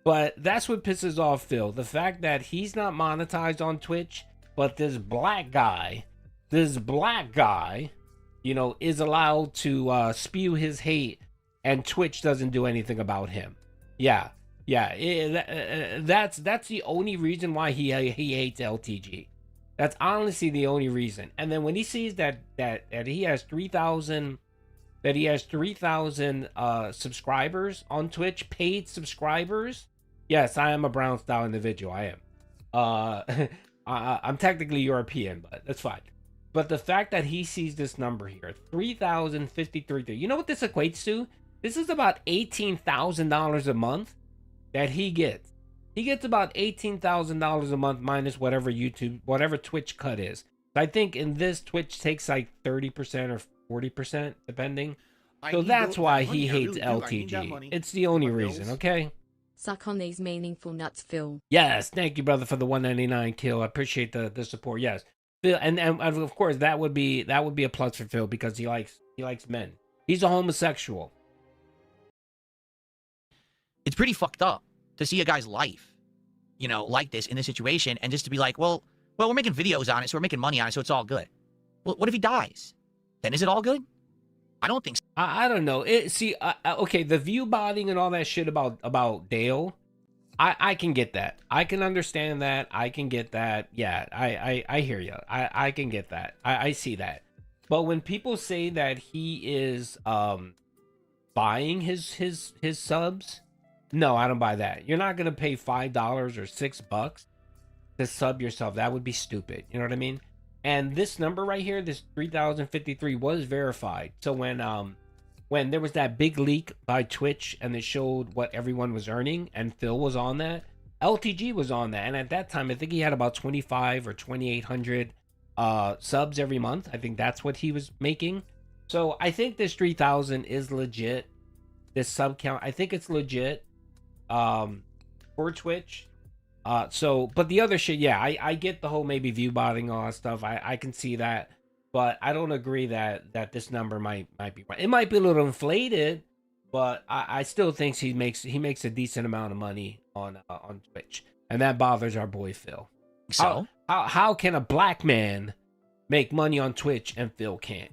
But that's what pisses off Phil. The fact that he's not monetized on Twitch, but this black guy, is allowed to spew his hate, and Twitch doesn't do anything about him. Yeah. That's the only reason why he hates LTG. That's honestly the only reason. And then when he sees that he has 3,000 subscribers on Twitch, paid subscribers. Yes, I am a brown style individual. I am. I'm technically European, but that's fine. But the fact that he sees this number here, 3,053, you know what this equates to? This is about $18,000 a month that he gets. He gets about $18,000 a month minus whatever Twitch cut is. I think in this, Twitch takes like 30% or 40%, depending. So that's why he hates LTG. It's the only reason, okay? Suck on these meaningful nuts, Phil. Yes, thank you, brother, for the 199 kill. I appreciate the support. Yes, Phil, and of course that would be a plus for Phil because he likes men. He's a homosexual. It's pretty fucked up to see a guy's life, you know, like this in this situation, and just to be like, well, we're making videos on it, so we're making money on it, so it's all good. Well, what if he dies? Then is it all good? I don't think so. I don't know. Okay, the view botting and all that shit about Dale, I can get that. I can understand that. I can get that. Yeah, I hear you. I can get that. I see that. But when people say that he is buying his subs, no, I don't buy that. You're not gonna pay $5 or $6 to sub yourself. That would be stupid. You know what I mean? And this number right here, this 3,053, was verified. So when there was that big leak by Twitch and it showed what everyone was earning, and Phil was on that, LTG was on that, and at that time I think he had about 25 or 2,800 subs every month. I think that's what he was making. So I think this 3,000 is legit. This sub count, I think it's legit for Twitch. But the other shit, yeah, I get the whole maybe view botting, all that stuff. I can see that, but I don't agree that this number might be right. It might be a little inflated, but I still think he makes a decent amount of money on Twitch, and that bothers our boy Phil. So how can a black man make money on Twitch and Phil can't?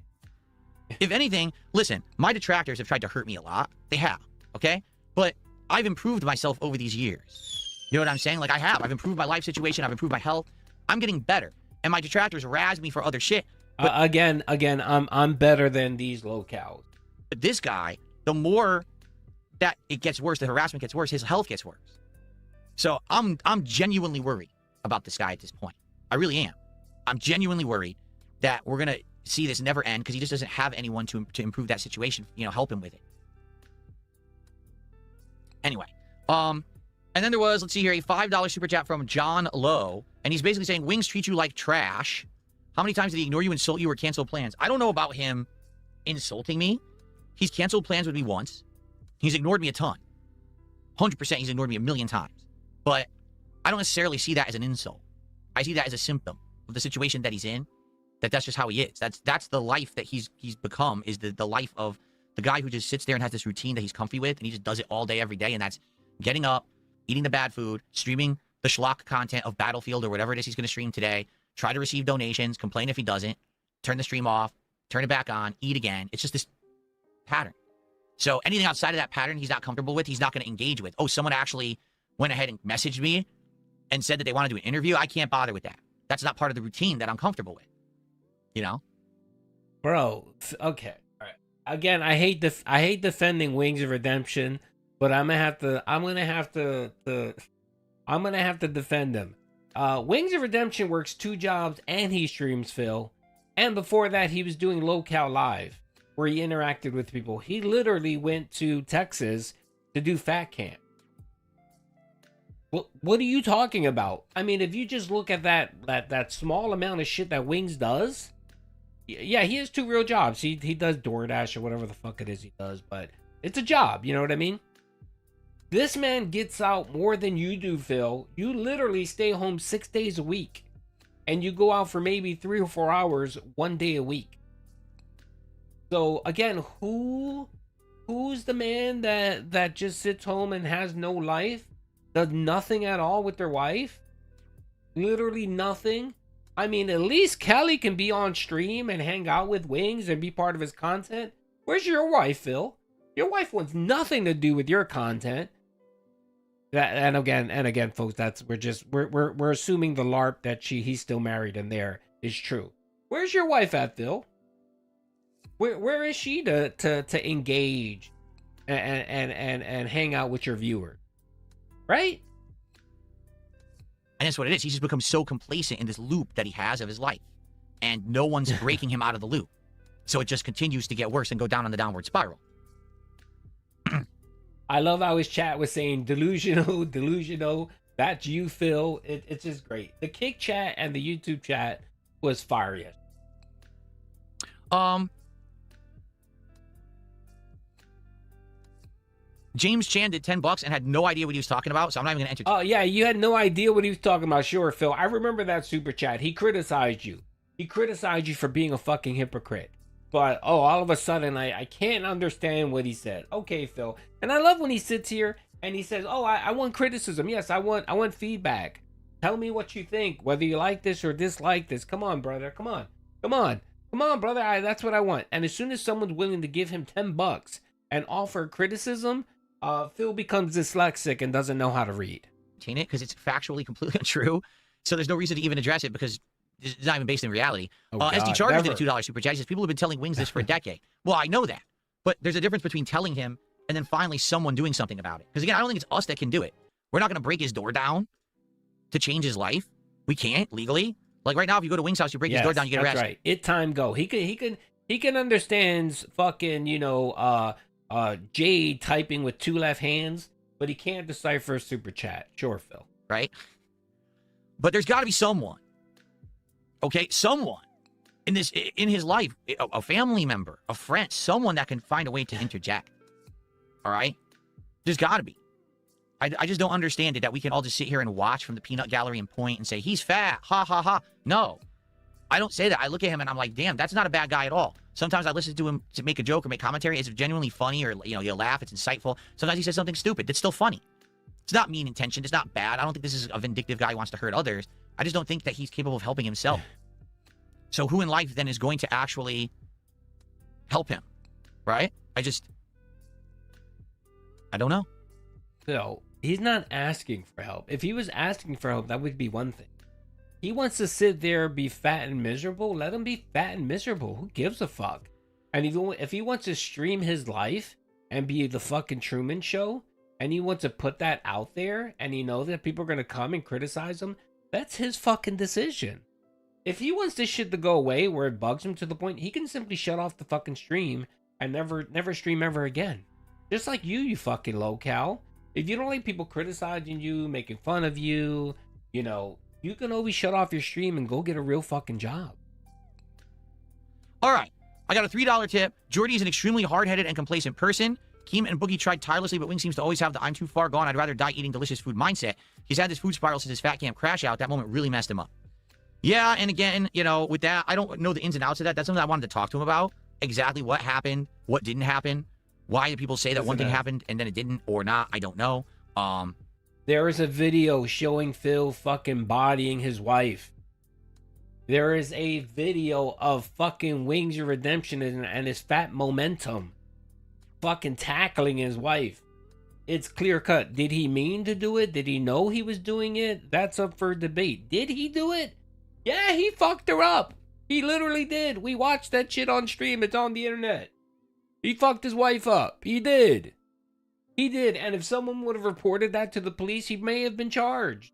If anything, listen, my detractors have tried to hurt me a lot. They have, okay? But I've improved myself over these years. You know what I'm saying? Like, I've improved my life situation. I've improved my health. I'm getting better. And my detractors razz me for other shit. But again, I'm better than these locals. But this guy, the more that it gets worse, the harassment gets worse, his health gets worse. So I'm genuinely worried about this guy at this point. I really am. I'm genuinely worried that we're going to see this never end because he just doesn't have anyone to improve that situation, you know, help him with it. Anyway, and then there was, let's see here, a $5 super chat from John Lowe. And he's basically saying, Wings treat you like trash. How many times did he ignore you, insult you, or cancel plans? I don't know about him insulting me. He's canceled plans with me once. He's ignored me a ton. 100% he's ignored me a million times. But I don't necessarily see that as an insult. I see that as a symptom of the situation that he's in. That's just how he is. That's the life that he's become, is the life of the guy who just sits there and has this routine that he's comfy with, and he just does it all day, every day, and that's getting up, eating the bad food, streaming the schlock content of Battlefield or whatever it is he's going to stream today, try to receive donations, complain if he doesn't, turn the stream off, turn it back on, eat again. It's just this pattern. So anything outside of that pattern he's not comfortable with, he's not going to engage with. Oh, someone actually went ahead and messaged me and said that they want to do an interview. I can't bother with that. That's not part of the routine that I'm comfortable with. You know? Bro, okay. All right. Again, I hate defending Wings of Redemption, but I'm gonna have to defend him. Wings of Redemption works 2 jobs and he streams, Phil. And before that, he was doing Locale Live, where he interacted with people. He literally went to Texas to do Fat Camp. What are you talking about? I mean, if you just look at that small amount of shit that Wings does, yeah, he has 2 real jobs. He does DoorDash or whatever the fuck it is he does, but it's a job, you know what I mean? This man gets out more than you do, Phil. You literally stay home 6 days a week, and you go out for maybe 3 or 4 hours 1 day a week. So again, who's the man that just sits home and has no life, does nothing at all with their wife? Literally nothing. I mean, at least Kelly can be on stream and hang out with Wings and be part of his content. Where's your wife, Phil? Your wife wants nothing to do with your content. And again, folks, we're assuming the LARP that he's still married and there is true. Where's your wife at, Phil? Where is she to engage and hang out with your viewer? Right? And that's what it is. He's just become so complacent in this loop that he has of his life. And no one's breaking him out of the loop. So it just continues to get worse and go down on the downward spiral. I love how his chat was saying delusional, delusional. That's you, Phil. It's just great. The Kick chat and the YouTube chat was fire. James Chan did $10 and had no idea what he was talking about, so I'm not even going to entertain. Oh, yeah, you had no idea what he was talking about. Sure, Phil. I remember that super chat. He criticized you. He criticized you for being a fucking hypocrite. But, oh, all of a sudden, I can't understand what he said. Okay, Phil. And I love when he sits here and he says, oh, I want criticism. Yes, I want feedback. Tell me what you think, whether you like this or dislike this. Come on, brother. Come on. Come on. Come on, brother. That's what I want. And as soon as someone's willing to give him $10 and offer criticism, Phil becomes dyslexic and doesn't know how to read. It because it's factually completely untrue. So there's no reason to even address it because it's not even based in reality. SD Chargers did a $2 super chat. He says, people have been telling Wings this for a decade. Well, I know that. But there's a difference between telling him and then finally someone doing something about it. Because again, I don't think it's us that can do it. We're not going to break his door down to change his life. We can't legally. Like right now, if you go to Wings' house, you break his door down, you get arrested. That's right. It time go. He can understands fucking, Jade typing with 2 left hands, but he can't decipher a super chat. Sure, Phil. Right? But there's got to be someone. Okay, someone in his life, a family member, a friend, someone that can find a way to interject. All right? There's got to be. I just don't understand it that we can all just sit here and watch from the peanut gallery and point and say, he's fat, ha, ha, ha. No, I don't say that. I look at him and I'm like, damn, that's not a bad guy at all. Sometimes I listen to him to make a joke or make commentary. It's genuinely funny or, you laugh. It's insightful. Sometimes he says something stupid. It's still funny. It's not mean intentioned. It's not bad. I don't think this is a vindictive guy who wants to hurt others. I just don't think that he's capable of helping himself. So who in life then is going to actually help him? Right? I don't know. So he's not asking for help. If he was asking for help, that would be one thing. He wants to sit there, be fat and miserable. Let him be fat and miserable. Who gives a fuck? And if he wants to stream his life and be the fucking Truman Show, and he wants to put that out there, and he knows that people are going to come and criticize him, that's his fucking decision. If he wants this shit to go away where it bugs him to the point, he can simply shut off the fucking stream and never stream ever again. Just like you fucking low-cal. If you don't like people criticizing you, making fun of you, you can always shut off your stream and go get a real fucking job. All right. I got a $3 tip. Jordy is an extremely hard-headed and complacent person. Keem and Boogie tried tirelessly, but Wing seems to always have the I'm too far gone, I'd rather die eating delicious food mindset. He's had this food spiral since his fat camp crash out. That moment really messed him up. Yeah, and again, with that, I don't know the ins and outs of that. That's something I wanted to talk to him about. Exactly what happened, what didn't happen. Why do people say that one thing happened and then it didn't or not? I don't know. There is a video showing Phil fucking bodying his wife. There is a video of fucking Wings of Redemption and his fat momentum fucking tackling his wife. It's clear cut. Did he mean to do it? Did he know he was doing it? That's up for debate. Did he do it? Yeah, he fucked her up. He literally did. We watched that shit on stream. It's on the internet. He fucked his wife up. He did. He did. And if someone would have reported that to the police, he may have been charged.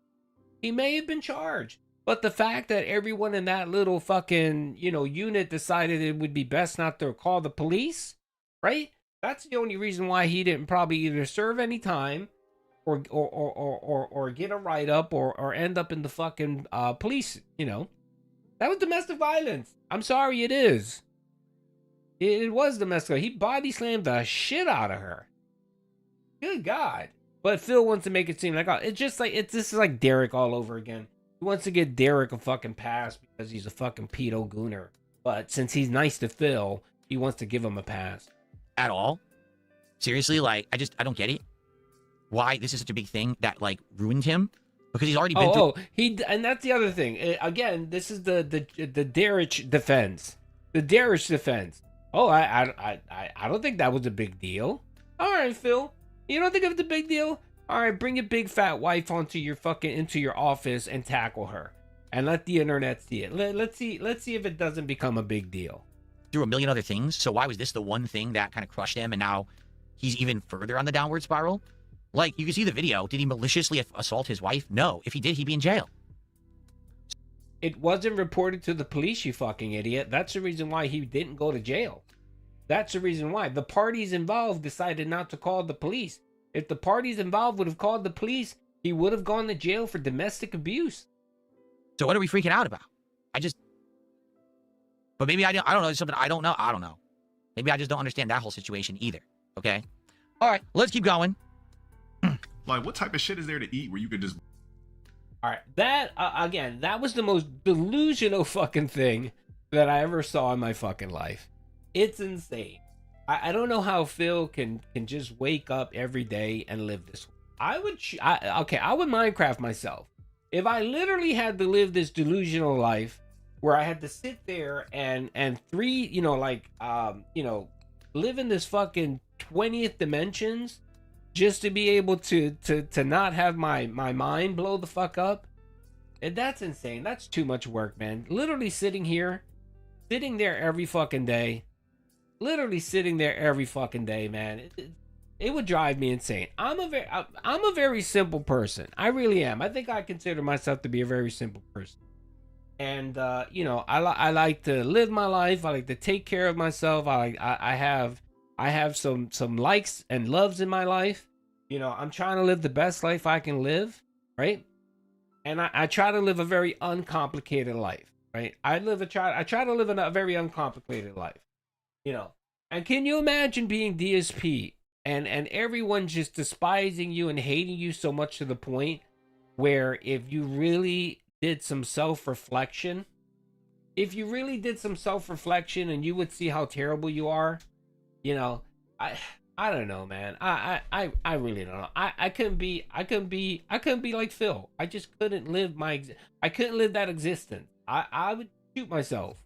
He may have been charged. But the fact that everyone in that little fucking, unit decided it would be best not to call the police, right? That's the only reason why he didn't probably either serve any time or get a write-up or end up in the fucking police, That was domestic violence. I'm sorry, it is. It was domestic. He body slammed the shit out of her. Good God. But Phil wants to make it seem like, this is like Derek all over again. He wants to get Derek a fucking pass because he's a fucking pedo gooner. But since he's nice to Phil, he wants to give him a pass. At all? Seriously, I don't get it. Why this is such a big thing that ruined him? Because he's already been through... and that's the other thing. Again, this is the Derek defense. The Derek defense. Oh, I don't think that was a big deal. All right, Phil. You don't think it was a big deal? All right, bring your big fat wife into your office and tackle her, and let the internet see it. Let's see if it doesn't become a big deal. Through a million other things, so why was this the one thing that kind of crushed him, and now he's even further on the downward spiral? Like, you can see the video. Did he maliciously assault his wife? No. If he did, he'd be in jail. It wasn't reported to the police, you fucking idiot. That's the reason why he didn't go to jail. That's the reason why. The parties involved decided not to call the police. If the parties involved would have called the police, he would have gone to jail for domestic abuse. So what are we freaking out about? But maybe I don't know. There's something I don't know. I don't know. Maybe I just don't understand that whole situation either. Okay? All right, let's keep going. Like, what type of shit is there to eat where you could just... All right, that, again, that was the most delusional fucking thing that I ever saw in my fucking life. It's insane. I don't know how Phil can just wake up every day and live this way. I would Minecraft myself. If I literally had to live this delusional life where I had to sit there and live in this fucking 20th dimensions just to be able to not have my mind blow the fuck up, and that's insane. That's too much work, man. Literally sitting there every fucking day. Literally sitting there every fucking day, man. It would drive me insane. I'm a very simple person. I really am. I think I consider myself to be a very simple person. And I like to live my life. I like to take care of myself. I have some likes and loves in my life. You know, I'm trying to live the best life I can live, right? And I try to live a very uncomplicated life, right? I try to live a very uncomplicated life. You know, and can you imagine being DSP and everyone just despising you and hating you so much to the point where if you really did some self-reflection, and you would see how terrible you are, you know, I don't know, man. I really don't know. I couldn't be like Phil. I just couldn't live I couldn't live that existence. I would shoot myself.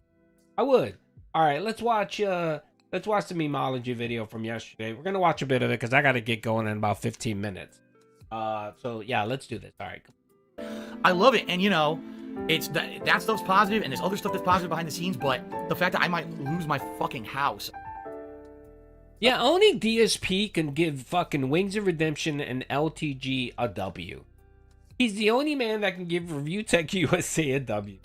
I would. All right, let's watch the memology video from yesterday. We're gonna watch a bit of it because I gotta get going in about 15 minutes. So yeah, let's do this. All right. I love it, and you know, that stuff's positive, and there's other stuff that's positive behind the scenes. But the fact that I might lose my fucking house. Yeah, only DSP can give fucking Wings of Redemption and LTG a W. He's the only man that can give Review Tech USA a W.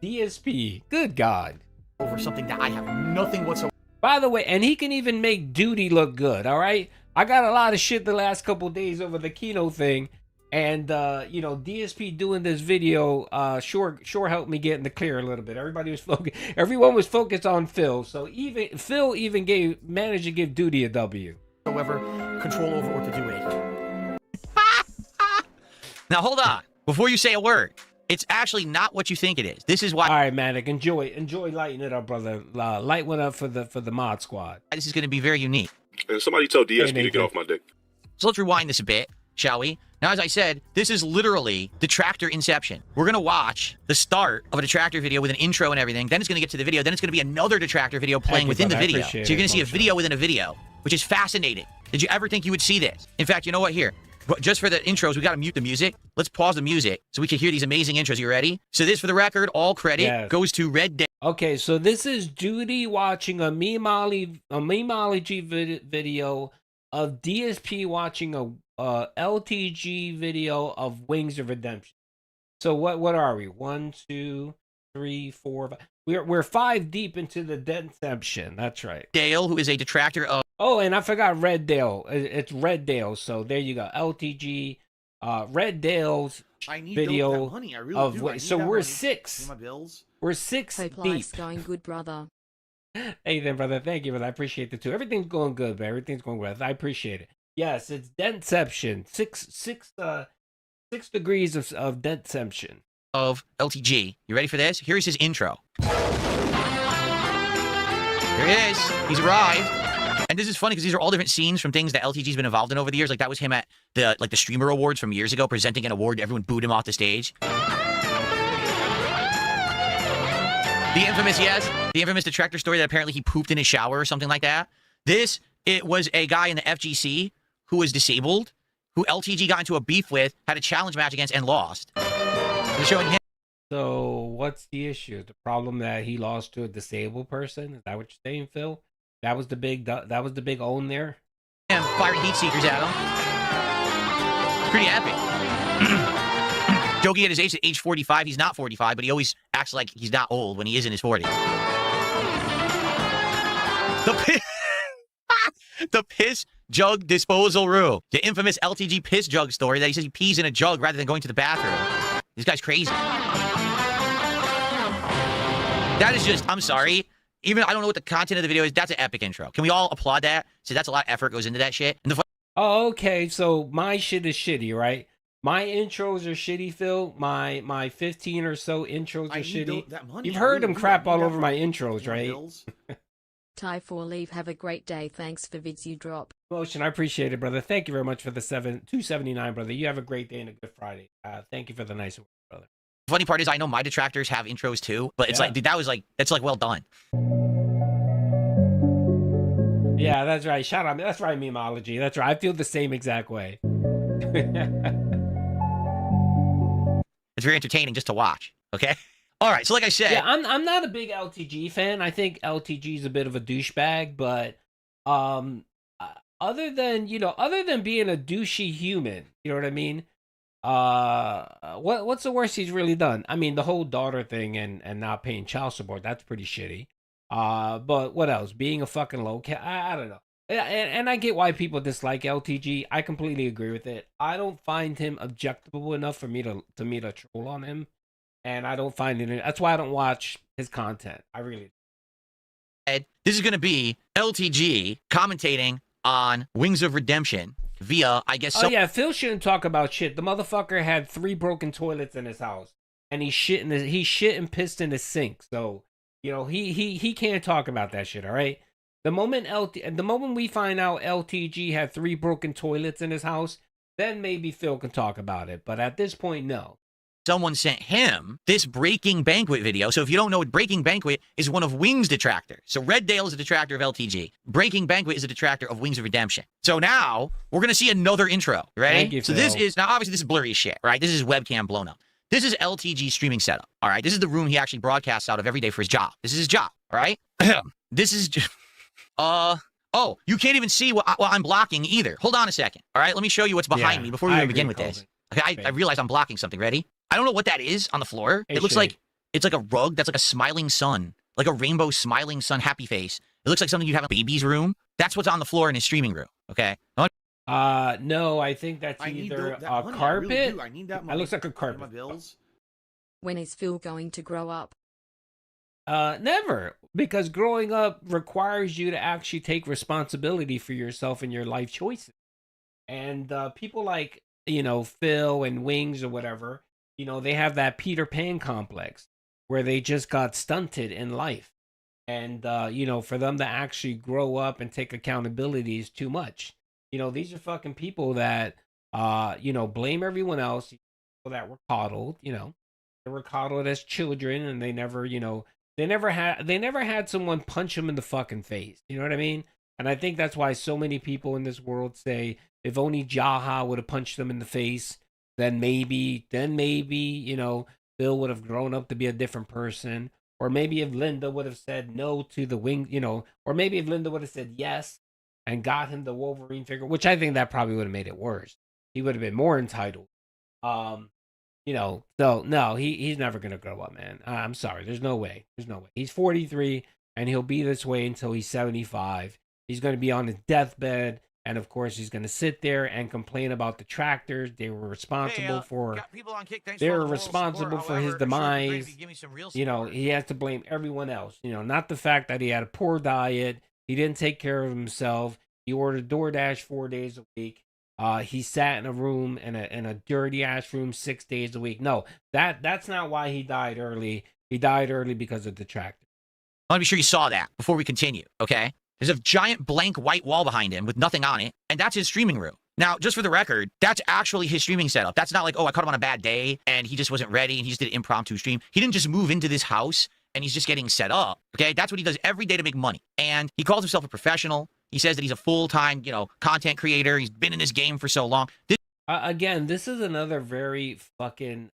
DSP, good God. Over something that I have nothing whatsoever. By the way, and he can even make Duty look good, all right? I got a lot of shit the last couple days over the Kino thing, and DSP doing this video sure helped me get in the clear a little bit. Everyone was focused on Phil, so Phil managed to give Duty a W. However, control over what to do with. Now hold on, before you say a word. It's actually not what you think it is. This is why. All right, Manic, enjoy lighting it up, brother. Light one up for the mod squad. This is going to be very unique. And somebody told DSP to get off my dick. So let's rewind this a bit, shall we? Now, as I said, this is literally detractor inception. We're going to watch the start of a detractor video with an intro and everything. Then it's going to get to the video. Then it's going to be another detractor video playing within the video. So you're going to see a video within a video, which is fascinating. Did you ever think you would see this? In fact, you know what? Here. Just for the intros, we got to mute the music. Let's pause the music so we can hear these amazing intros. You ready? So this, for the record, all credit goes to Red Dead. Okay, so this is Duty watching a memology video of DSP watching a LTG video of Wings of Redemption. So what are we? 1, 2, 3, 4, 5. We're 5 deep into the Deception. That's right. Dale, who is a detractor of. Oh, and I forgot Red Dale. It's Red Dale. So there you go. LTG, Red Dale's video money. I really of. do. So we're 6. My bills. We're 6 Hope deep. life's going good, brother. Hey then, brother. Thank you, brother. I appreciate it too. Everything's going good, man. Everything's going well. I appreciate it. Yes, it's Deception. 6 degrees of Deception. Of LTG. You ready for this? Here's his intro. Here he is. He's arrived. And this is funny because these are all different scenes from things that LTG's been involved in over the years. Like that was him at the Streamer Awards from years ago, presenting an award. Everyone booed him off the stage. The infamous detractor story that apparently he pooped in his shower or something like that. It was a guy in the FGC who was disabled, who LTG got into a beef with, had a challenge match against, and lost. They're showing him. So what's the issue? The problem that he lost to a disabled person? Is that what you're saying, Phil? That was the big own there. And firing heat seekers at him. pretty epic. Joking at his age, at age 45, he's not 45, but he always acts like he's not old when he is in his 40s. The piss jug disposal room. The infamous LTG piss jug story that he says he pees in a jug rather than going to the bathroom. This guy's crazy. That is just, I'm sorry. Even I don't know what the content of the video is. That's an epic intro. Can we all applaud that? So that's a lot of effort goes into that shit. And Oh, okay. So my shit is shitty, right? My intros are shitty, Phil. My 15 or so intros are shitty. You've heard them crap all over my intros, right? Ty for leave. Have a great day. Thanks for vids you drop. Motion, I appreciate it, brother. Thank you very much for the 279, brother. You have a great day and a good Friday. Thank you for the nice word, brother. Funny part is I know my detractors have intros too, but it's like, dude, that's like well done. Yeah, that's right. Shout out. That's right, memology. That's right. I feel the same exact way. It's very entertaining just to watch. Okay. All right. So like I said, yeah, I'm not a big LTG fan. I think LTG is a bit of a douchebag, but other than being a douchey human, you know what I mean? What's the worst he's really done? I mean, the whole daughter thing and not paying child support, that's pretty shitty. But what else? Being a fucking low cat, I don't know. And I get why people dislike LTG. I completely agree with it. I don't find him objectable enough for me to troll on him, and I don't find it. That's why I don't watch his content. I really. Ed, this is going to be LTG commentating on Wings of Redemption via, I guess. Oh yeah, Phil shouldn't talk about shit. The motherfucker had 3 broken toilets in his house, and he shit and pissed in his sink. So he can't talk about that shit. All right. The moment we find out LTG had 3 broken toilets in his house, then maybe Phil can talk about it. But at this point, no. Someone sent him this Breaking Banquet video. So if you don't know what Breaking Banquet is, one of Wings' detractors. So Red Dale is a detractor of LTG. Breaking Banquet is a detractor of Wings of Redemption. So now we're going to see another intro. Ready? Thank you, so Phil. this is, now obviously this is blurry as shit, right? This is webcam blown up. This is LTG streaming setup. All right. This is the room he actually broadcasts out of every day for his job. This is his job. All right. This is just, oh, you can't even see what I'm blocking either. Hold on a second. All right. Let me show you what's behind me before we even begin with this. Okay. I realize I'm blocking something. Ready? I don't know what that is on the floor. It looks like it's like a rug that's like a smiling sun, like a rainbow smiling sun, happy face. It looks like something you have in a baby's room. That's what's on the floor in his streaming room. Okay. No, I think that's either a carpet. I need that money. It looks like a carpet. My bills. When is Phil going to grow up? Never, because growing up requires you to actually take responsibility for yourself and your life choices. And people like Phil and Wings or whatever. They have that Peter Pan complex where they just got stunted in life. And, for them to actually grow up and take accountability is too much. These are fucking people that, blame everyone else, people that were coddled, they were coddled as children and they never, they never had someone punch them in the fucking face. You know what I mean? And I think that's why so many people in this world say, if only Jaha would have punched them in the face, then maybe, Bill would have grown up to be a different person. Or maybe if Linda would have said no to the wing, or maybe if Linda would have said yes and got him the Wolverine figure, which I think that probably would have made it worse. He would have been more entitled. So no, he's never going to grow up, man. I'm sorry. There's no way. He's 43 and he'll be this way until he's 75. He's going to be on his deathbed. And of course, he's going to sit there and complain about the tractors. They were responsible for. They were responsible for his demise. He has to blame everyone else. Not the fact that he had a poor diet. He didn't take care of himself. He ordered DoorDash 4 days a week. He sat in a room in a dirty ass room 6 days a week. No, that's not why he died early. He died early because of the tractor. I want to be sure you saw that before we continue. Okay. There's a giant blank white wall behind him with nothing on it, and that's his streaming room. Now, just for the record, that's actually his streaming setup. That's not like, oh, I caught him on a bad day, and he just wasn't ready, and he just did an impromptu stream. He didn't just move into this house, and he's just getting set up, okay? That's what he does every day to make money. And he calls himself a professional. He says that he's a full-time, content creator. He's been in this game for so long. Again, this is another very fucking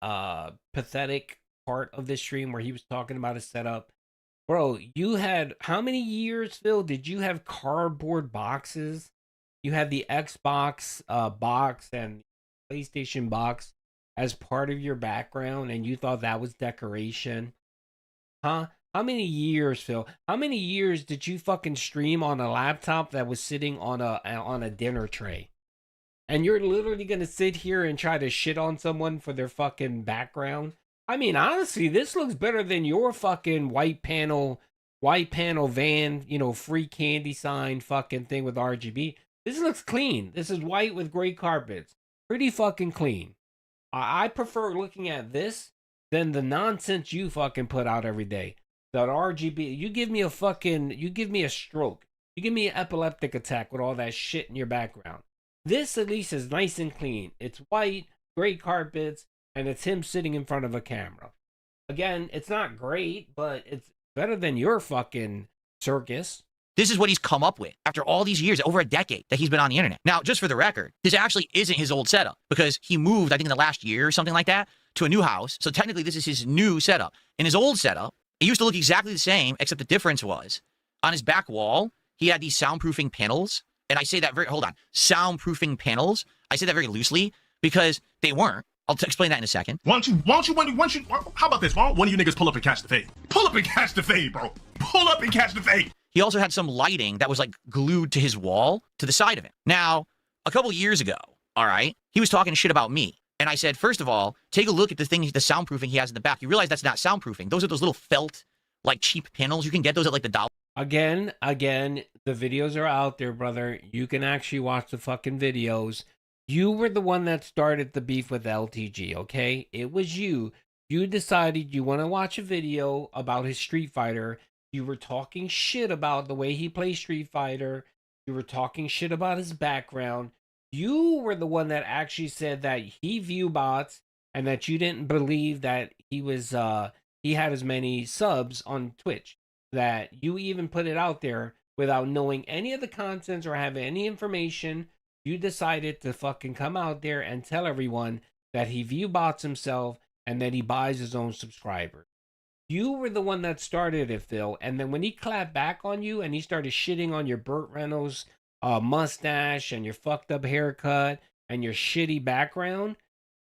pathetic part of this stream where he was talking about his setup. Bro, you had, how many years, Phil, did you have cardboard boxes? You had the Xbox box and PlayStation box as part of your background and you thought that was decoration? Huh? How many years, Phil? How many years did you fucking stream on a laptop that was sitting on a dinner tray? And you're literally gonna sit here and try to shit on someone for their fucking background? I mean, honestly, this looks better than your fucking white panel van, you know, free candy sign fucking thing with RGB. This looks clean. This is white with gray carpets. Pretty fucking clean. I prefer looking at this than the nonsense you fucking put out every day. That RGB, you give me a stroke. You give me an epileptic attack with all that shit in your background. This at least is nice and clean. It's white, great carpets, and it's him sitting in front of a camera. Again, it's not great, but it's better than your fucking circus. This is what he's come up with after all these years, over a decade that he's been on the internet. Now, just for the record, this actually isn't his old setup because he moved, I think in the last year or something like that, to a new house. So technically this is his new setup. In his old setup, it used to look exactly the same, except the difference was on his back wall, he had these soundproofing panels. And I say that soundproofing panels. I say that very loosely because they weren't. I'll explain that in a second. Why don't you, how about this? Why don't one of you niggas pull up and catch the fade? Pull up and catch the fade, bro. Pull up and catch the fade. He also had some lighting that was like glued to his wall to the side of it. Now, a couple years ago, all right, he was talking shit about me. And I said, first of all, take a look at the soundproofing he has in the back. You realize that's not soundproofing. Those are those little felt, like cheap panels. You can get those at like the dollar. Again, the videos are out there, brother. You can actually watch the fucking videos. You were the one that started the beef with LTG, okay? It was you. You decided you want to watch a video about his Street Fighter. You were talking shit about the way he plays Street Fighter. You were talking shit about his background. You were the one that actually said that he view bots and that you didn't believe that he had as many subs on Twitch. That you even put it out there without knowing any of the contents or having any information. You decided to fucking come out there and tell everyone that he view bots himself and that he buys his own subscribers. You were the one that started it, Phil. And then when he clapped back on you and he started shitting on your Burt Reynolds mustache and your fucked up haircut and your shitty background,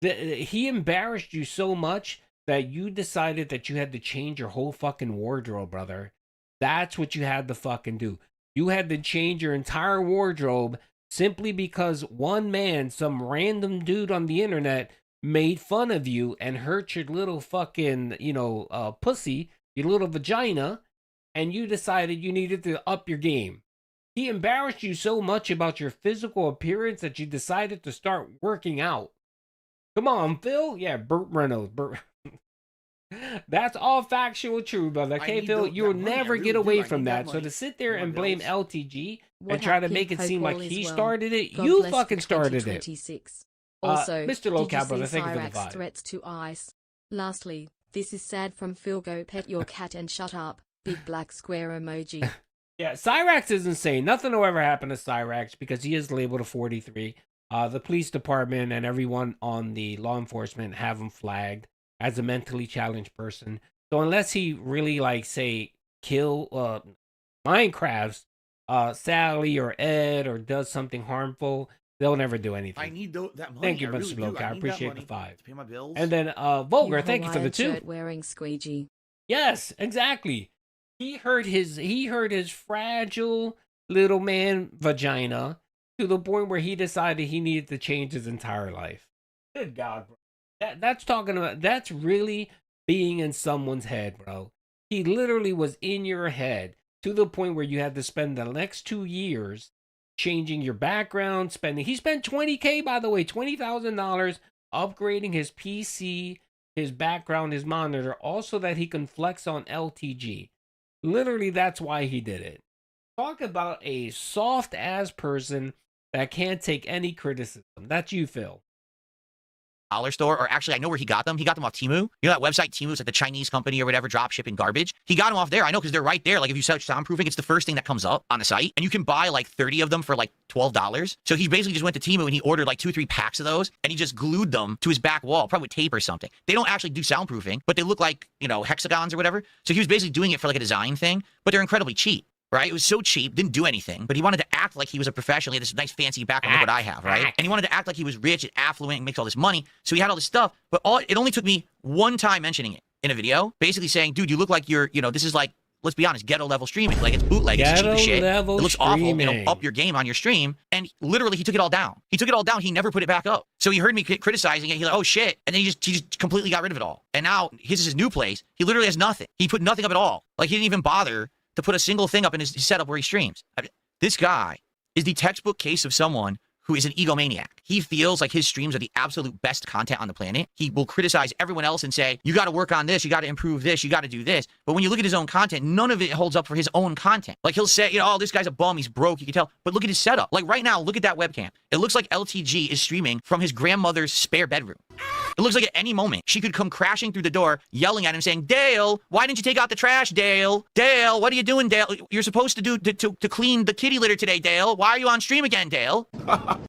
he embarrassed you so much that you decided that you had to change your whole fucking wardrobe, brother. That's what you had to fucking do. You had to change your entire wardrobe simply because one man, some random dude on the internet, made fun of you and hurt your little fucking, pussy, your little vagina, and you decided you needed to up your game. He embarrassed you so much about your physical appearance that you decided to start working out. Come on, Phil. Yeah, Burt Reynolds. That's all factual true, brother. Okay, Phil, you'll never get away from that. So to sit there and blame LTG and try to make it seem like he started it, you fucking started it. Also, Mr. Lowcow, brother, thank you for the Cyrax vibe. threats to ICE. Lastly, this is sad from Phil. Go pet your cat and shut up. Big black square emoji. Yeah, Cyrax is insane. Nothing will ever happen to Cyrax because he is labeled a 43. The police department and everyone on the law enforcement have him flagged as a mentally challenged person. So unless he really, kill Minecraft's Sally or Ed or does something harmful, they'll never do anything. I need that money. Thank you, I Mr. really Loka. I appreciate the 5. To pay my bills. And then Vulgar, thank you for the 2. Shirt wearing squeegee. Yes, exactly. He hurt his fragile little man vagina to the point where he decided he needed to change his entire life. Good God, bro. That's really being in someone's head, bro. He literally was in your head to the point where you had to spend the next 2 years changing your background, he spent $20,000, by the way, $20,000 upgrading his PC, his background, his monitor, also that he can flex on LTG. Literally, that's why he did it. Talk about a soft-ass person that can't take any criticism. That's you, Phil. Dollar store, or actually I know where he got them. He got them off Temu. You know that website Temu? It's like the Chinese company or whatever, drop shipping garbage. He got them off there. I know because they're right there. Like if you search soundproofing, it's the first thing that comes up on the site. And you can buy like 30 of them for like $12. So he basically just went to Temu and he ordered like 2-3 packs of those and he just glued them to his back wall, probably with tape or something. They don't actually do soundproofing, but they look like, hexagons or whatever. So he was basically doing it for like a design thing, but they're incredibly cheap. right? It was so cheap, didn't do anything, but he wanted to act like he was a professional. He had this nice fancy background, like what I have, right? And he wanted to act like he was rich and affluent and makes all this money. So he had all this stuff, but it only took me one time mentioning it in a video, basically saying, dude, you look like you're, this is like, let's be honest, ghetto level streaming. Like, it's bootleg, it's cheap as shit. It looks awful, up your game on your stream. And literally, he took it all down. He took it all down. He never put it back up. So he heard me criticizing it. He's like, oh shit. And then he just completely got rid of it all. And now his is his new place. He literally has nothing. He put nothing up at all. Like, he didn't even bother to put a single thing up in his setup where he streams. This guy is the textbook case of someone who is an egomaniac. He feels like his streams are the absolute best content on the planet. He will criticize everyone else and say, you got to work on this, you got to improve this, you got to do this. But when you look at his own content, none of it holds up for his own content. Like, he'll say, oh, this guy's a bum, he's broke, you can tell. But look at his setup. Like, right now, look at that webcam. It looks like LTG is streaming from his grandmother's spare bedroom. It looks like at any moment, she could come crashing through the door, yelling at him, saying, Dale, why didn't you take out the trash, Dale? Dale, what are you doing, Dale? You're supposed to do to clean the kitty litter today, Dale. Why are you on stream again, Dale?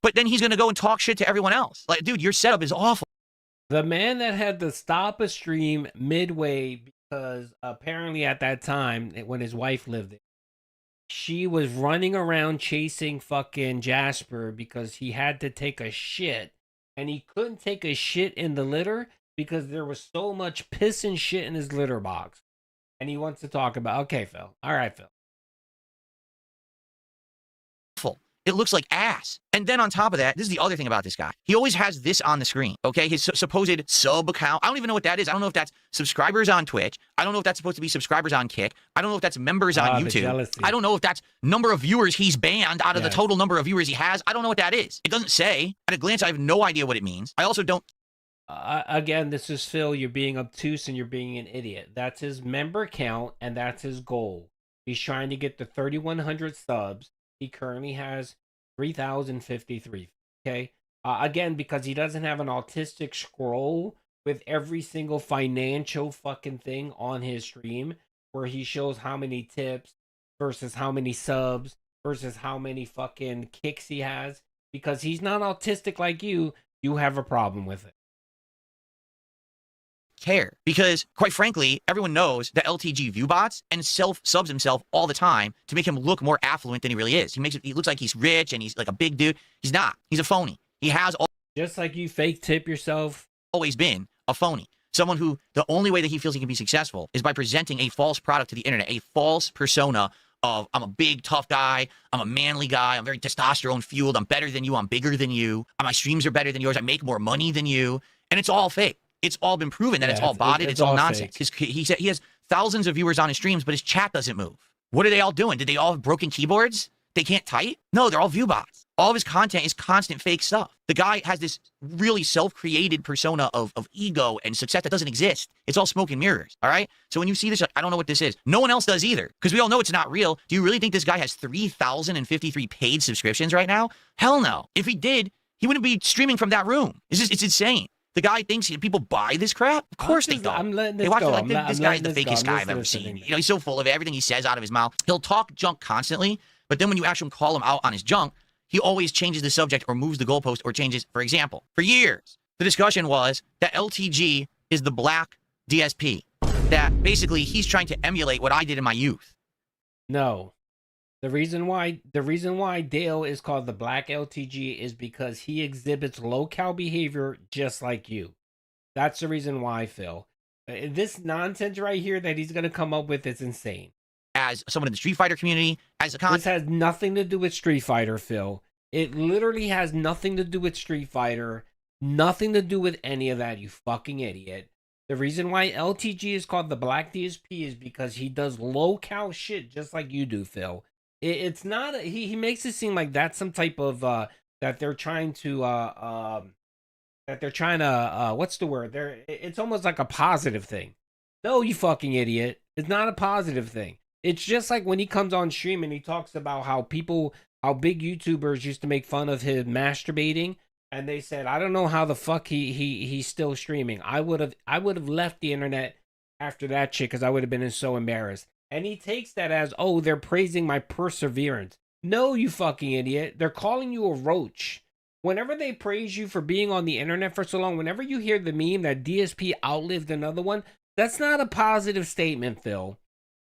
But then he's going to go and talk shit to everyone else. Like, dude, your setup is awful. The man that had to stop a stream midway because apparently at that time, when his wife lived there, she was running around chasing fucking Jasper because he had to take a shit. And he couldn't take a shit in the litter because there was so much piss and shit in his litter box. And he wants to talk about, okay, Phil. All right, Phil. It looks like ass. And then on top of that, this is the other thing about this guy. He always has this on the screen, okay? His supposed sub account. I don't even know what that is. I don't know if that's subscribers on Twitch. I don't know if that's supposed to be subscribers on Kick. I don't know if that's members on YouTube. I don't know if that's number of viewers he's banned out of the total number of viewers he has. I don't know what that is. It doesn't say. At a glance, I have no idea what it means. I also don't. Again, this is Phil. You're being obtuse and you're being an idiot. That's his member count and that's his goal. He's trying to get to 3,100 subs. He currently has 3,053. Okay. Again, because he doesn't have an autistic scroll with every single financial fucking thing on his stream where he shows how many tips versus how many subs versus how many fucking kicks he has. Because he's not autistic like you have a problem with it. Care, because quite frankly, everyone knows that LTG view bots and subs himself all the time to make him look more affluent than he really is. He looks like he's rich and he's like a big dude. He's not. He's a phony. He has just like you fake tip yourself. Always been a phony. Someone who the only way that he feels he can be successful is by presenting a false product to the internet, a false persona of I'm a big tough guy, I'm a manly guy, I'm very testosterone fueled, I'm better than you, I'm bigger than you, my streams are better than yours, I make more money than you, and it's all fake. It's all been proven that it's all botted. It's all nonsense. He said he has thousands of viewers on his streams, but his chat doesn't move. What are they all doing? Did they all have broken keyboards? They can't type? No, they're all view bots. All of his content is constant fake stuff. The guy has this really self-created persona of ego and success that doesn't exist. It's all smoke and mirrors, all right? So when you see this, I don't know what this is. No one else does either, because we all know it's not real. Do you really think this guy has 3,053 paid subscriptions right now? Hell no. If he did, he wouldn't be streaming from that room. It's insane. The guy thinks people buy this crap. Of course they don't. I'm letting they this watch go. it like this guy's the fakest guy I've ever seen. He's so full of it. Everything he says out of his mouth. He'll talk junk constantly, but then when you actually call him out on his junk, he always changes the subject or moves the goalpost or changes. For example, for years, the discussion was that LTG is the black DSP. That basically he's trying to emulate what I did in my youth. No. The reason why Dale is called the Black LTG is because he exhibits low-cal behavior just like you. That's the reason why, Phil. This nonsense right here that he's going to come up with is insane. As someone in the Street Fighter community, as a this has nothing to do with Street Fighter, Phil. It literally has nothing to do with Street Fighter. Nothing to do with any of that, you fucking idiot. The reason why LTG is called the Black DSP is because he does low-cal shit just like you do, Phil. It's not he makes it seem like that's some type of that they're trying to what's the word? It's almost like a positive thing. No, you fucking idiot. It's not a positive thing. It's just like when he comes on stream and he talks about how big YouTubers used to make fun of him masturbating, and they said, I don't know how the fuck he's still streaming. I would have left the internet after that shit because I would have been so embarrassed. And he takes that as, oh, they're praising my perseverance. No, you fucking idiot. They're calling you a roach. Whenever they praise you for being on the internet for so long, whenever you hear the meme that DSP outlived another one, that's not a positive statement, Phil.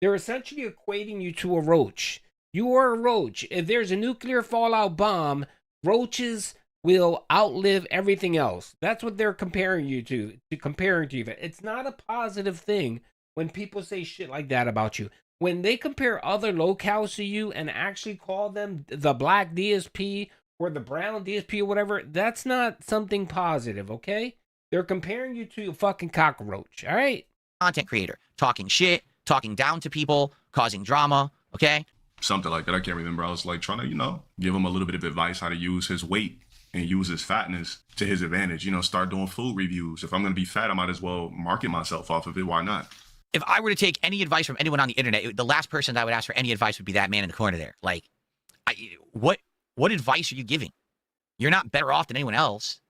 They're essentially equating you to a roach. You are a roach. If there's a nuclear fallout bomb, roaches will outlive everything else. That's what they're comparing you to comparing to you. It's not a positive thing when people say shit like that about you. When they compare other locales to you and actually call them the black DSP or the brown DSP or whatever, that's not something positive, okay? They're comparing you to a fucking cockroach, all right? Content creator, talking shit, talking down to people, causing drama, okay? Something like that. I can't remember. I was like trying to, give him a little bit of advice how to use his weight and use his fatness to his advantage. Start doing food reviews. If I'm going to be fat, I might as well market myself off of it. Why not? If I were to take any advice from anyone on the internet, the last person I would ask for any advice would be that man in the corner there. Like, what advice are you giving? You're not better off than anyone else.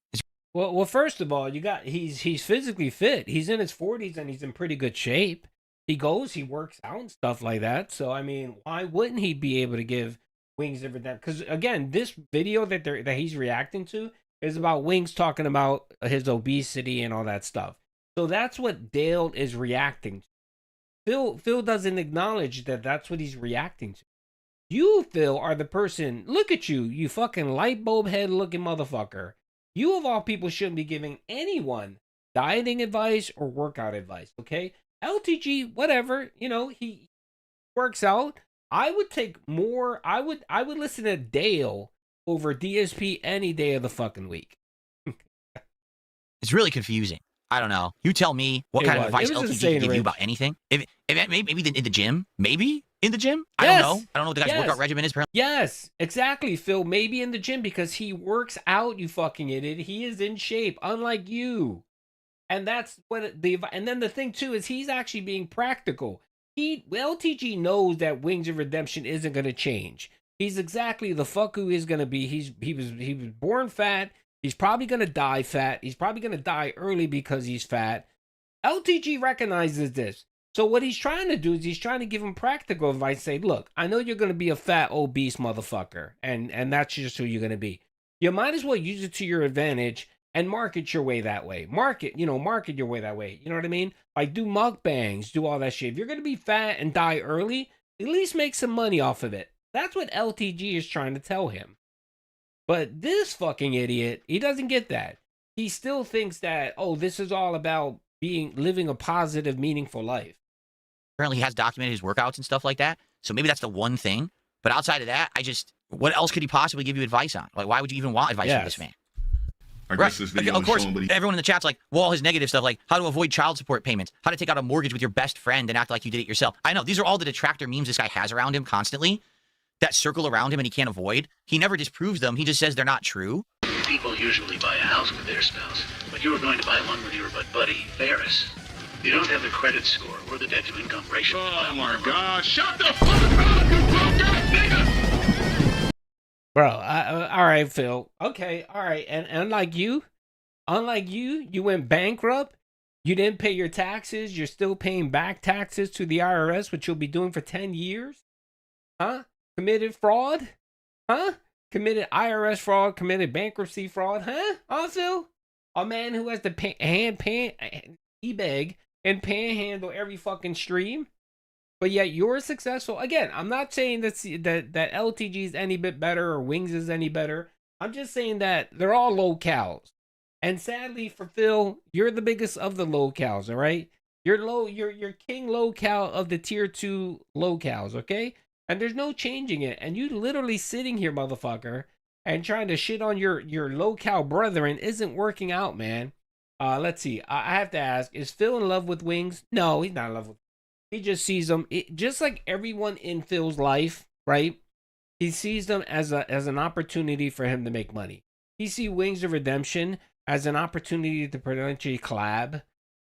Well, first of all, he's physically fit. He's in his 40s and he's in pretty good shape. He works out and stuff like that. So I mean, why wouldn't he be able to give Wings of Redemption? Because again, this video that he's reacting to is about Wings talking about his obesity and all that stuff. So that's what Dale is reacting to. Phil doesn't acknowledge that that's what he's reacting to. You, Phil, are the person. Look at you, you fucking light bulb head looking motherfucker. You of all people shouldn't be giving anyone dieting advice or workout advice, okay? LTG, whatever, he works out. I would take more. I would listen to Dale over DSP any day of the fucking week. It's really confusing. I don't know. You tell me what kind of advice LTG can give you about anything. If maybe in the gym, maybe in the gym. I don't know. I don't know what the guy's workout regimen is. Yes, exactly, Phil. Maybe in the gym because he works out. You fucking idiot. He is in shape, unlike you. And that's what and then the thing too is he's actually being practical. LTG knows that Wings of Redemption isn't going to change. He's exactly the fuck who is going to be. He was born fat. He's probably going to die fat. He's probably going to die early because he's fat. LTG recognizes this. So what he's trying to do is he's trying to give him practical advice. Say, look, I know you're going to be a fat, obese motherfucker. And that's just who you're going to be. You might as well use it to your advantage and market your way that way. Market your way that way. You know what I mean? Like do mukbangs, do all that shit. If you're going to be fat and die early, at least make some money off of it. That's what LTG is trying to tell him. But this fucking idiot, he doesn't get that. He still thinks that, this is all about living a positive, meaningful life. Apparently he has documented his workouts and stuff like that. So maybe that's the one thing. But outside of that, what else could he possibly give you advice on? Like, why would you even want advice from this man? I guess this video of course, showing, but everyone in the chat's like, well, all his negative stuff, like how to avoid child support payments, how to take out a mortgage with your best friend and act like you did it yourself. I know, these are all the detractor memes this guy has around him constantly, that circle around him and he can't avoid. He never disproves them. He just says they're not true. People usually buy a house with their spouse, but you were going to buy one with your buddy, Ferris. You don't have the credit score or the debt-to-income ratio. Oh my God! Shut the fuck up, you broke-ass nigga! Bro, all right, Phil. Okay, all right. And unlike you, you went bankrupt. You didn't pay your taxes. You're still paying back taxes to the IRS, which you'll be doing for 10 years. Huh? Committed fraud? Huh? Committed IRS fraud, committed bankruptcy fraud? Huh? Also, a man who has to e-beg and panhandle every fucking stream, but yet you're successful. Again, I'm not saying that LTG is any bit better or Wings is any better. I'm just saying that they're all locales. And sadly for Phil, you're the biggest of the locales, all right? You're king locale of the tier 2 locales, okay? And there's no changing it. And you literally sitting here, motherfucker, and trying to shit on your locale brethren isn't working out, man. Let's see. I have to ask, is Phil in love with Wings? No, he's not in love with. He just sees them, just like everyone in Phil's life, right? He sees them as an opportunity for him to make money. He sees Wings of Redemption as an opportunity to potentially collab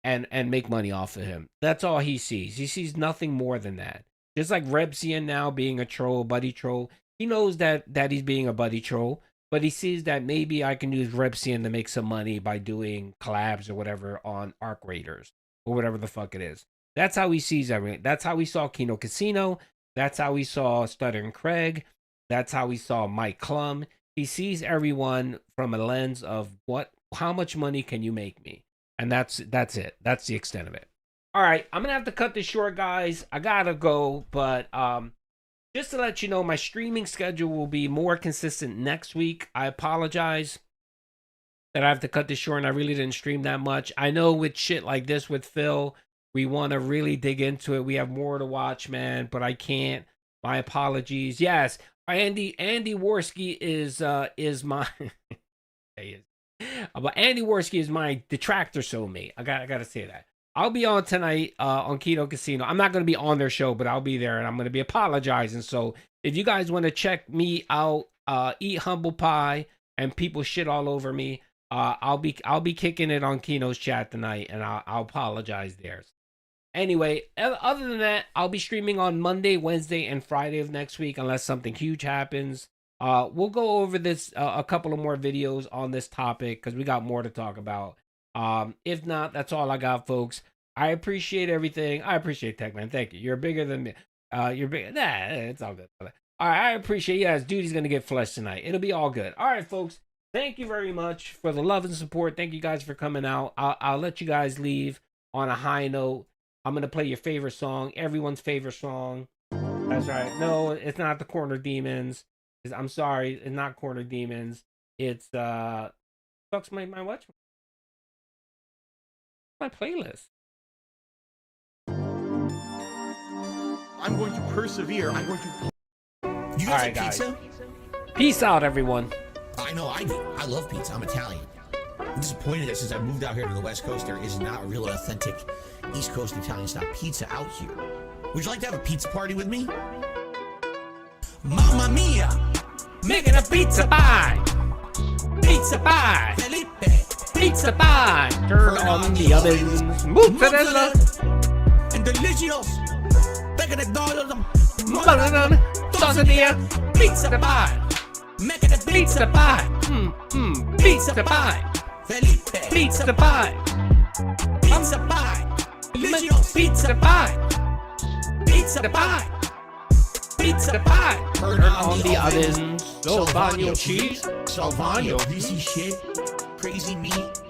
and make money off of him. That's all he sees. He sees nothing more than that. Just like Rebsian now being a troll, buddy troll. He knows that he's being a buddy troll, but he sees that maybe I can use Rebsian to make some money by doing collabs or whatever on Arc Raiders or whatever the fuck it is. That's how he sees everything. That's how we saw Kino Casino. That's how we saw Stutter and Craig. That's how we saw Mike Klum. He sees everyone from a lens of how much money can you make me? And that's it. That's the extent of it. All right, I'm gonna have to cut this short, guys. I gotta go, but just to let you know, my streaming schedule will be more consistent next week. I apologize that I have to cut this short, and I really didn't stream that much. I know with shit like this with Phil, we want to really dig into it. We have more to watch, man, but I can't. My apologies. Yes, Andy Worski is my but Andy Worski is my detractor soulmate. I gotta say that. I'll be on tonight on Keto Casino. I'm not going to be on their show, but I'll be there, and I'm going to be apologizing. So if you guys want to check me out, eat humble pie, and people shit all over me, I'll be kicking it on Keno's chat tonight, and I'll apologize there. Anyway, other than that, I'll be streaming on Monday, Wednesday, and Friday of next week, unless something huge happens. We'll go over this a couple of more videos on this topic because we got more to talk about. If not, that's all I got, folks. I appreciate everything. I appreciate Tech Man. Thank you. You're bigger than me. You're big. Nah, it's all good. All right, I appreciate you guys. Duty's gonna get flushed tonight. It'll be all good. All right, folks. Thank you very much for the love and support. Thank you guys for coming out. I'll let you guys leave on a high note. I'm gonna play your favorite song, everyone's favorite song. That's right. No, it's not the Corner Demons. I'm sorry, it's not Corner Demons. It's fuck's my watch. My playlist. I'm going to persevere. I'm going to. You guys like pizza? Peace out, everyone. I know I do. I love pizza. I'm Italian. I'm disappointed that since I moved out here to the West Coast, there is not a real authentic East Coast Italian style pizza out here. Would you like to have a pizza party with me? Mamma mia! Making a pizza pie! Pizza pie! Felipe! Pizza pie! Turn on the ovens. Mozzarella! And delicious! Making a dollar! Tosania! Pizza pie! Making a Pizza pie! Pizza pie! Felipe! Pizza pie! Pizza pie! Delicious! Pizza pie! Pizza pie! Pizza pie! Turn on the oven. Salvagno cheese. Salvagno, greasy shit, crazy meat,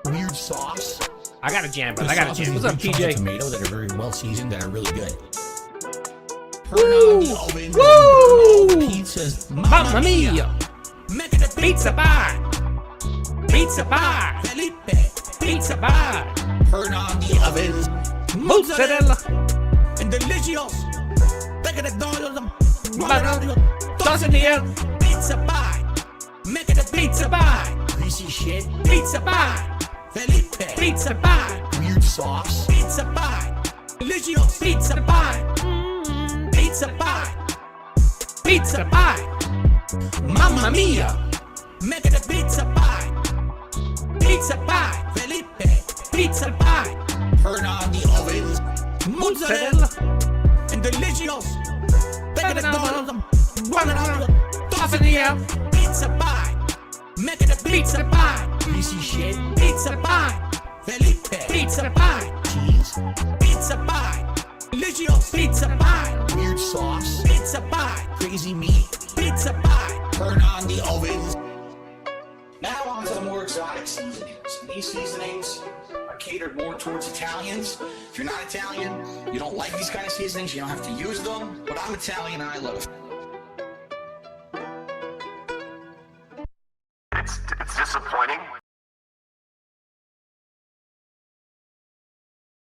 weird sauce. I got a jam, but I got a jam. What's up, TJ? Tomatoes that are very well seasoned that are really good. Turn on the oven. Woo! Pizzas. Mamma mia! Making a Pizza pie! Pizza pie! Felipe! Pizza pie! Turn on the oven. Mozzarella! And delicious! Making a dollar. Tosania! Pizza pie! Making a Pizza pie! greasy shit. Pizza pie! Felipe! Pizza pie! Weird sauce. Pizza pie! Delicious! Pizza pie! Pizza pie! Pizza pie! Mamma mia! Making a pizza pie! Pizza pie! Felipe! Pizza pie! Turn on the oven. Mozzarella! And delicious! Making a dollar. Tosania! Pizza pie! Making a Pizza pie! greasy shit. Pizza pie! Felipe! Pizza pie! Cheese. Pizza pie! Delicious! Pizza pie! Weird sauce. Pizza pie! Crazy meat. Pizza pie! Turn on the oven. Now on to the more exotic seasonings. These seasonings are catered more towards Italians. If you're not Italian, you don't like these kind of seasonings, you don't have to use them. But I'm Italian and I love it. It's disappointing.